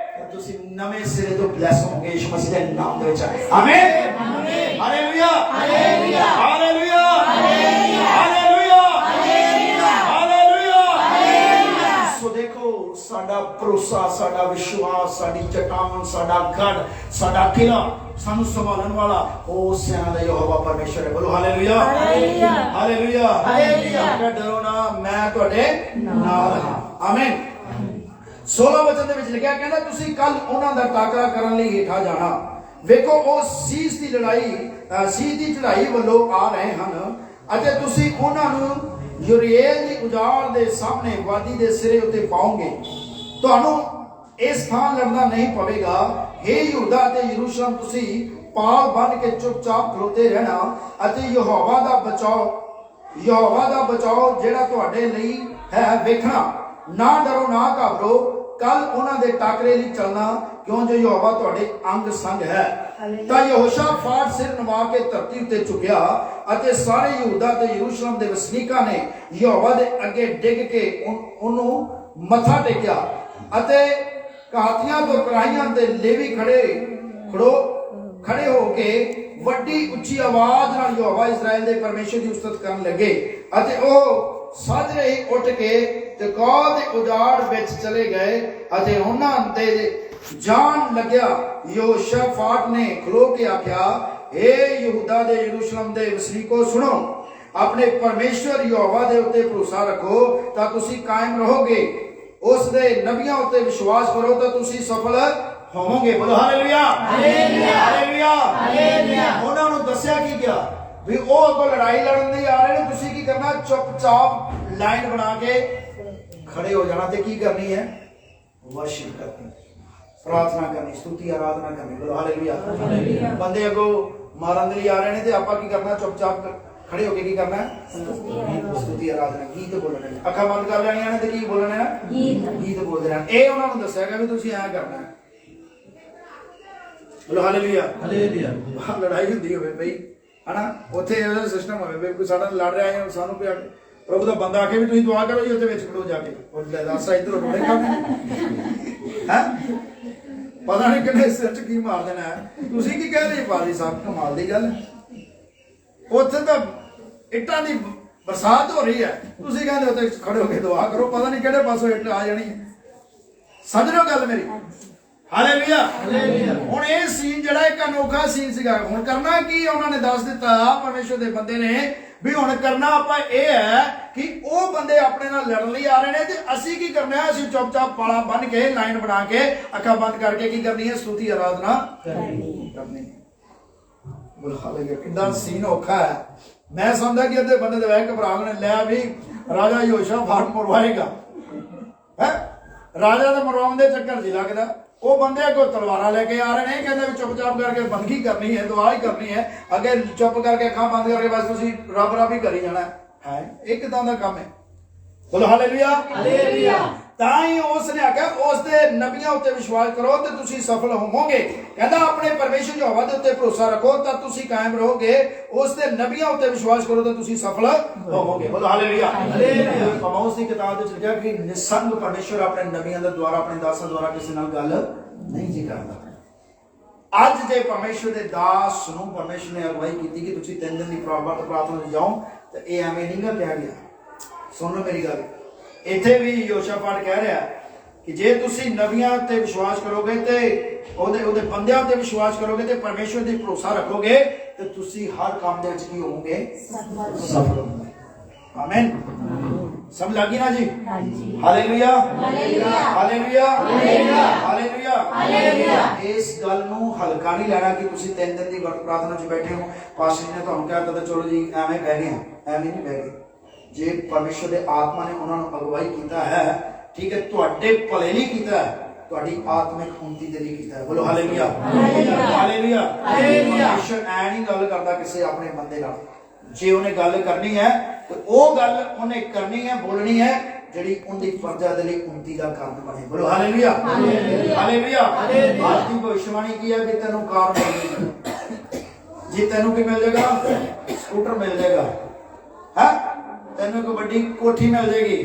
तुसी नवे सिरे तो ब्लेस होंगे यीशु मसीह के नाम दे विच। आमीन, आमीन, hallelujah, hallelujah, hallelujah, hallelujah, hallelujah, hallelujah, hallelujah. सो देखो साडा भरोसा, साडा विश्वास, साडी चट्टान, साडा गढ़, साडा किला, सानू संभालने वाला ओ सेना दा यहोवा परमेश्वर है। बोलो हालेलुया, हालेलुया, हालेलुया, हालेलुया। डरो ना, मैं तुहाडे नाल हां। आमीन। 16 वचन दे विच लिखिया कहंदा तुसी कल उन्हां दा टाकरा करन लई हेठा जाना। वेखो ओ सीस दी लड़ाई, सीस दी चढ़ाई ਵੱਲੋਂ आ रहे ਹਨ ਅਤੇ ਤੁਸੀਂ ਉਹਨਾਂ ਨੂੰ ਯੂਰੀएल ਦੀ ਉਜਾੜ ਦੇ ਸਾਹਮਣੇ ਵਾਦੀ ਦੇ ਸਿਰੇ ਉੱਤੇ ਪਾਓਗੇ। ਤੁਹਾਨੂੰ ਇਸ ਥਾਂ ਲੜਨਾ ਨਹੀਂ ਪਵੇਗਾ। हे ਯਹੂਦਾ ਤੇ ਯਰੂਸ਼ਲਮ ਤੁਸੀਂ ਪਾਲ ਬੰਨ ਕੇ ਚੁੱਪਚਾਪ ਖਲੋਤੇ ਰਹਿਣਾ ਅਤੇ ਯਹੋਵਾ ਦਾ ਬਚਾਓ ਜਿਹੜਾ ਤੁਹਾਡੇ ਲਈ ਹੈ ਵੇਖਣਾ। ਨਾ ਡਰੋ ਨਾ ਘਬਰੋ, ਕੱਲ ਉਹਨਾਂ ਦੇ ਟਾਕਰੇ ਲਈ ਚੱਲਣਾ ਕਿਉਂ ਜੋ ਯਹੋਵਾ ਤੁਹਾਡੇ ਅੰਗ ਸੰਗ ਹੈ। ਤਾਂ ਯਹੋਸ਼ਾਫਾਟ ਸਿਰ ਨਵਾ ਕੇ ਧਰਤੀ ਉੱਤੇ ਝੁਕਿਆ ਅਤੇ ਸਾਰੇ ਯਹੂਦਾ ਤੇ ਯਰੂਸ਼ਲਮ ਦੇ ਵਸਨੀਕਾਂ ਨੇ ਯਹੋਵਾ ਦੇ ਅੱਗੇ ਡਿੱਗ ਕੇ ਉਹਨੂੰ ਮੱਥਾ ਟੇਕਿਆ ਅਤੇ ਕਹਾਤੀਆਂ ਤੋਂ ਕਰਾਈਆਂ ਤੇ ਲੇਵੀ ਖੜੇ ਹੋ ਕੇ ਵੱਡੀ ਉੱਚੀ ਆਵਾਜ਼ ਨਾਲ ਯਹੋਵਾ ਇਜ਼ਰਾਈਲ ਦੇ ਪਰਮੇਸ਼ਰ ਦੀ ਉਸਤਤ ਕਰਨ ਲੱਗੇ ਅਤੇ ਉਹ ਸਾਜਰੇ ਹੀ ਉੱਠ ਕੇ ਤਕਾ ਦੇ ਉਜਾੜ ਵਿੱਚ ਚਲੇ ਗਏ ਅਤੇ ਉਹਨਾਂ ਦੇ ਜਾਣ ਲੱਗਿਆ। ਯਹੋਸ਼ਾਫਾਟ ਨੇ ਖਲੋ ਕੇ ਆਖਿਆ, हे ਯਹੂਦਾ ਦੇ ਯਰੂਸ਼ਲਮ ਦੇ ਵਸਨੀਕੋ ਸੁਣੋ, ਆਪਣੇ ਪਰਮੇਸ਼ਵਰ ਯਹੋਵਾ ਦੇ ਉੱਤੇ ਭਰੋਸਾ ਰੱਖੋ ਤਾਂ ਤੁਸੀਂ ਕਾਇਮ ਰਹੋਗੇ। ਉਸ ਦੇ ਨਬੀਆਂ ਉੱਤੇ ਵਿਸ਼ਵਾਸ ਕਰੋ ਤਾਂ ਤੁਸੀਂ ਸਫਲ ਹੋਵੋਗੇ। ਬੋਲੋ ਹਾਲੇਲੂਇਆ, ਹਾਲੇਲੂਇਆ, ਹਾਲੇਲੂਇਆ, ਹਾਲੇਲੂਇਆ। ਉਹਨਾਂ ਨੂੰ ਦੱਸਿਆ ਕੀ ਗਿਆ ਵੀ ਉਹ ਅੱਗੋਂ ਲੜਾਈ ਲੜਨ ਲਈ ਆ ਰਹੇ ਨੇ, ਤੁਸੀਂ ਕੀ ਕਰਨਾ? ਚੁੱਪਚਾਪ ਲਾਈਨ ਬਣਾ ਕੇ ਖੜੇ ਹੋ ਜਾਣਾ ਤੇ ਕੀ ਕਰਨੀ ਹੈ? ਵਰਸ਼ਿਪ ਕਰਨੀ, प्रार्थना करनी, स्तुति आराधना करनी। बोलो हालेलुया, हालेलुया। बंदे अगो मारन दे आ रहे ने ते आपां की करना? चुपचाप खड़े होके की करना है? स्तुति आराधना गीत बोलने ने। अखां बंद कर लेनियां ने ते की बोलना है? गीत बोलदे रहना। ਇਹ ਉਹਨਾਂ ਨੂੰ ਦੱਸਿਆ ਕਿ ਵੀ ਤੁਸੀਂ ਐਂ ਕਰਨਾ ਹੈ। ਬੋਲੋ ਹਾਲੇਲੂਇਆ। ਬਾਹਰ ਲੜਾਈ ਹੁੰਦੀ ਹੋਵੇ ਬਈ ਹਨਾ, ਉੱਥੇ ਇਹਦਾ ਸਿਸਟਮ ਹੋਵੇ ਵੀ ਕੋਈ ਸਾਡਾ ਲੜ ਰਿਹਾ ਹੈ, ਸਾਨੂੰ ਕੋਈ ਪ੍ਰਭੂ ਦਾ ਬੰਦਾ ਆ ਕੇ ਵੀ ਤੁਸੀਂ ਦੁਆ ਕਰੋ ਜੀ ਉੱਥੇ ਵਿੱਚ ਖੜੋ ਜਾ ਕੇ, ਉਹ ਲੈ ਦੱਸ ਇੱਧਰੋਂ ਰੋੜੇ ਖਾਣੇ ਹੈ, ਪਤਾ ਨਹੀਂ ਕਿੰਨੇ ਸਿਰ 'ਚ ਕੀ ਮਾਰ ਦੇਣਾ ਹੈ। ਤੁਸੀਂ ਕੀ ਕਹਿ ਰਹੇ ਪਾਲੀ ਸਾਹਿਬ? ਕਮਾਲ ਦੀ ਗੱਲ। ਉੱਥੇ ਤਾਂ ਇੱਟਾਂ ਦੀ ਬਰਸਾਤ ਹੋ ਰਹੀ ਹੈ, ਤੁਸੀਂ ਕਹਿੰਦੇ ਉੱਥੇ ਖੜੇ ਹੋ ਕੇ ਦੁਆ ਕਰੋ, ਪਤਾ ਨਹੀਂ ਕਿਹੜੇ ਪਾਸੋਂ ਇੱਟ ਆ ਜਾਣੀ ਹੈ। ਸਮਝ ਰਹੇ ਹੋ ਗੱਲ ਮੇਰੀ? ਹਾਲੇਲੂਇਆ। ਹੁਣ ਇਹ ਸੀਨ ਜਿਹੜਾ ਇੱਕ ਅਨੋਖਾ ਸੀਨ ਸੀਗਾ। ਹੁਣ ਕਰਨਾ ਕੀ ਉਹਨਾਂ ਨੇ ਦੱਸ ਦਿੱਤਾ, ਪਰਮੇਸ਼ਰ ਦੇ ਬੰਦੇ ਨੇ, ਵੀ ਹੁਣ ਕਰਨਾ ਆਪਾਂ ਇਹ ਹੈ ਕਿ ਉਹ ਬੰਦੇ ਆਪਣੇ ਨਾਲ ਲੜਨ ਲਈ ਆ ਰਹੇ ਨੇ ਤੇ ਅਸੀਂ ਕੀ ਕਰਨਾ ਹੈ? ਅਸੀਂ ਚੁੱਪਚਾਪ ਪਾਲਾ ਬੰਨ ਕੇ ਲਾਈਨ ਬਣਾ ਕੇ ਅੱਖਾਂ ਬੰਦ ਕਰਕੇ ਕੀ ਕਰਨੀ ਹੈ? ਸਤੁਤੀ ਆਰਾਧਨਾ ਕਰਨੀ। ਬੋਲ ਹਾਲੇਲੂਇਆ। ਕਿੰਨਾ ਸੀਨ ਔਖਾ ਹੈ। ਮੈਂ ਸਮਝਦਾ ਕਿ ਅੱਧੇ ਬੰਦੇ ਦੇ ਵੈਕ ਘਬਰਾ ਗਏ, ਲੈ ਵੀ ਰਾਜਾ ਯਹੋਸ਼ਾਫਾਟ ਮਰਵਾਏਗਾ ਹੈ। ਰਾਜਾ ਦੇ ਮਰਵਾਉਣ ਦੇ ਚੱਕਰ 'ਚ ਲੱਗਦਾ ਉਹ ਬੰਦੇ ਅੱਗੋਂ ਤਲਵਾਰਾਂ ਲੈ ਕੇ ਆ ਰਹੇ ਨੇ, ਕਹਿੰਦੇ ਵੀ ਚੁੱਪ-ਚਾਪ ਕਰਕੇ ਬੰਦਗੀ ਕਰਨੀ ਹੈ, ਦੁਆ ਹੀ ਕਰਨੀ ਹੈ, ਅੱਗੇ ਚੁੱਪ ਕਰਕੇ ਅੱਖਾਂ ਬੰਦ ਕਰਕੇ ਬਸ ਤੁਸੀਂ ਰੱਬ ਹੀ ਕਰੀ ਜਾਣਾ ਹੈ। ਇਹ ਕਿਦਾਂ ਦਾ ਕੰਮ ਹੈ? ਬੋਲੋ ਹਾਲੇਲੂਇਆ। ਤਾਂ ਹੀ ਉਸ ਨੇ ਆਖਿਆ ਉਸ ਦੇ ਨਬੀਆਂ ਉੱਤੇ ਵਿਸ਼ਵਾਸ ਕਰੋ ਤੇ ਤੁਸੀਂ ਸਫਲ ਹੋਵੋਗੇ। ਕਹਿੰਦਾ ਆਪਣੇ ਪਰਮੇਸ਼ਰ ਯਹੋਵਾ ਦੇ ਉੱਤੇ ਭਰੋਸਾ ਰੱਖੋ ਤਾਂ ਤੁਸੀਂ ਕਾਇਮ ਰਹੋਗੇ। ਉਸ ਦੇ ਨਬੀਆਂ ਉੱਤੇ ਵਿਸ਼ਵਾਸ ਕਰੋ ਤਾਂ ਤੁਸੀਂ ਸਫਲ ਹੋਵੋਗੇ। ਬੋਲੋ ਹਾਲੇਲੂਇਆ। ਆਮੋਸ ਦੀ ਕਿਤਾਬ ਵਿੱਚ ਲਿਖਿਆ ਕਿ ਨਿਸੰਗ ਪਰਮੇਸ਼ਰ ਆਪਣੇ ਨਬੀਆਂ ਦੇ ਦੁਆਰਾ, ਆਪਣੇ ਦਾਸਾਂ ਦੁਆਰਾ ਕਿਸੇ ਨਾਲ ਗੱਲ ਨਹੀਂ ਜੀ ਕਰਦਾ। ਅੱਜ ਦੇ ਪਰਮੇਸ਼ਰ ਦੇ ਦਾਸ ਨੂੰ ਪਰਮੇਸ਼ਰ ਨੇ ਅਗਵਾਈ ਕੀਤੀ ਕਿ ਤੁਸੀਂ 3 ਦਿਨ ਦੀ ਪ੍ਰਾਰਥਨਾ ਵਿੱਚ ਜਾਓ, ਤੇ ਇਹ ਐਵੇਂ ਨਹੀਂ ਗਾ ਕਿਹਾ ਗਿਆ। ਸੁਣੋ ਮੇਰੀ ਗੱਲ, ਇੱਥੇ ਵੀ ਯਹੋਸ਼ਾਫਾਟ ਕਹਿ ਰਿਹਾ ਕਿ ਜੇ ਤੁਸੀਂ ਨਬੀਆਂ ਉੱਤੇ ਵਿਸ਼ਵਾਸ ਕਰੋਗੇ ਤੇ ਉਹਦੇ ਬੰਦਿਆਂ ਉੱਤੇ ਵਿਸ਼ਵਾਸ ਕਰੋਗੇ ਤੇ ਪਰਮੇਸ਼ਰ ਤੇ ਭਰੋਸਾ ਰੱਖੋਗੇ ਤੇ ਤੁਸੀਂ ਹਰ ਕੰਮ ਦੇ ਵਿੱਚ ਕੀ ਹੋਵੋਗੇ? ਸਫਲ ਹੋਵੋਗੇ। ਆਮੀਨ। ਸਮਝ ਲੱਗੀ ਨਾ ਜੀ? ਹਾਲੇਲੂਇਆ। ਇਸ ਗੱਲ ਨੂੰ ਹਲਕਾ ਨਹੀਂ ਲੈਣਾ ਕਿ ਤੁਸੀਂ 3 ਦਿਨ ਦੀ ਪ੍ਰਾਰਥਨਾ 'ਚ ਬੈਠੇ ਹੋ, ਪਾਸਟਰ ਜੀ ਨੇ ਤੁਹਾਨੂੰ ਕਹਿ ਦਿੱਤਾ ਚਲੋ ਜੀ ਐਵੇਂ ਬਹਿ ਗਏ। ਐਵੇਂ ਨਹੀਂ ਬਹਿ ਗਏ। ਜੇ ਪਰਮੇਸ਼ਰ ਦੇ ਆਤਮਾ ਨੇ ਉਹਨਾਂ ਨੂੰ ਅਗਵਾਈ ਕੀਤਾ ਹੈ, ਠੀਕ ਹੈ, ਤੁਹਾਡੇ ਭਲੇ ਲਈ ਕੀਤਾ ਹੈ, ਤੁਹਾਡੀ ਆਤਮਿਕ ਉન્નਤੀ ਦੇ ਲਈ ਕੀਤਾ ਹੈ। ਬੋਲੋ ਹਾਲੇਲੂਇਆ। ਪਰਮੇਸ਼ਰ ਐ ਨਹੀਂ ਗੱਲ ਕਰਦਾ ਕਿਸੇ ਆਪਣੇ ਬੰਦੇ ਨਾਲ। ਜੇ ਉਹਨੇ ਗੱਲ ਕਰਨੀ ਹੈ ਤੇ ਉਹ ਗੱਲ ਉਹਨੇ ਕਰਨੀ ਹੈ, ਬੋਲਣੀ ਹੈ ਜਿਹੜੀ ਉਹਦੀ ਪ੍ਰਜਾ ਦੇ ਲਈ ਉન્નਤੀ ਦਾ ਕਾਰਨ ਬਣੇ। ਬੋਲੋ ਹਾਲੇਲੂਇਆ। ਅੱਜ ਦੀ ਭਵਿੱਖਬਾਣੀ ਕੀ ਹੈ? ਕਿ ਤੈਨੂੰ ਕਾਰ ਮਿਲ ਜਾਏਗੀ। ਜੀ ਤੈਨੂੰ ਕੀ ਮਿਲ ਜਾਏਗਾ? ਸਕੂਟਰ ਮਿਲ ਜਾਏਗਾ ਹੈ, ਤੈਨੂੰ ਇੱਕ ਵੱਡੀ ਕੋਠੀ ਮਿਲ ਜਾਏਗੀ।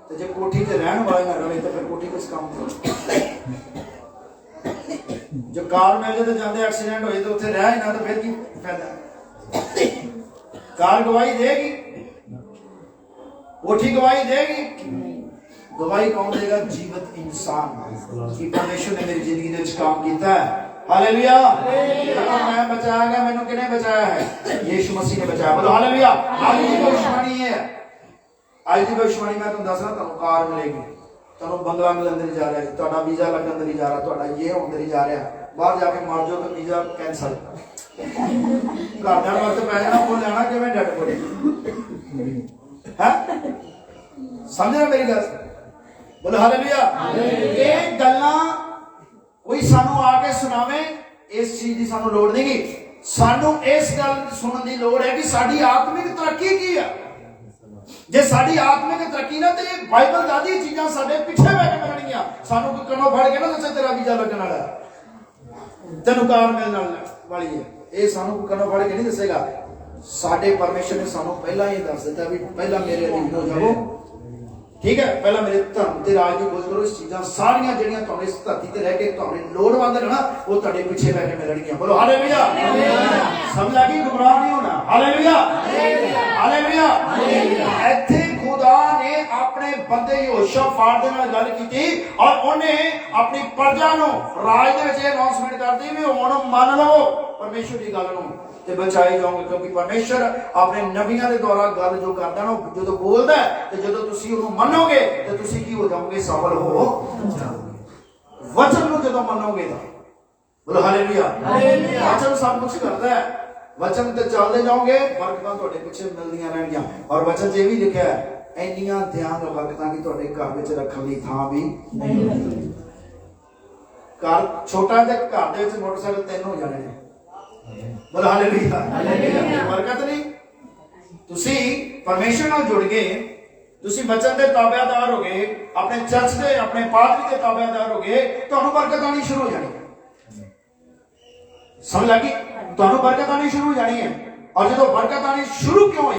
ਤੇ ਜੇ ਕੋਠੀ ਤੇ ਰਹਿਣ ਵਾਲਾ ਨਾ ਰਹੇ ਤਾਂ ਫਿਰ ਕੋਠੀ ਕਿਸ ਕੰਮ ਦੀ? ਜੋ ਕਾਰ ਮਿਲ ਜਾਏ ਤੇ ਜਾਂਦੇ ਐਕਸੀਡੈਂਟ ਹੋਏ ਤਾਂ ਉੱਥੇ ਰਹਿ ਨਾ, ਤਾਂ ਫਿਰ ਕੀ ਫਾਇਦਾ? ਕਾਰ ਗਵਾਹੀ ਦੇਗੀ, ਕੋਠੀ ਗਵਾਹੀ ਦੇਗੀ। ਗਵਾਹੀ ਕੌਣ ਦੇਗਾ? ਜੀਵਤ ਇਨਸਾਨ। ਕਿ ਪਰਮੇਸ਼ਰ ਨੇ ਮੇਰੀ ਜ਼ਿੰਦਗੀ ਦੇ ਵਿੱਚ ਕੰਮ ਕੀਤਾ ਹੈ। हालेलुया। मैं बचाया गया, मैंने किने बचाया है? यीशु मसीह ने बचाया। बोलो हालेलुया। आज की भविष्यवाणी है, आज की भविष्यवाणी मैं तुम दस रहा, तुम कार मिलेगी, तुम बंगला मिल अंदर ही जा रहा है, तुम्हारा वीजा लग अंदर ही जा रहा, तुम्हारा ये अंदर ही जा रहा है, बाहर जाके मार जाओ तो वीजा कैंसल। घरदार वक्त पै जाना, वो लेना कि मैं डट पड़े है। समझना मेरी गल? बोलो हालेलुया। ये गल्लां कोई सानू आके सुनावे, इस चीज की सानू लोड़ नहीं। सानू इस गल सुनने की लोड़ है कि साडी आत्मिक तरक्की की है। जे साडी आत्मिक तरक्की ना, तो ये बाइबल दादी चीजां साडे पिछे बैठ के मिलणगियां। सानू कोई कनो फड़ के ना दसे तेरा वीजा लगन वाला, तेनू कार मिलने वाली है, ये सानू कोई कनो फड़ के नहीं दसेगा। साडे परमेश्वर ने सानू पहला ही दस दिता भी पहला मेरे अधीन हो जाओ, ठीक है, पहला मेरे धर्म ते राज की खोज करो। इस चीज़ां सारियां जिहड़ियां तुहानू इस धरती ते रह के तुहानू लोड़वंद ने ना, वो तुहाडे पीछे बैठ के मिलणगियां। बोलो हालेलुया। समझ लगी? गुमराह नहीं होना। हालेलुया। इत्थे खुदा ने अपने बंदे यहोशाफाट दे नाल गल कीती और उन्हें अपनी प्रजा नू राज दे विच अनाउंसमेंट करदी भी हुण मन लवो परमेश्वर दी गल नू ते बचाए जाओगे, क्योंकि परमेश्वर अपने नबियां दे द्वारा गल जो करदा ना, जो बोलदा है ते जदों तुसीं उहनूं मनोगे ते तुसीं की हो जाओगे? सफल हो जाओगे। वचन नूं जदों मनोगे तां बोलो हालेलुया। वचन सब कुछ करदा है, वचन ते चलदे जाओगे, बरकतां तुहाडे पिछे मिलदियां रहणगीਆਂ। और वचन 'ਚ ਇਹ ਵੀ लिखिਆ है ਇੰਨੀਆਂ ਧਿਆਨ ਬਰਕਤਾਂ की तुहाडे घर ਵਿੱਚ ਰੱਖਣ ਦੀ ਥਾਂ ਵੀ ਨਹੀਂ ਹੁੰਦੀ। ਘਰ ਛੋਟਾ ਜਿਹਾ ਘਰ ਦੇ ਵਿੱਚ ਮੋਟਰਸਾਈਕਲ 3 ਹੋ ਜਾਣੇ ਨੇ। बोलो हालेलुया। बरकत नहीं, ਤੁਸੀਂ ਪਰਮੇਸ਼ਰ ਨਾਲ ਜੁੜ ਗਏ, ਤੁਸੀਂ ਬਚਨ ਦੇ ਤਾਬੇਦਾਰ ਹੋ ਗਏ, ਆਪਣੇ ਚਰਚ ਦੇ ਆਪਣੇ ਪਾਦਰੀ ਦੇ ਤਾਬੇਦਾਰ ਹੋ ਗਏ, ਤੁਹਾਨੂੰ ਬਰਕਤ ਆਣੀ ਸ਼ੁਰੂ ਹੋ ਜਾਣੀ ਹੈ। ਸਮਝ ਲੱਗੀ? ਤੁਹਾਨੂੰ ਬਰਕਤ ਆਣੀ ਸ਼ੁਰੂ ਹੋ ਜਾਣੀ ਹੈ। ਔਰ ਜਦੋਂ ਬਰਕਤ ਆਣੀ ਸ਼ੁਰੂ ਕਿਉਂ ਹੋਈ?